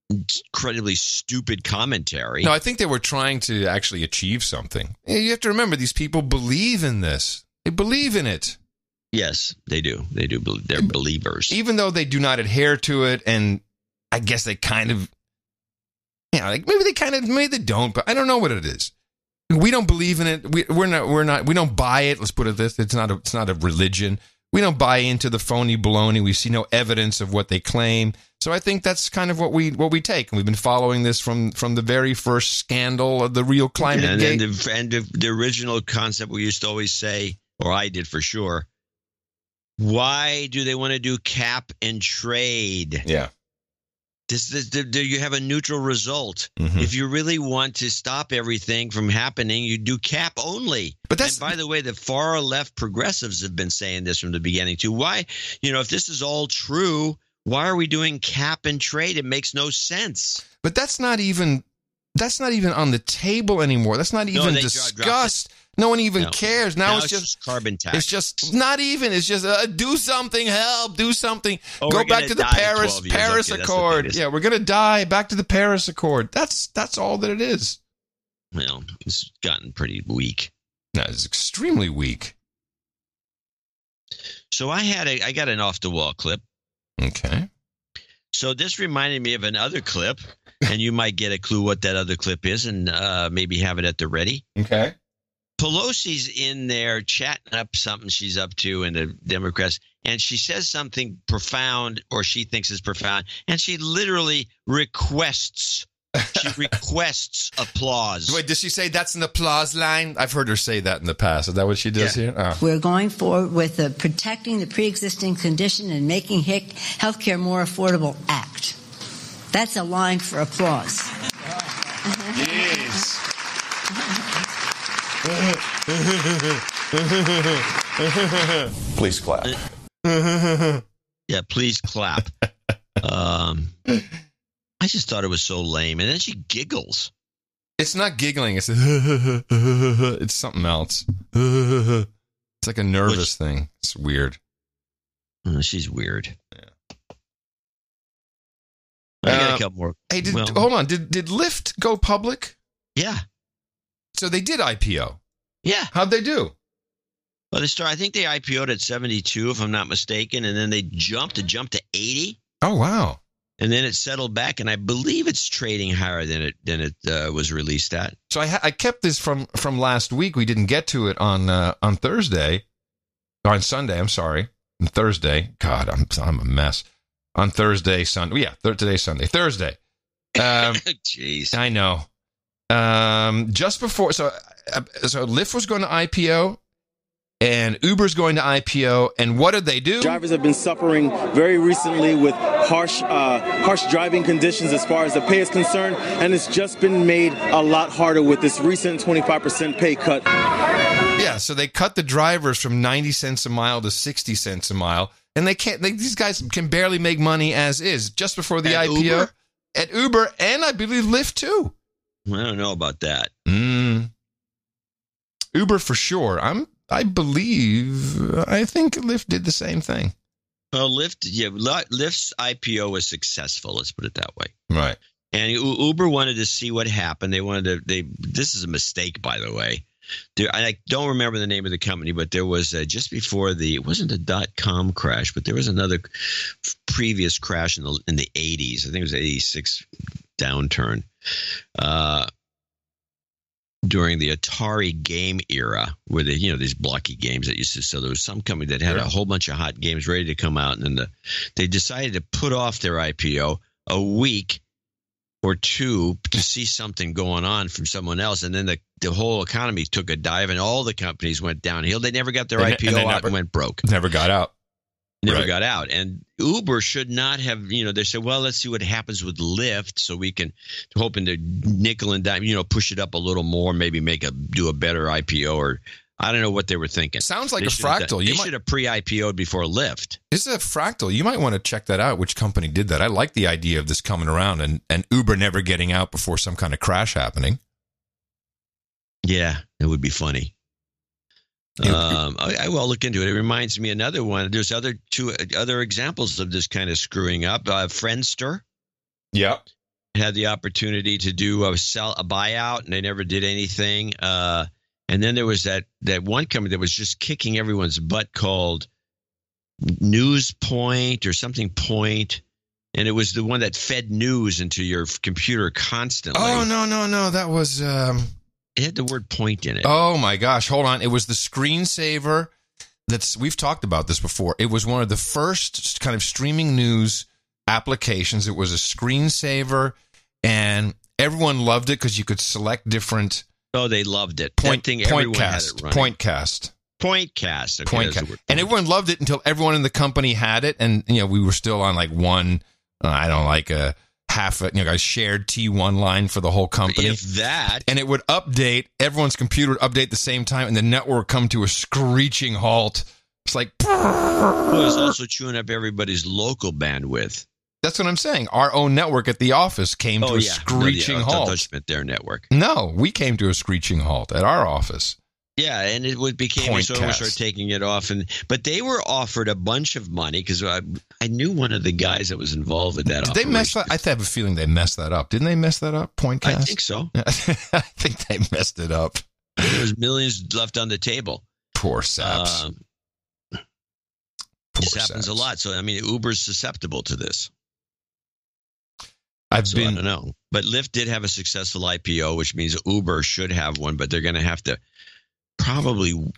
incredibly stupid commentary. No, I think they were trying to actually achieve something. You have to remember, these people believe in this. They believe in it. Yes, they do. They do. They're believers. Even though they do not adhere to it, and I guess they kind of, maybe they don't, but I don't know what it is. We don't believe in it. We don't buy it. Let's put it this. It's not a religion. We don't buy into the phony baloney. We see no evidence of what they claim. So I think that's kind of what we take. And we've been following this from the very first scandal of the real climate gate. And the original concept we used to always say, or I did for sure, why do they want to do cap and trade? Yeah. Do you have a neutral result? Mm-hmm. If you really want to stop everything from happening, you do cap only. And by the way, the far left progressives have been saying this from the beginning too. Why, if this is all true, why are we doing cap and trade? It makes no sense. But that's not even on the table anymore. That's not even discussed. No one even cares. Now it's just carbon tax. It's just not even. It's just do something. Help. Do something. Oh, go back to the Paris Accord. Yeah, we're gonna die. Back to the Paris Accord. That's all that it is. Well, it's gotten pretty weak. No, it's extremely weak. So I got an off the wall clip. Okay. So this reminded me of another clip, and you might get a clue what that other clip is, and maybe have it at the ready. Okay. Pelosi's in there chatting up something she's up to in the Democrats, and she says something profound, or she thinks is profound, and she literally requests applause. Wait, does she say that's an applause line? I've heard her say that in the past. Is that what she does here? Oh. We're going forward with the Protecting the Pre-Existing Condition and Making Healthcare More Affordable Act. That's a line for applause. Yes. Please clap. Yeah, please clap. I just thought it was so lame. And then she giggles. It's not giggling. It's it's something else. It's like a nervous thing. It's weird. She's weird. Yeah. I got a couple more. Hey, hold on. Did Lyft go public? Yeah. So they did IPO. Yeah. How'd they do? Well, I think they IPO'd at 72, if I'm not mistaken, and then they jumped to 80. Oh, wow. And then it settled back, and I believe it's trading higher than it was released at. So I kept this from last week. We didn't get to it on Thursday, or on Sunday. I'm sorry, on Thursday. God, I'm a mess. On Thursday, Sunday. Yeah, today's Sunday. Thursday. Jeez, I know. Just before, so Lyft was going to IPO. And Uber's going to IPO, and what did they do? Drivers have been suffering very recently with harsh driving conditions as far as the pay is concerned, and it's just been made a lot harder with this recent 25% pay cut. Yeah, so they cut the drivers from 90 cents a mile to 60 cents a mile, and these guys can barely make money as is. Just before the IPO, Uber? At Uber, and I believe Lyft too. I don't know about that. Uber for sure. I think Lyft did the same thing. Well, Lyft's IPO was successful. Let's put it that way. Right. And Uber wanted to see what happened. This is a mistake, by the way. I don't remember the name of the company, but there was just before it wasn't a .com crash, but there was another previous crash in the 80s. I think it was 86 downturn. During the Atari game era, where these blocky games that used to sell, there was some company that had a whole bunch of hot games ready to come out, and then they decided to put off their IPO a week or two to see something going on from someone else, and then the whole economy took a dive, and all the companies went downhill. They never got their IPO out and went broke. Never got out. Never got out. And Uber should not have, they said, well, let's see what happens with Lyft so we can, hoping to nickel and dime, push it up a little more, maybe do a better IPO, or I don't know what they were thinking. Sounds like a fractal. They should have pre-IPO'd before Lyft. This is a fractal. You might want to check that out, which company did that. I like the idea of this coming around and Uber never getting out before some kind of crash happening. Yeah, it would be funny. I will look into it. It reminds me another one. There's two other examples of this kind of screwing up. Friendster, had the opportunity to do a buyout, and they never did anything. And then there was that one company that was just kicking everyone's butt called News Point or something Point, and it was the one that fed news into your computer constantly. Oh no, that was. It had the word point in it. Oh my gosh, hold on. It was the screensaver we've talked about this before. It was one of the first kind of streaming news applications. It was a screensaver, and everyone loved it because you could select different. Oh, they loved it. Pointcast. Okay, and everyone loved it until everyone in the company had it, and we were still on like one. I don't like a. Half a shared T1 line for the whole company. If that. And it would update, everyone's computer would update at the same time, and the network would come to a screeching halt. It's like. Well, it was also chewing up everybody's local bandwidth. That's what I'm saying. Our own network at the office came to a screeching halt. Their network. No, we came to a screeching halt at our office. Yeah, and it became so we started taking it off, but they were offered a bunch of money because I knew one of the guys that was involved with that. Did they mess that? I have a feeling they messed that up. Didn't they mess that up? Pointcast. I think so. I think they messed it up. There was millions left on the table. Poor saps. This happens a lot. So Uber's susceptible to this. I don't know, but Lyft did have a successful IPO, which means Uber should have one, but they're going to have to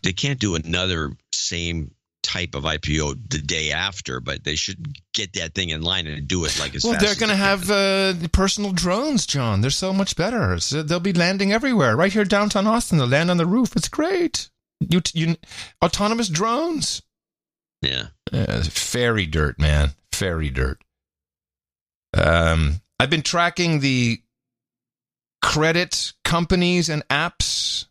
they can't do another same type of IPO the day after, but they should get that thing in line and do it like as fast as they're going to have personal drones, John. They're so much better. So they'll be landing everywhere. Right here downtown Austin, they'll land on the roof. It's great. You autonomous drones. Yeah. Fairy dirt, man. Fairy dirt. I've been tracking the credit companies and apps,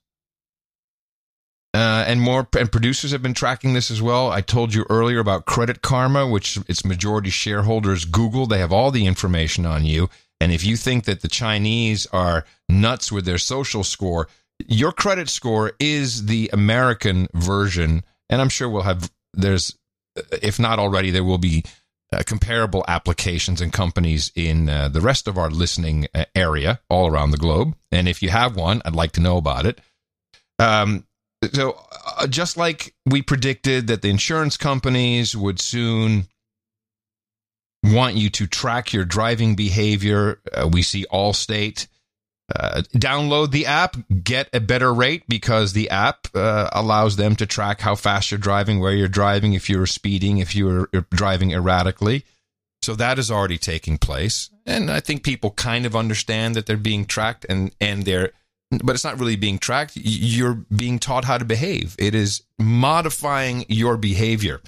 and producers have been tracking this as well. I told you earlier about Credit Karma, which its majority shareholders Google. They have all the information on you. And if you think that the Chinese are nuts with their social score, your credit score is the American version. And I'm sure if not already, there will be comparable applications and companies in the rest of our listening area all around the globe. And if you have one, I'd like to know about it. So just like we predicted that the insurance companies would soon want you to track your driving behavior, we see Allstate download the app, get a better rate, because the app allows them to track how fast you're driving, where you're driving, if you're speeding, if you're driving erratically. So that is already taking place. And I think people kind of understand that they're being tracked, but it's not really being tracked. You're being taught how to behave. It is modifying your behavior.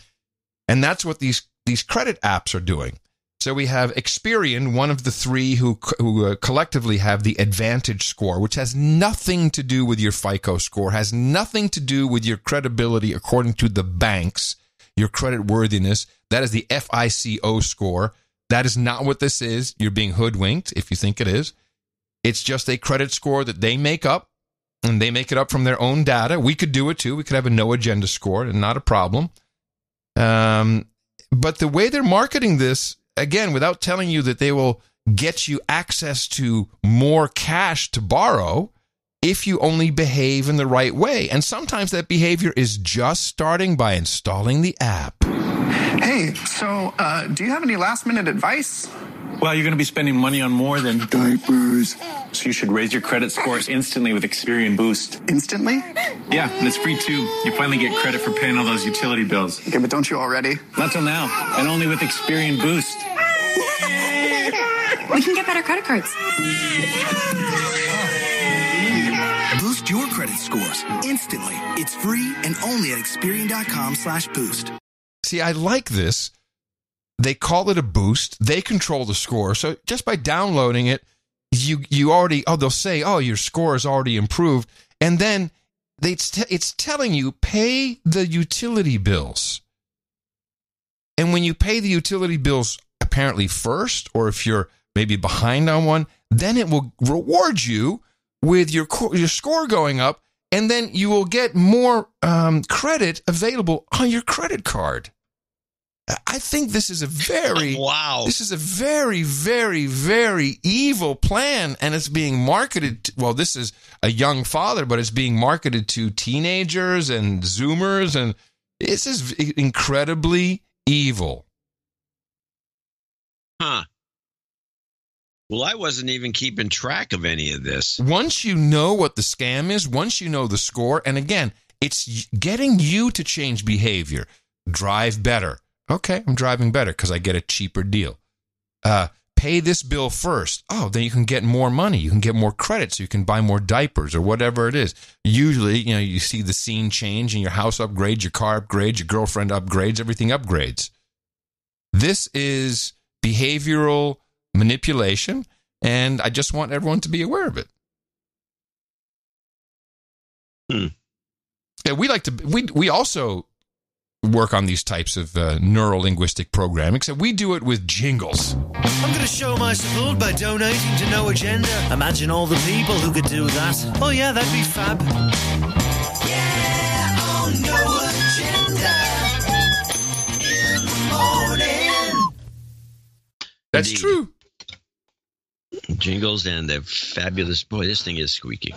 And that's what these credit apps are doing. So we have Experian, one of the three who collectively have the Advantage score, which has nothing to do with your FICO score, has nothing to do with your credibility according to the banks, your credit worthiness. That is the FICO score. That is not what this is. You're being hoodwinked if you think it is. It's just a credit score that they make up, and they make it up from their own data. We could do it too. We could have a no agenda score, and not a problem. But the way they're marketing this, again, without telling you that they will get you access to more cash to borrow if you only behave in the right way. And sometimes that behavior is just starting by installing the app. Hey, so do you have any last-minute advice? Well, you're going to be spending money on more than diapers. So you should raise your credit scores instantly with Experian Boost. Instantly? Yeah, and it's free too. You finally get credit for paying all those utility bills. Okay, but don't you already? Not till now, and only with Experian Boost. We can get better credit cards. Boost your credit scores instantly. It's free and only at Experian.com/boost. See, I like this. They call it a boost. They control the score. So just by downloading it, you already, they'll say, your score is already improved. And then it's telling you, pay the utility bills. And when you pay the utility bills apparently first, or if you're maybe behind on one, then it will reward you with your score going up, and then you will get more credit available on your credit card. I think this is a very This is a very, very, very evil plan, and it's being marketed. This is a young father, but it's being marketed to teenagers and Zoomers, and this is incredibly evil. Huh. Well, I wasn't even keeping track of any of this. Once you know what the scam is, once you know the score, and again, it's getting you to change behavior. Drive better. Okay, I'm driving better because I get a cheaper deal. Pay this bill first. Then you can get more money. You can get more credit, so you can buy more diapers or whatever it is. Usually, you see the scene change and your house upgrades, your car upgrades, your girlfriend upgrades, everything upgrades. This is behavioral manipulation, and I just want everyone to be aware of it. Yeah, we also work on these types of neuro-linguistic programming, except we do it with jingles. I'm going to show my support by donating to No Agenda. Imagine all the people who could do that. Oh yeah, that'd be fab. Yeah, on No Agenda in the morning. That's true. Jingles and the fabulous, boy, this thing is squeaky.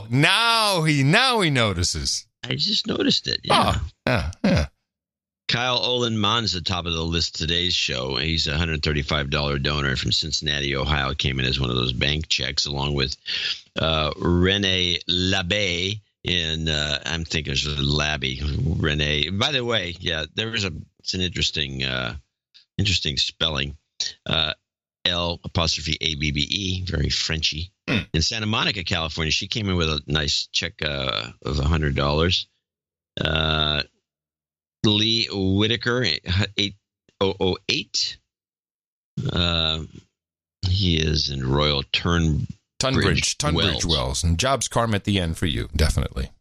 Now he notices. I just noticed it. Yeah. Yeah. Kyle Olenman's at the top of the list today's show. He's a $135 donor from Cincinnati, Ohio. Came in as one of those bank checks, along with Rene Labbe I'm thinking it's Labby. Rene. By the way, yeah, it's an interesting spelling. L''ABBE, very Frenchy. In Santa Monica, California, she came in with a nice check of $100. Lee Whitaker, 8008. He is in Royal Tunbridge Wells. And Jobs Karma at the end for you, definitely.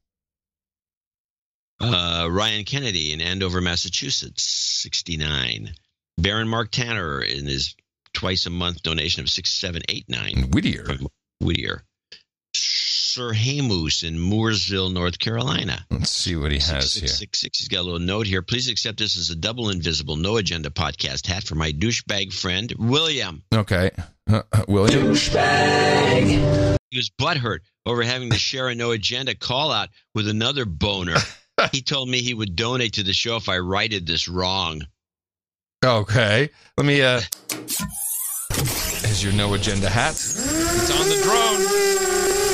Ryan Kennedy in Andover, Massachusetts, 69. Baron Mark Tanner in his twice-a-month donation of 6789. Whittier. Sir Hamus in Mooresville, North Carolina. Let's see what he has here. 6666. He's got a little note here. Please accept this as a double invisible, no agenda podcast hat for my douchebag friend, William. Okay. William. Douchebag. He was butthurt over having to share a no agenda call out with another boner. He told me he would donate to the show if I righted this wrong. Okay. Let me, here's your no agenda hat. It's on the drone.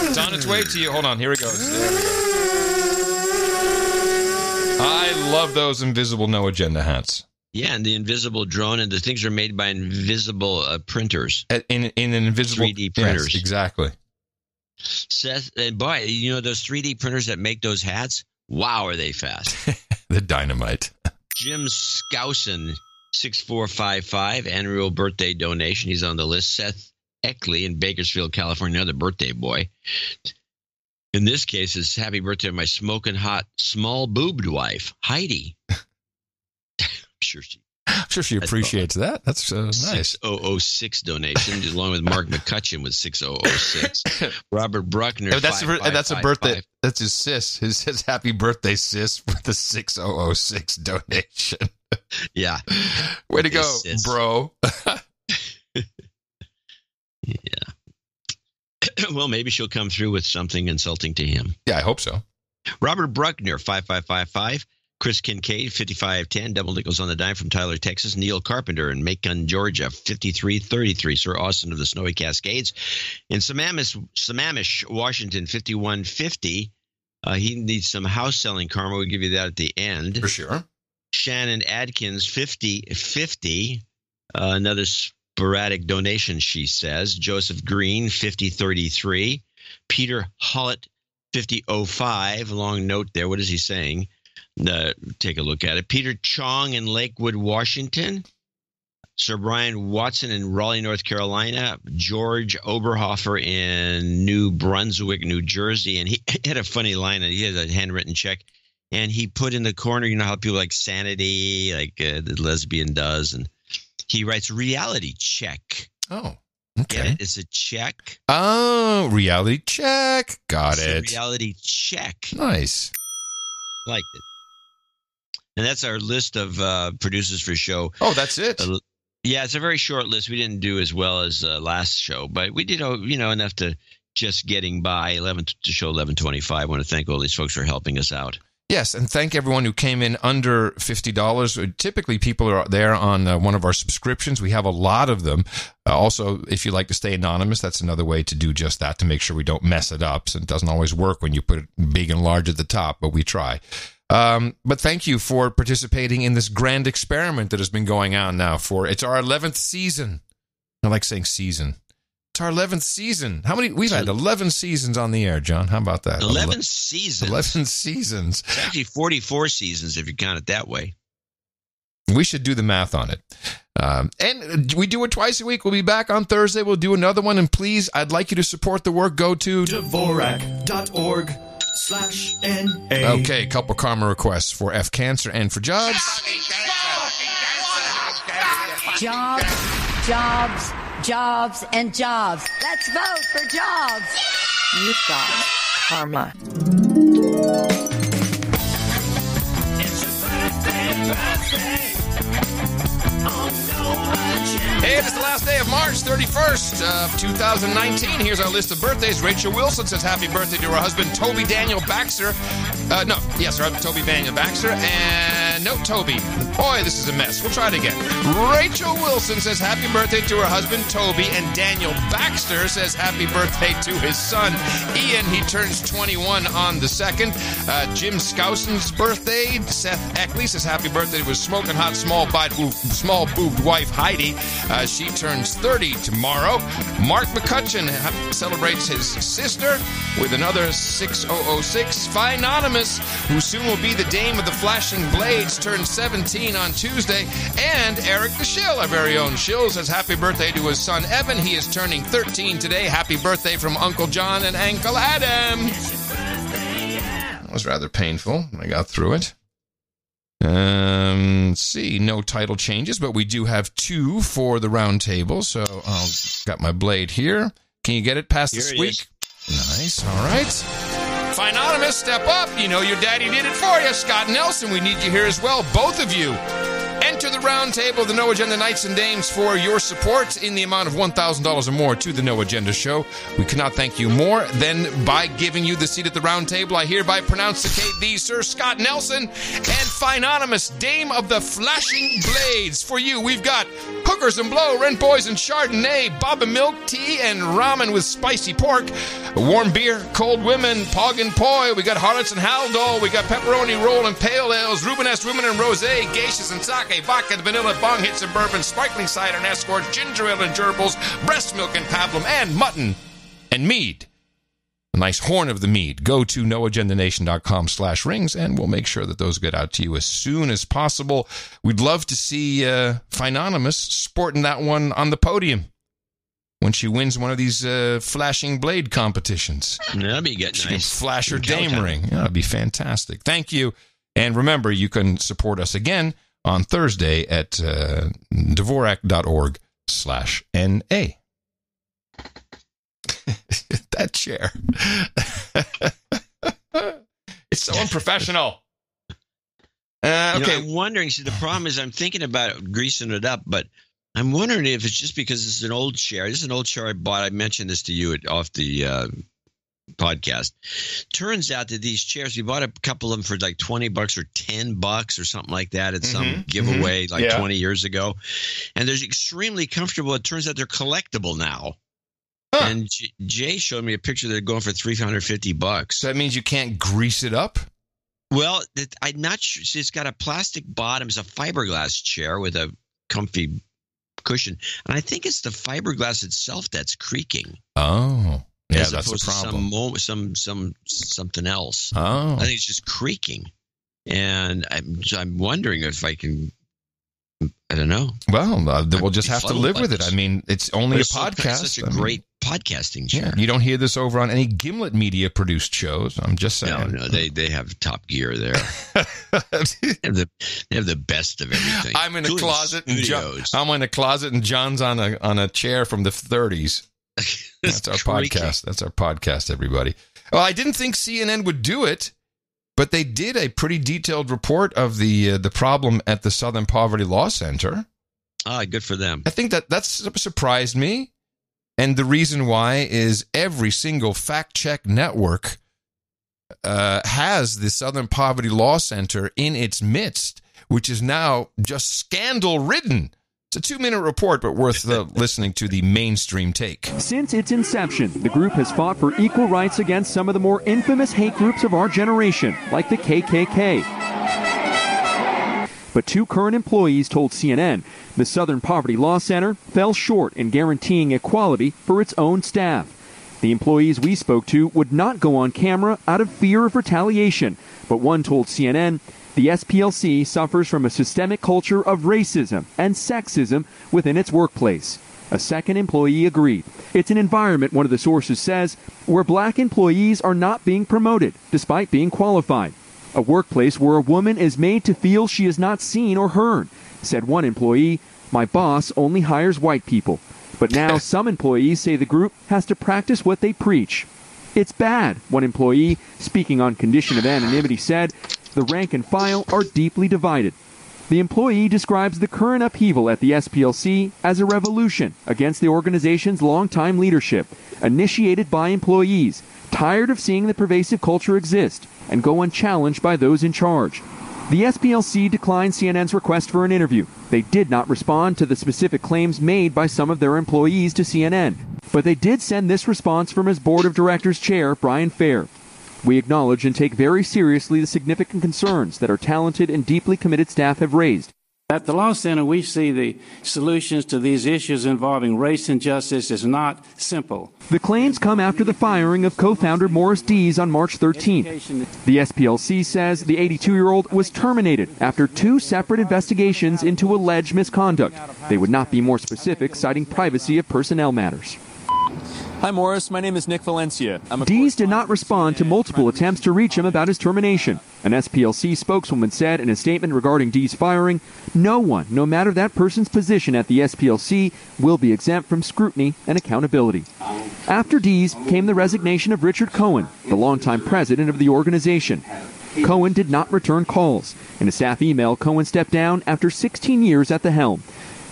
It's on its way to you. Hold on. Here it goes. There we go. I love those invisible no agenda hats. Yeah, and the invisible drone, and the things are made by invisible printers. In an invisible 3D printers. Yes, exactly. Seth, and boy, you know those 3D printers that make those hats? Wow, are they fast. The dynamite. Jim Skousen, 6455, annual birthday donation. He's on the list. Seth Eckley in Bakersfield, California, another birthday boy. In this case, it's happy birthday to my smoking hot, small-boobed wife, Heidi. I'm sure she appreciates that. That's nice. 6006 donation, along with Mark McCutcheon with 6006. Robert Bruckner. That's a birthday. That's his sis. His happy birthday, sis, with the 6006 donation. Yeah. Way to go, sis. Bro. Yeah. Well, maybe she'll come through with something insulting to him. Yeah, I hope so. Robert Bruckner, 5555. Chris Kincaid, 5510. Double nickels on the dime from Tyler, Texas. Neil Carpenter in Macon, Georgia, 5333. Sir Austin of the Snowy Cascades. In Sammamish, Washington, 5150. He needs some house selling karma. We'll give you that at the end. For sure. Shannon Adkins, 5050. Another sporadic donation, she says. Joseph Green, 5033. Peter Hollett, 5005. Long note there. What is he saying? Take a look at it. Peter Chong in Lakewood, Washington. Sir Brian Watson in Raleigh, North Carolina. George Oberhofer in New Brunswick, New Jersey. And he had a funny line. He had a handwritten check. And he put in the corner, you know how people like Sanity, like the lesbian does. And he writes reality check. Oh, okay. Get it? It's a check. Oh, reality check. Got It's it. A reality check. Nice. Liked it. And that's our list of producers for the show. Oh, that's it? Yeah, it's a very short list. We didn't do as well as last show, but we did, enough to just getting by to show 1125. I want to thank all these folks for helping us out. Yes, and thank everyone who came in under $50. Typically, people are there on one of our subscriptions. We have a lot of them. Also, if you like to stay anonymous, that's another way to do just that, to make sure we don't mess it up. So it doesn't always work when you put it big and large at the top, but we try. But thank you for participating in this grand experiment that has been going on now it's our 11th season. I like saying season. It's our 11th season. We've had 11 seasons on the air, John. How about that? 11 seasons. 11 seasons. It's actually 44 seasons if you count it that way. We should do the math on it. And we do it twice a week. We'll be back on Thursday. We'll do another one. And please, I'd like you to support the work. Go to Dvorak.org/NA. Okay, couple karma requests for F Cancer and for Jobs. Jobs, and jobs. Let's vote for jobs. You've got karma. Hey, it's the last day of March 31st of 2019. Here's our list of birthdays. Rachel Wilson says happy birthday to her husband, Toby Daniel Baxter. Toby Daniel Baxter. And No, Toby. Boy, this is a mess. We'll try it again. Rachel Wilson says happy birthday to her husband, Toby. And Daniel Baxter says happy birthday to his son, Ian. He turns 21 on the 2nd. Jim Scouson's birthday. Seth Eckley says happy birthday to his smoking hot, small-boobed wife, Heidi. She turns 30 tomorrow. Mark McCutcheon celebrates his sister with another 6006. Phinonymous, who soon will be the dame of the Flashing Blades, turns 17 on Tuesday. And Eric the Shill, our very own Shill, says happy birthday to his son, Evan. He is turning 13 today. Happy birthday from Uncle John and Uncle Adam. That was rather painful. I got through it. Let's see, no title changes, but we do have 2 for the round table. So I've got my blade here. Can you get it past the squeak? Nice. All right. Phinonymous, step up. You know your daddy did it for you. Scott Nelson, we need you here as well. Both of you. Enter the round table of the No Agenda Knights and Dames for your support in the amount of $1,000 or more to the No Agenda Show. We cannot thank you more than by giving you the seat at the round table. I hereby pronouncate thee, Sir Scott Nelson, and Phinonymous, Dame of the Flashing Blades. For you, we've got Hookers and Blow, Rent Boys and Chardonnay, Baba Milk Tea and Ramen with Spicy Pork, Warm Beer, Cold Women, Pog and Poi. We got Harlots and Haldol. We got Pepperoni Roll and Pale Ales, Rubenesque Women and Rosé, Geishas and Sake, Vodka, Vanilla, Bong Hits and Bourbon, Sparkling Cider and Escort, Ginger Ale and Gerbils, Breast Milk and Pablum, and Mutton and Mead. A nice horn of the mead. Go to noagendanation.com/rings, and we'll make sure that those get out to you as soon as possible. We'd love to see Phinonymous sporting that one on the podium when she wins one of these flashing blade competitions. That'd be good. She can flash her dame ring. Yeah, that'd be fantastic. Thank you. And remember, you can support us again on Thursday at Dvorak.org/NA. That chair. It's so unprofessional. Okay. I'm wondering, see, the problem is I'm thinking about greasing it up, but I'm wondering if it's just because this is an old chair. This is an old chair I bought. I mentioned this to you off the podcast. Turns out that these chairs, we bought a couple of them for like $20 or $10 or something like that at some giveaway 20 years ago. And they're extremely comfortable. It turns out they're collectible now. Huh. And Jay showed me a picture. They're going for $350. So that means you can't grease it up? Well, I'm not sure. See, it's got a plastic bottom. It's a fiberglass chair with a comfy cushion. And I think it's the fiberglass itself that's creaking. Oh. Yeah, as that's a problem. Something else. Oh. I think it's just creaking. And I'm wondering if I can, I don't know. Well, we'll just have to live with it. I mean, it's only a podcast. It's such a great podcasting chair. Yeah, you don't hear this over on any Gimlet Media produced shows. I'm just saying. No, they have top gear there. they have the best of everything. I'm in a closet. I'm in a closet, and John's on a chair from the 30s. That's our podcast. That's our podcast, everybody. Well, I didn't think CNN would do it, but they did a pretty detailed report of the problem at the Southern Poverty Law Center. Ah, good for them. I think that surprised me. And the reason why is every single fact-check network has the Southern Poverty Law Center in its midst, which is now just scandal-ridden. It's a 2-minute report, but worth listening to the mainstream take. Since its inception, the group has fought for equal rights against some of the more infamous hate groups of our generation, like the KKK. But 2 current employees told CNN the Southern Poverty Law Center fell short in guaranteeing equality for its own staff. The employees we spoke to would not go on camera out of fear of retaliation, but one told CNN the SPLC suffers from a systemic culture of racism and sexism within its workplace. A second employee agreed. It's an environment, one of the sources says, where black employees are not being promoted despite being qualified. A workplace where a woman is made to feel she is not seen or heard. Said one employee, "My boss only hires white people." But now some employees say the group has to practice what they preach. It's bad, one employee, speaking on condition of anonymity, said. The rank and file are deeply divided. The employee describes the current upheaval at the SPLC as a revolution against the organization's longtime leadership, initiated by employees, tired of seeing the pervasive culture exist and go unchallenged by those in charge. The SPLC declined CNN's request for an interview. They did not respond to the specific claims made by some of their employees to CNN, but they did send this response from his board of directors chair, Brian Fair. We acknowledge and take very seriously the significant concerns that our talented and deeply committed staff have raised. At the Law Center, we see the solutions to these issues involving race and justice is not simple. The claims come after the firing of co-founder Morris Dees on March 13th. The SPLC says the 82-year-old was terminated after 2 separate investigations into alleged misconduct. They would not be more specific, citing privacy of personnel matters. Hi, Morris. My name is Nick Valencia. Dees did not respond to multiple attempts to reach him about his termination. An SPLC spokeswoman said in a statement regarding Dees' firing, no one, no matter that person's position at the SPLC, will be exempt from scrutiny and accountability. After Dees came the resignation of Richard Cohen, the longtime president of the organization. Cohen did not return calls. In a staff email, Cohen stepped down after 16 years at the helm.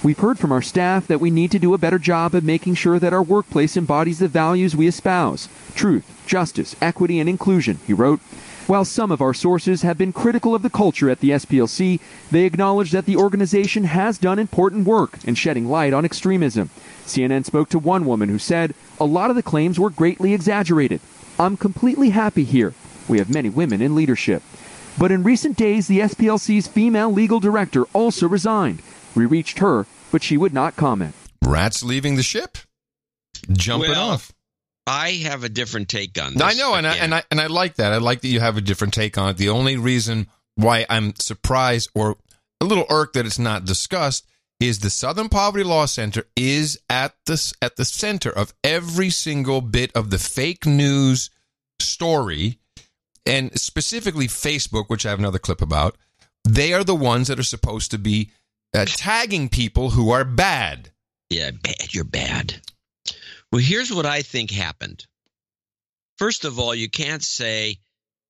We've heard from our staff that we need to do a better job of making sure that our workplace embodies the values we espouse: truth, justice, equity, and inclusion, he wrote. While some of our sources have been critical of the culture at the SPLC, they acknowledge that the organization has done important work in shedding light on extremism. CNN spoke to one woman who said, "A lot of the claims were greatly exaggerated. I'm completely happy here. We have many women in leadership." But in recent days, the SPLC's female legal director also resigned. We reached her, but she would not comment. Rats leaving the ship, jumping off. I have a different take on this. I know, and I like that. I like that you have a different take on it. The only reason why I'm surprised or a little irked that it's not discussed is the Southern Poverty Law Center is at the center of every single bit of the fake news story, and specifically Facebook, which I have another clip about. They are the ones that are supposed to be tagging people who are bad. Yeah, bad. You're bad. Well, here's what I think happened. First of all, you can't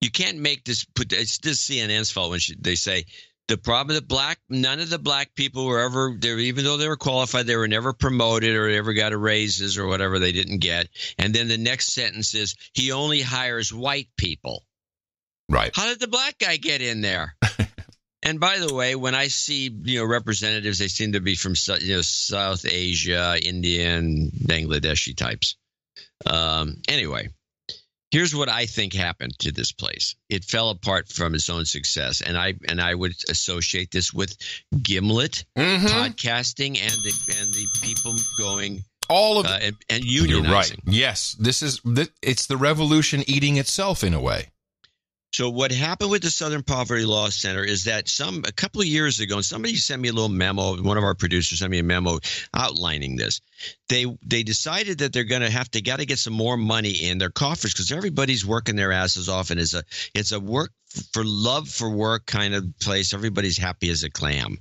make this. It's this CNN's fault when they say the problem that none of the black people were ever there, even though they were qualified, they were never promoted or ever got a raises or whatever they didn't get. And then the next sentence is he only hires white people. Right. How did the black guy get in there? And by the way, when I see representatives, they seem to be from South Asia, Indian, Bangladeshi types. Anyway, here's what I think happened to this place. It fell apart from its own success, and I would associate this with Gimlet podcasting and the people going all of and unionizing. You're right. Yes, it's the revolution eating itself in a way. So what happened with the Southern Poverty Law Center is that a couple of years ago, and somebody sent me a little memo. One of our producers sent me a memo outlining this. They decided that they're going to got to get some more money in their coffers because everybody's working their asses off, and it's a work for love for work kind of place. Everybody's happy as a clam,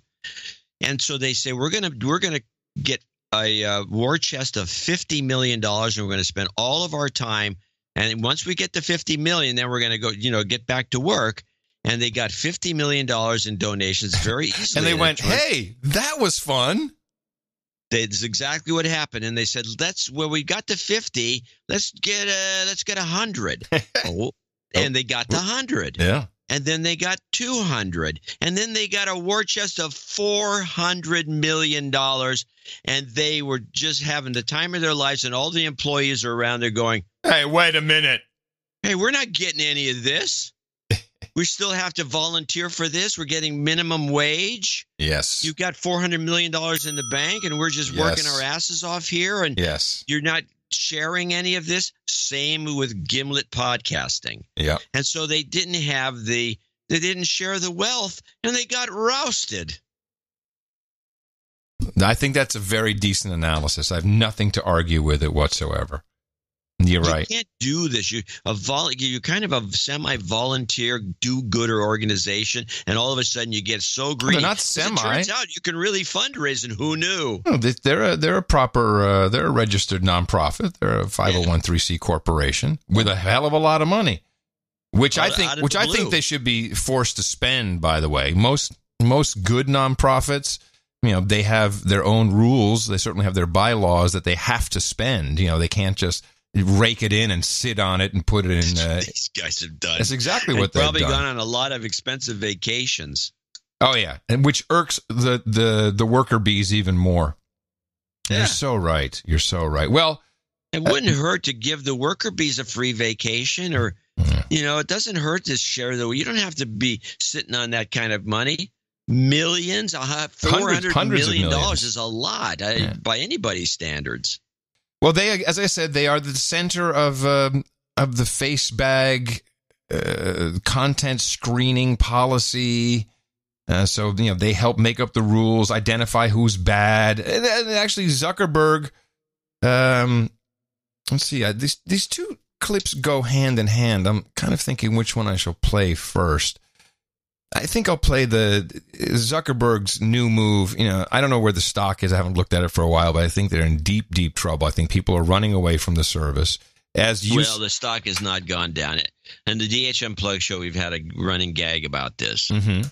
and so they say we're gonna get a war chest of $50 million, and we're going to spend all of our time. And once we get to $50 million, then we're going to go, get back to work. And they got $50 million in donations very easily. And they went, "Hey, that was fun." That's exactly what happened. And they said, we got to 50. Let's get 100. And they got to 100. Yeah. And then they got 200. And then they got a war chest of $400 million. And they were just having the time of their lives. And all the employees are around there going, "Hey, wait a minute. Hey, we're not getting any of this. We still have to volunteer for this. We're getting minimum wage. Yes. You've got $400 million in the bank, and we're just working our asses off here. And you're not sharing any of this." Same with Gimlet podcasting. Yeah. And so they didn't share the wealth, and they got rousted. I think that's a very decent analysis. I have nothing to argue with it whatsoever. You're right. You can't do this. You're kind of a semi-volunteer do-gooder organization, and all of a sudden you get so greedy. They're not semi. It turns out you can really fundraise, and who knew? No, they're a proper they're a registered nonprofit. They're a 501(c)(3) corporation with a hell of a lot of money, which I think they should be forced to spend. By the way, most good nonprofits, they have their own rules. They certainly have their bylaws that they have to spend. They can't just rake it in and sit on it and put it in. These guys have done. That's exactly what they've probably done. gone on a lot of expensive vacations. Oh yeah, and which irks the worker bees even more. Yeah. You're so right. You're so right. Well, it wouldn't hurt to give the worker bees a free vacation, or it doesn't hurt to share though. You don't have to be sitting on that kind of money. Millions, $400 million is a lot by anybody's standards. Well, they, as I said, they are the center of the FaceBag content screening policy. So they help make up the rules, identify who's bad. And actually, Zuckerberg. Let's see. These two clips go hand in hand. I'm kind of thinking which one I shall play first. I think I'll play the Zuckerberg's new move. I don't know where the stock is. I haven't looked at it for a while, but I think they're in deep, deep trouble. I think people are running away from the service. Well, the stock has not gone down. And the DHM Plug Show, we've had a running gag about this. Mm-hmm.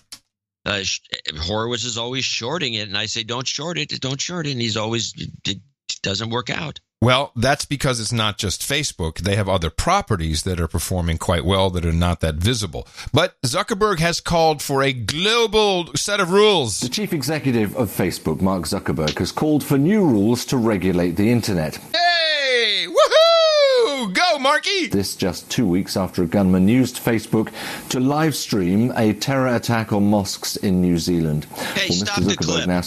Horowitz is always shorting it, and I say, don't short it, and he's always, it doesn't work out. Well, that's because it's not just Facebook. They have other properties that are performing quite well that are not that visible. But Zuckerberg has called for a global set of rules. The chief executive of Facebook, Mark Zuckerberg, has called for new rules to regulate the internet. Hey! Woohoo! Go, Marky! This just 2 weeks after a gunman used Facebook to live stream a terror attack on mosques in New Zealand. Hey, stop the clip.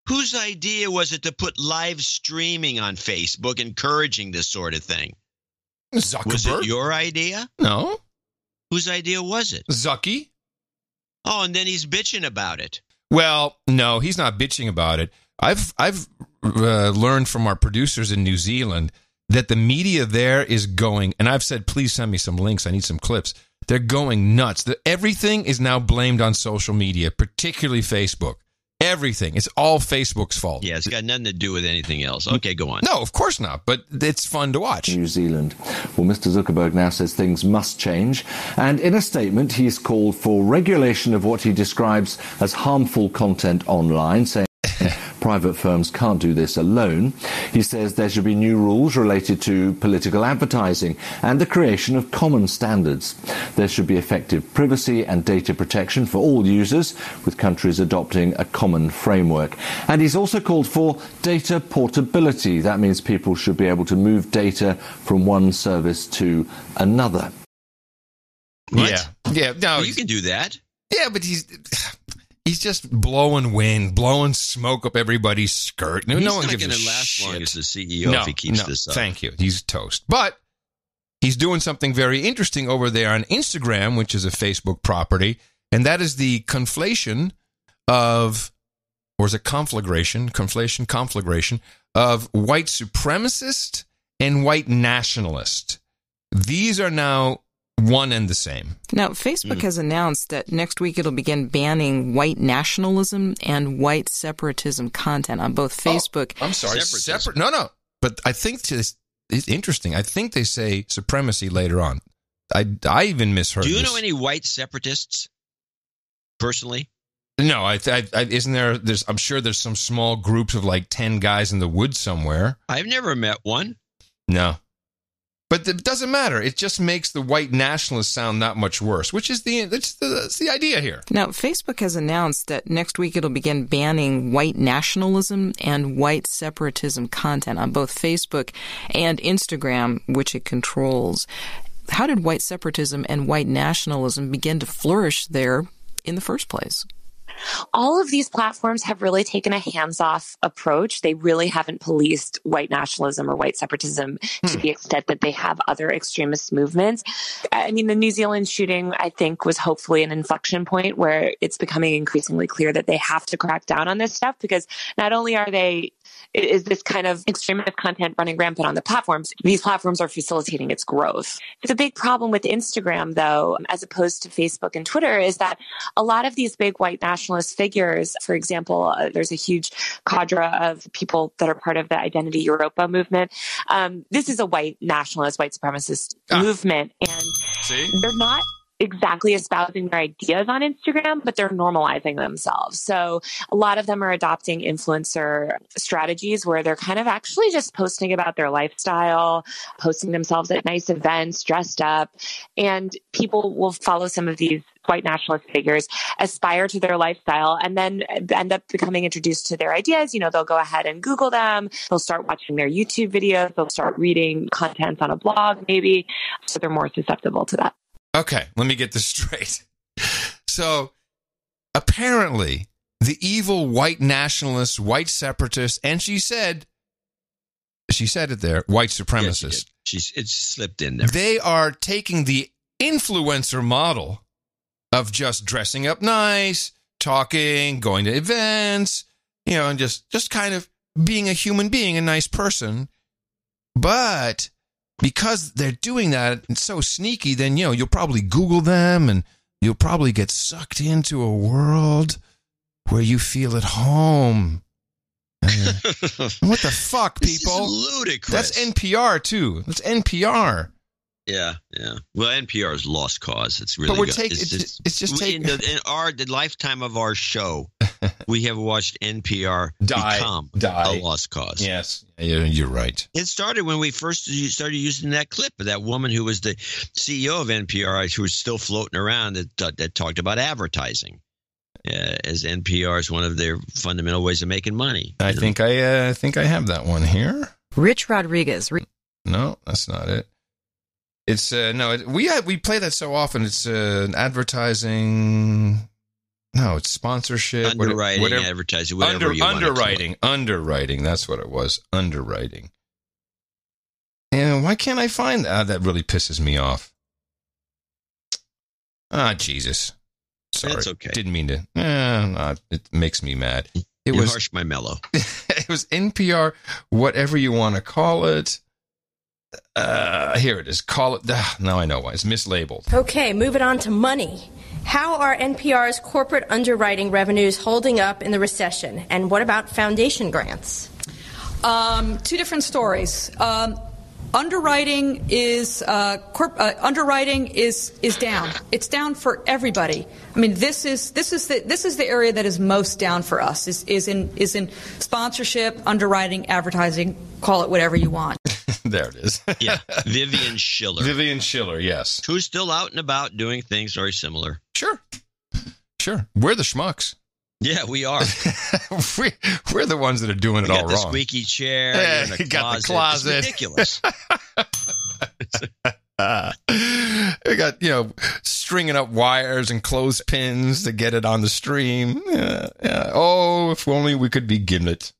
Whose idea was it to put live streaming on Facebook, encouraging this sort of thing? Zuckerberg. Was it your idea? No. Whose idea was it? Zucky. Oh, and then he's bitching about it. Well, no, he's not bitching about it. I've learned from our producers in New Zealand that the media there is going, and I've said, please send me some links. I need some clips. They're going nuts. Everything is now blamed on social media, particularly Facebook. Everything. It's all Facebook's fault. Yeah, it's got nothing to do with anything else. Okay, go on. No, of course not, but it's fun to watch. New Zealand. Well, Mr. Zuckerberg now says things must change, and in a statement, he's called for regulation of what he describes as harmful content online, saying private firms can't do this alone. He says there should be new rules related to political advertising and the creation of common standards. There should be effective privacy and data protection for all users, with countries adopting a common framework. And he's also called for data portability. That means people should be able to move data from one service to another. What? Yeah. No, well, you can do that. Yeah, but he's just blowing wind, blowing smoke up everybody's skirt. He's no one not gives going a to last shit. long as the CEO if he keeps this up. Thank you. He's toast. But he's doing something very interesting over there on Instagram, which is a Facebook property, and that is the conflation of, or is it conflagration of white supremacist and white nationalist. These are now one and the same. Now, Facebook has announced that next week it'll begin banning white nationalism and white separatism content on both Facebook. I'm sorry, No. But I think it's interesting. I think they say supremacy later on. I even misheard. Do you know any white separatists personally? No, isn't there? I'm sure there's some small groups of like 10 guys in the woods somewhere. I've never met one. No. But it doesn't matter. It just makes the white nationalists sound that much worse, which is that's the idea here. Now, Facebook has announced that next week it'll begin banning white nationalism and white separatism content on both Facebook and Instagram, which it controls. How did white separatism and white nationalism begin to flourish there in the first place? All of these platforms have really taken a hands-off approach. They really haven't policed white nationalism or white separatism to the extent that they have other extremist movements. I mean, the New Zealand shooting, I think, was hopefully an inflection point where it's becoming increasingly clear that they have to crack down on this stuff, because not only is this kind of extremist content running rampant on the platforms, these platforms are facilitating its growth. The big problem with Instagram, though, as opposed to Facebook and Twitter, is that a lot of these big white nationalist figures, for example, there's a huge cadre of people that are part of the Identity Europa movement. This is a white nationalist, white supremacist movement, and they're not exactly espousing their ideas on Instagram, but they're normalizing themselves. So a lot of them are adopting influencer strategies where they're kind of actually just posting about their lifestyle, posting themselves at nice events, dressed up, and people will follow some of these white nationalist figures, aspire to their lifestyle, and then end up becoming introduced to their ideas. You know, they'll go ahead and Google them. They'll start watching their YouTube videos. They'll start reading content on a blog, maybe. So they're more susceptible to that. Okay, let me get this straight. So, apparently, the evil white nationalists, white separatists, and she said it there, white supremacists. Yes, it's slipped in there. They are taking the influencer model of just dressing up nice, talking, going to events, and just kind of being a human being, a nice person. But because they're doing that, it's so sneaky, then, you'll probably Google them and you'll probably get sucked into a world where you feel at home. What the fuck, people? This is ludicrous. That's NPR, too. That's NPR. Yeah. Well, NPR is lost cause. It's really good. It's just taking... In the lifetime of our show, we have watched NPR become a lost cause. Yes, you're right. It started when we first started using that clip of that woman who was the CEO of NPR, who was still floating around that talked about advertising as NPR is one of their fundamental ways of making money. I think I have that one here. Rich Rodriguez. No, that's not it. It's we play that so often. It's advertising. No, it's sponsorship. Underwriting, advertising, whatever you want to call it. Underwriting. That's what it was. Underwriting. And why can't I find that? That really pisses me off. Jesus. Sorry. It's okay. Didn't mean to. It makes me mad. It was harsh, my mellow. It was NPR, whatever you want to call it. Here it is. Call it. Now I know why. It's mislabeled. Okay, moving on to money. How are NPR's corporate underwriting revenues holding up in the recession? And what about foundation grants? Two different stories. Underwriting is down. It's down for everybody. I mean, this is the area that is most down for us. Is in sponsorship, underwriting, advertising. Call it whatever you want. There it is. Yeah, Vivian Schiller. Vivian Schiller, yes. Who's still out and about doing things very similar. Sure. We're the schmucks. Yeah, we are. We're the ones that are doing it all wrong. You got the squeaky chair. You got the closet. It's ridiculous. We got, stringing up wires and clothespins to get it on the stream. Yeah. Oh, if only we could be Gimlet.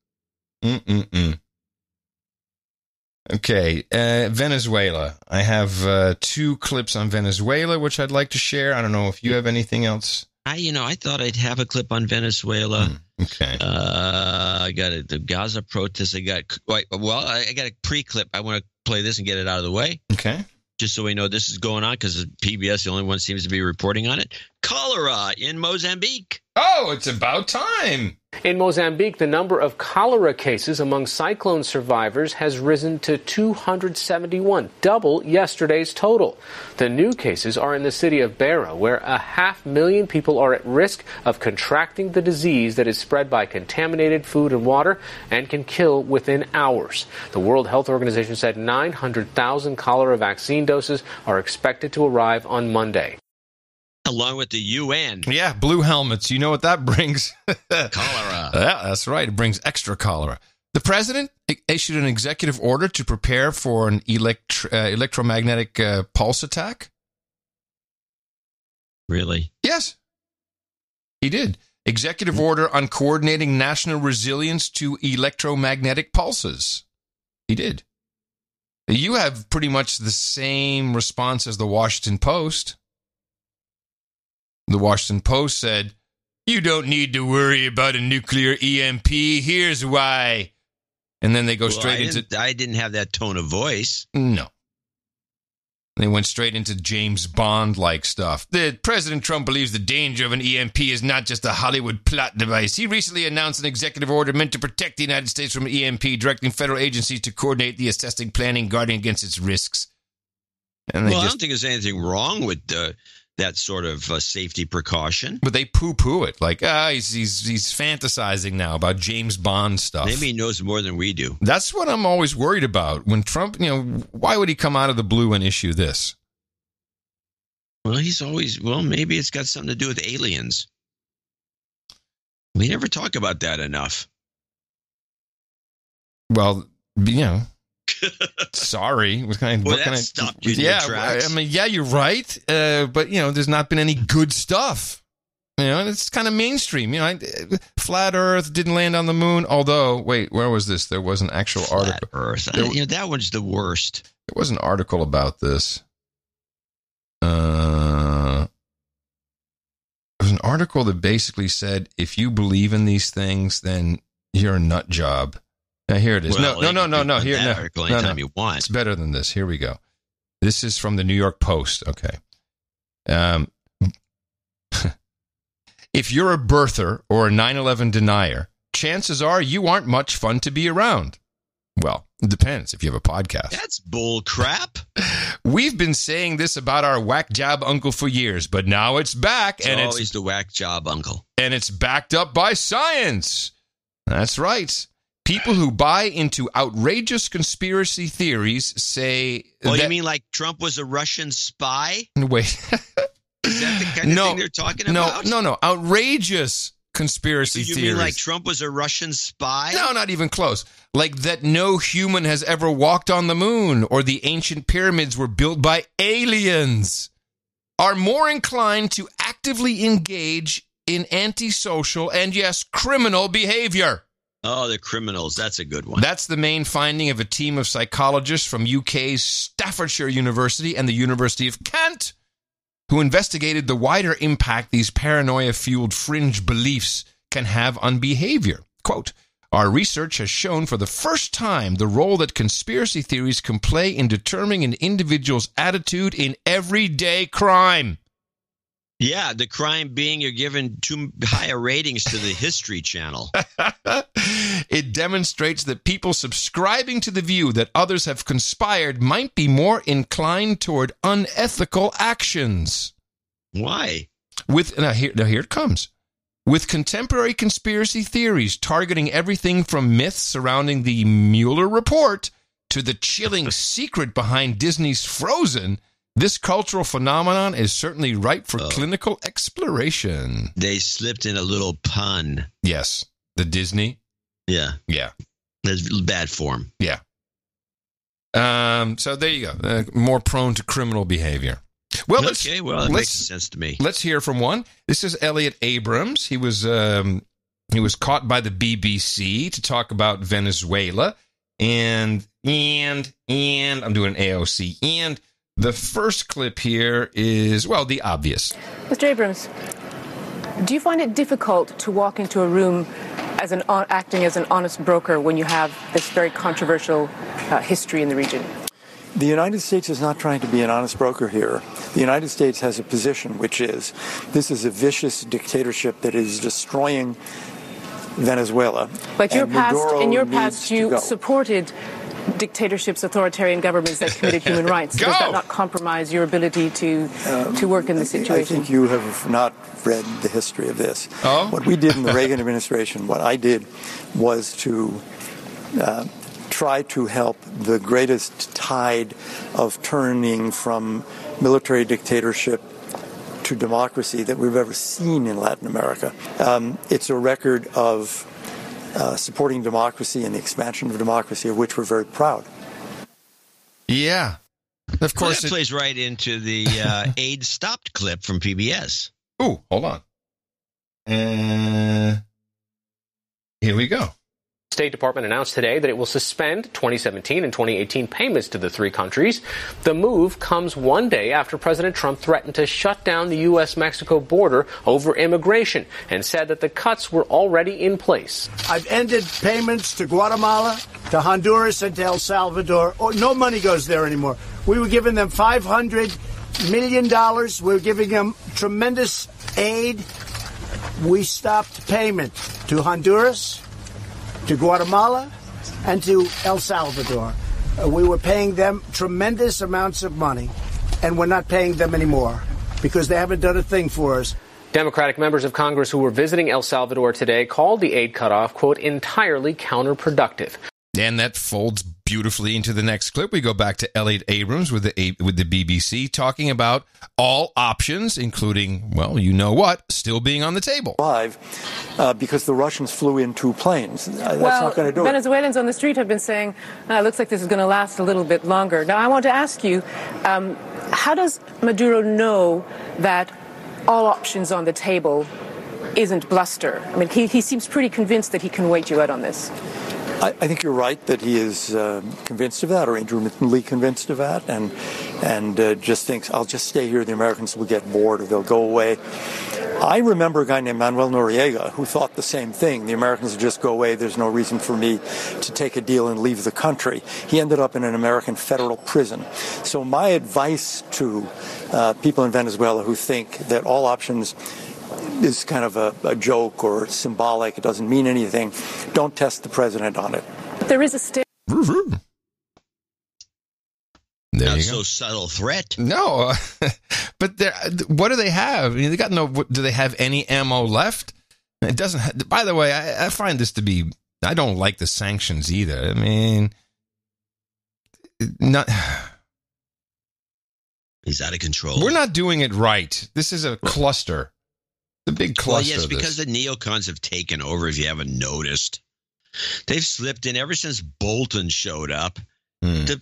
Okay, Venezuela. I have 2 clips on Venezuela, which I'd like to share. I don't know if you have anything else. I thought I'd have a clip on Venezuela. Okay. I got the Gaza protests. I got a pre-clip. I want to play this and get it out of the way. Okay. Just so we know this is going on, because PBS, the only one, seems to be reporting on it. Cholera in Mozambique. Oh, it's about time. In Mozambique, the number of cholera cases among cyclone survivors has risen to 271, double yesterday's total. The new cases are in the city of Beira, where 500,000 people are at risk of contracting the disease that is spread by contaminated food and water and can kill within hours. The World Health Organization said 900,000 cholera vaccine doses are expected to arrive on Monday. Along with the UN. Yeah, blue helmets. You know what that brings? Cholera. Yeah, that's right. It brings extra cholera. The president issued an executive order to prepare for an electromagnetic pulse attack. Really? Yes. He did. Executive order on coordinating national resilience to electromagnetic pulses. He did. You have pretty much the same response as the Washington Post. The Washington Post said, "You don't need to worry about a nuclear EMP. Here's why." And then they go straight into... I didn't have that tone of voice. No. They went straight into James Bond-like stuff. President Trump believes the danger of an EMP is not just a Hollywood plot device. He recently announced an executive order meant to protect the United States from an EMP, directing federal agencies to coordinate the assessing, planning, guarding against its risks. I don't think there's anything wrong with that sort of safety precaution. But they poo-poo it. Like, he's fantasizing now about James Bond stuff. Maybe he knows more than we do. That's what I'm always worried about. When Trump, why would he come out of the blue and issue this? Well, maybe it's got something to do with aliens. We never talk about that enough. Well, sorry. Stopped you in your tracks. I mean, yeah, you're right. But, there's not been any good stuff. It's kind of mainstream. Flat Earth didn't land on the moon. Although, wait, where was this? There was an actual article. Flat Earth. That one's the worst. There was an article about this. It was an article that basically said, if you believe in these things, then you're a nut job. Now, here it is. Well, no. Here, article anytime you want. It's better than this. Here we go. This is from the New York Post. Okay. If you're a birther or a 9/11 denier, chances are you aren't much fun to be around. Well, it depends if you have a podcast. That's bull crap. We've been saying this about our whack job uncle for years, but now it's back. It's always the whack job uncle. And it's backed up by science. That's right. People who buy into outrageous conspiracy theories say... Well, you mean like Trump was a Russian spy? Wait. Is that the kind of thing they're talking about? No. Outrageous conspiracy theories. You mean like Trump was a Russian spy? No, not even close. Like that no human has ever walked on the moon or the ancient pyramids were built by aliens. Are more inclined to actively engage in antisocial and, yes, criminal behavior. Oh, the criminals. That's a good one. That's the main finding of a team of psychologists from UK's Staffordshire University and the University of Kent, who investigated the wider impact these paranoia-fueled fringe beliefs can have on behavior. Quote, our research has shown for the first time the role that conspiracy theories can play in determining an individual's attitude in everyday crime. Yeah, the crime being you're giving too high ratings to the History Channel. It demonstrates that people subscribing to the view that others have conspired might be more inclined toward unethical actions. Why? Now here it comes. With contemporary conspiracy theories targeting everything from myths surrounding the Mueller report to the chilling secret behind Disney's Frozen, this cultural phenomenon is certainly ripe for clinical exploration. They slipped in a little pun. Yes. The Disney? Yeah. Yeah. That's bad form. Yeah. So there you go. More prone to criminal behavior. Well, that makes sense to me. Let's hear from one. This is Elliot Abrams. He was caught by the BBC to talk about Venezuela. And I'm doing AOC. And the first clip here is, the obvious. Mr. Abrams, do you find it difficult to walk into a room acting as an honest broker when you have this very controversial history in the region? The United States is not trying to be an honest broker here. The United States has a position, which is this is a vicious dictatorship that is destroying Venezuela. But in your past, you supported dictatorships, authoritarian governments that committed human rights. Does that not compromise your ability to work in this situation? I think you have not read the history of this. Oh? What we did in the Reagan administration, what I did was to try to help the greatest tide of turning from military dictatorship to democracy that we've ever seen in Latin America. It's a record of supporting democracy and the expansion of democracy, of which we're very proud. Yeah. Of course. That plays right into the AIDS stopped clip from PBS. Ooh, hold on. Here we go. State Department announced today that it will suspend 2017 and 2018 payments to the three countries. The move comes one day after President Trump threatened to shut down the U.S.-Mexico border over immigration and said that the cuts were already in place. I've ended payments to Guatemala, to Honduras, and to El Salvador. No money goes there anymore. We were giving them $500 million. We were giving them tremendous aid. We stopped payment to Honduras, to Guatemala, and to El Salvador. We were paying them tremendous amounts of money, and we're not paying them anymore. because they haven't done a thing for us. Democratic members of Congress who were visiting El Salvador today called the aid cutoff, quote, entirely counterproductive. And that folds beautifully into the next clip. We go back to Elliot Abrams with the BBC talking about all options, including, well, you know what, still being on the table. Because the Russians flew in 2 planes. That's not going to do Venezuelans on the street have been saying, it looks like this is going to last a little bit longer. Now, I want to ask you, how does Maduro know that all options on the table isn't bluster? I mean, he seems pretty convinced that he can wait you out on this. I think you're right that he is convinced of that, or intermittently convinced of that, and just thinks, I'll just stay here, the Americans will get bored or they'll go away. I remember a guy named Manuel Noriega who thought the same thing. The Americans will just go away, there's no reason for me to take a deal and leave the country. He ended up in an American federal prison. So my advice to people in Venezuela who think that all options is kind of a joke or symbolic, it doesn't mean anything, don't test the president on it. There is a Not so subtle threat. No, but what do they have? I mean, do they have any ammo left? It doesn't. By the way, I find this to be. I don't like the sanctions either. I mean, not. He's out of control. We're not doing it right. This is a cluster. The big cluster. Well, yes, because the neocons have taken over, if you haven't noticed. They've slipped in ever since Bolton showed up. The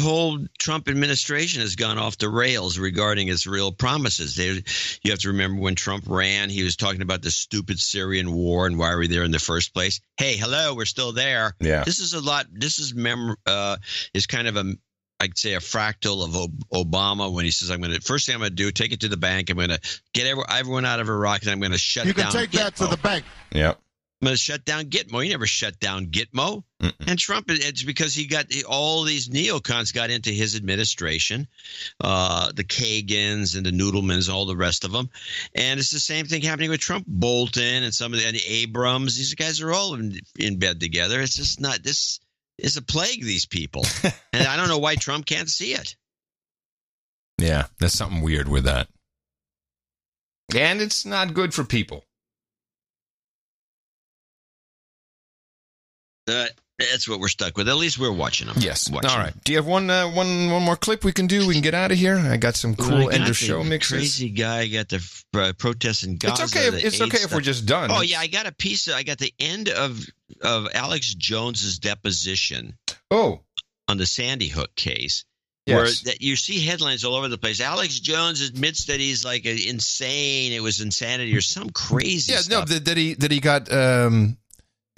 whole Trump administration has gone off the rails regarding its real promises. You have to remember when Trump ran, he was talking about the stupid Syrian war and why were we there in the first place. Hey, hello, we're still there. Yeah. This is a lot. This is kind of I'd say a fractal of Obama when he says, first thing I'm going to do, take it to the bank. I'm going to get everyone out of Iraq and I'm going to shut down. You can take that to the bank. Yeah. I'm going to shut down Gitmo. You never shut down Gitmo. And Trump, it's because he got all these neocons got into his administration, the Kagans and the Noodlemans, all the rest of them. And it's the same thing happening with Trump, Bolton and some of the Abrams. These guys are all in bed together. It's just not this. Is a plague, these people. And I don't know why Trump can't see it. Yeah, there's something weird with that. And it's not good for people. That's what we're stuck with. At least we're watching them. Yes. All right. Do you have one more clip we can do? We can get out of here. I got some cool end of show mixes. Crazy guy got the protests in Gaza. It's okay if we're just done. Oh yeah, I got the end of Alex Jones's deposition. Oh, on the Sandy Hook case. Yes. Where that you see headlines all over the place. Alex Jones admits that he's like insane. It was insanity or some crazy stuff. No, that he got.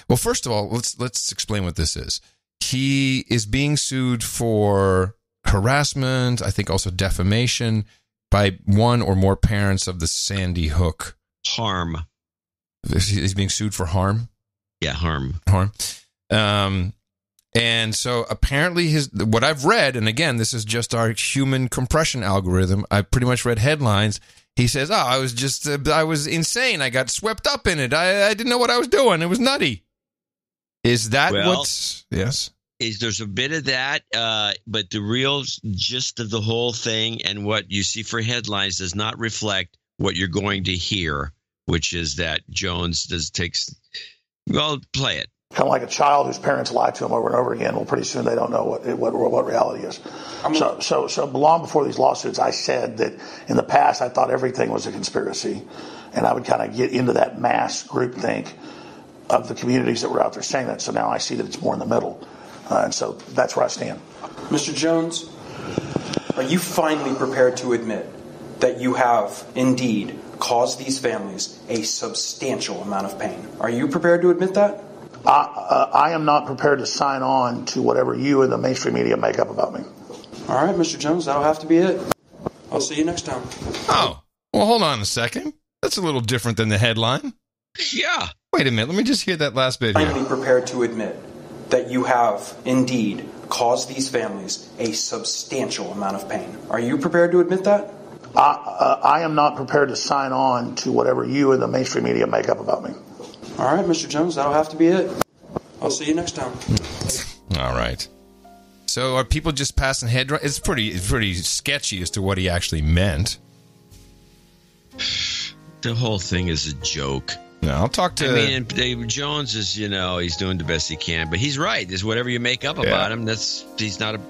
Well, first of all, let's explain what this is. He is being sued for harassment, I think also defamation, by one or more parents of the Sandy Hook. Harm. He's being sued for harm? Yeah, harm. And so apparently what I've read, and again, this is just our human compression algorithm, I pretty much read headlines. He says, I was insane. I got swept up in it. I didn't know what I was doing. It was nutty. Is that what's... Yes? There's a bit of that, but the real gist of the whole thing and what you see for headlines does not reflect what you're going to hear, which is that Jones play it. Kind of like a child whose parents lie to him over and over again. Well, pretty soon they don't know what reality is. So long before these lawsuits, I said that in the past I thought everything was a conspiracy, and I would kind of get into that mass groupthink of the communities that were out there saying that. So now I see that it's more in the middle, and so that's where I stand. Mr. Jones, are you finally prepared to admit that you have indeed caused these families a substantial amount of pain? Are you prepared to admit that? I am not prepared to sign on to whatever you and the mainstream media make up about me. All right, Mr. Jones, that'll have to be it. I'll see you next time. Oh, well, hold on a second. That's a little different than the headline. Yeah. Wait a minute. Let me just hear that last bit here. Finally prepared to admit that you have indeed caused these families a substantial amount of pain. Are you prepared to admit that? I am not prepared to sign on to whatever you and the mainstream media make up about me. All right, Mr. Jones, that'll have to be it. I'll see you next time. All right. So are people just passing headlines? It's pretty sketchy as to what he actually meant. the whole thing is a joke. No, I'll talk to... I mean, Jones is, he's doing the best he can. But he's right. There's whatever you make up about him, he's not a...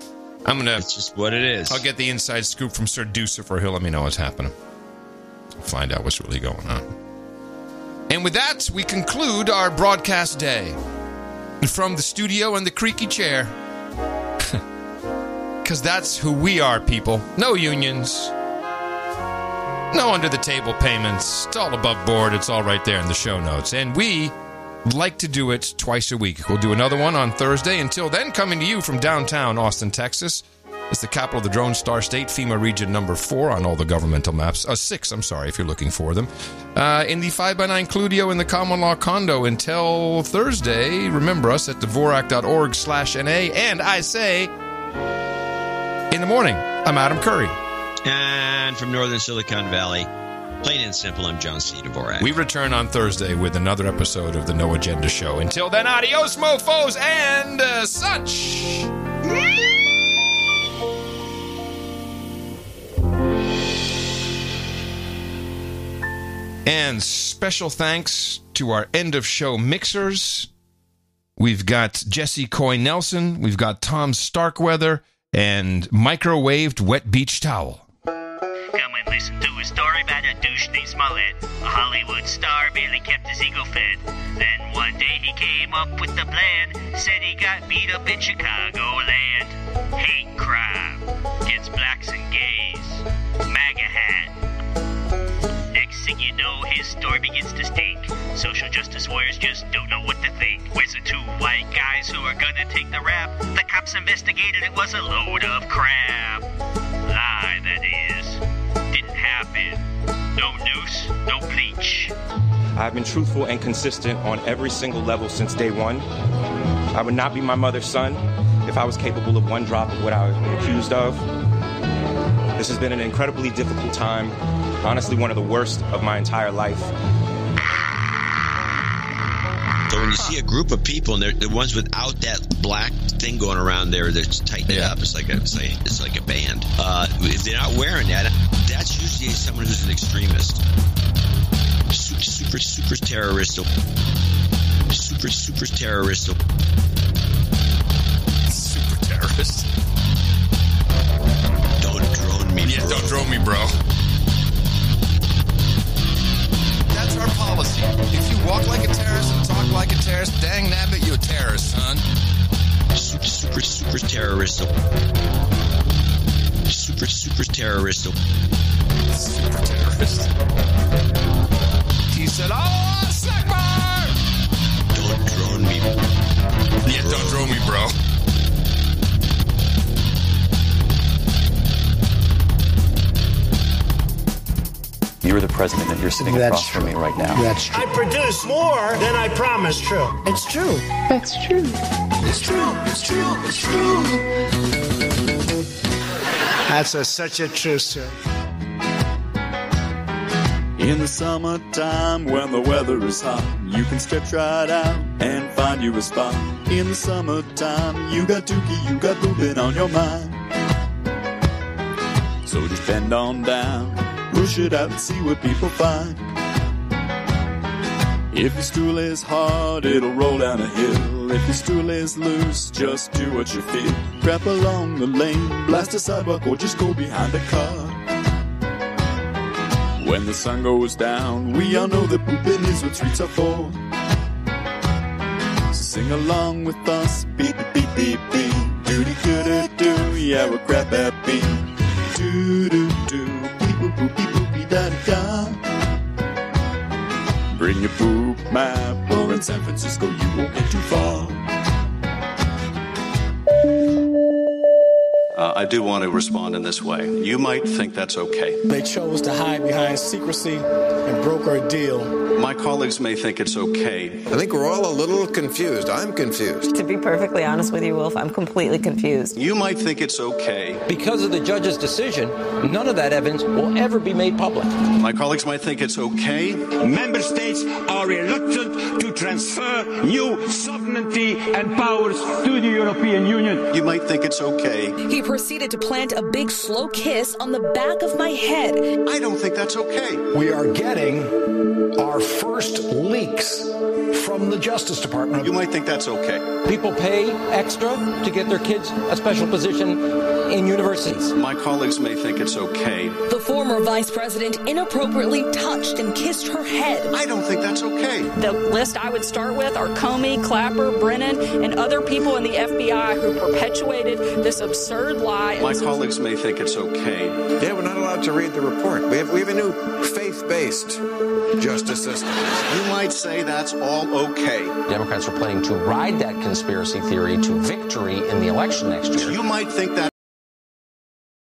It's just what it is. I'll get the inside scoop from Sir Ducifer. He'll let me know what's happening. Find out what's really going on. And with that, we conclude our broadcast day. From the studio and the creaky chair. Because that's who we are, people. No unions. No under-the-table payments. It's all above board. It's all right there in the show notes. And we like to do it twice a week. We'll do another one on Thursday. Until then, coming to you from downtown Austin, Texas. It's the capital of the Drone Star State, FEMA region number 4 on all the governmental maps. 6, I'm sorry, if you're looking for them. In the 5x9 Cludio in the common law condo. Until Thursday, remember us at dvorak.org/NA. And I say, in the morning, I'm Adam Curry. And from northern Silicon Valley, plain and simple, I'm John C. Dvorak. We return on Thursday with another episode of the No Agenda Show. Until then, adios, mofos, and such. And special thanks to our end-of-show mixers. We've got Jesse Coy Nelson, we've got Tom Starkweather, and microwaved wet beach towel. Come and listen to a story about a douche named Smollett. A Hollywood star barely kept his ego fed. Then one day he came up with a plan. Said he got beat up in Chicagoland. Hate crime. Gets blacks and gays. MAGA hat. Next thing you know, his story begins to stink. Social justice warriors just don't know what to think. Where's the 2 white guys who are gonna take the rap? The cops investigated, it was a load of crap. Lie, that is. Didn't happen. No noose, no bleach. I've been truthful and consistent on every single level since day one. I would not be my mother's son if I was capable of one drop of what I was accused of. This has been an incredibly difficult time. Honestly, one of the worst of my entire life. So when you see a group of people and they're the ones without that black thing going around there, they're tightened up. It's like a band. If they're not wearing that, that's usually someone who's an extremist. Super terrorist. Super terrorist. Super terrorist. Don't drone me, bro. Yeah, don't drone me, bro. That's our policy. If you walk like a terrorist and talk like a terrorist, dang nabbit, you a terrorist, son. Super terrorist. Super terrorist. Super terrorist. He said, "Oh, Sigmar!" Don't drone me. Yeah, don't drone me, bro. You're the president and you're sitting across from me right now. That's true. I produce more than I promised. True. It's true. That's true. It's true. It's true. It's true. That's such a truth, sir. In the summertime when the weather is hot, you can stretch right out and find you a spot. In the summertime, you got Dookie, you got booping on your mind. So just bend on down, push it out and see what people find. If your stool is hard, it'll roll down a hill. If your stool is loose, just do what you feel. Crap along the lane, blast a sidewalk, or just go behind a car. When the sun goes down, we all know that pooping is what streets are for. So sing along with us, beep, beep, beep, beep, doo-dee-doo-doo-doo, yeah, we're crap happy. Do-do-do, beep-boop-boop-beep-boop-dee-da-da. Bring your poop map, or in San Francisco you won't get too far. I do want to respond in this way. You might think that's okay. They chose to hide behind secrecy and broker a deal. My colleagues may think it's okay. I think we're all a little confused. I'm confused. To be perfectly honest with you, Wolf, I'm completely confused. You might think it's okay. Because of the judge's decision, none of that evidence will ever be made public. My colleagues might think it's okay. Member states are reluctant to transfer new sovereignty and powers to the European Union. You might think it's okay. He proceeded to plant a big slow kiss on the back of my head. I don't think that's okay. We are getting our first leaks from the Justice Department. You might think that's okay. People pay extra to get their kids a special position in universities. My colleagues may think it's okay. The former vice president inappropriately touched and kissed her head. I don't think that's okay. The list I would start with are Comey, Clapper, Brennan, and other people in the FBI who perpetuated this absurd lie. My colleagues may think it's okay. Yeah, we're not allowed to read the report. We have a new faith-based justice system. You might say that's all okay. Democrats are planning to ride that conspiracy theory to victory in the election next year. You might think that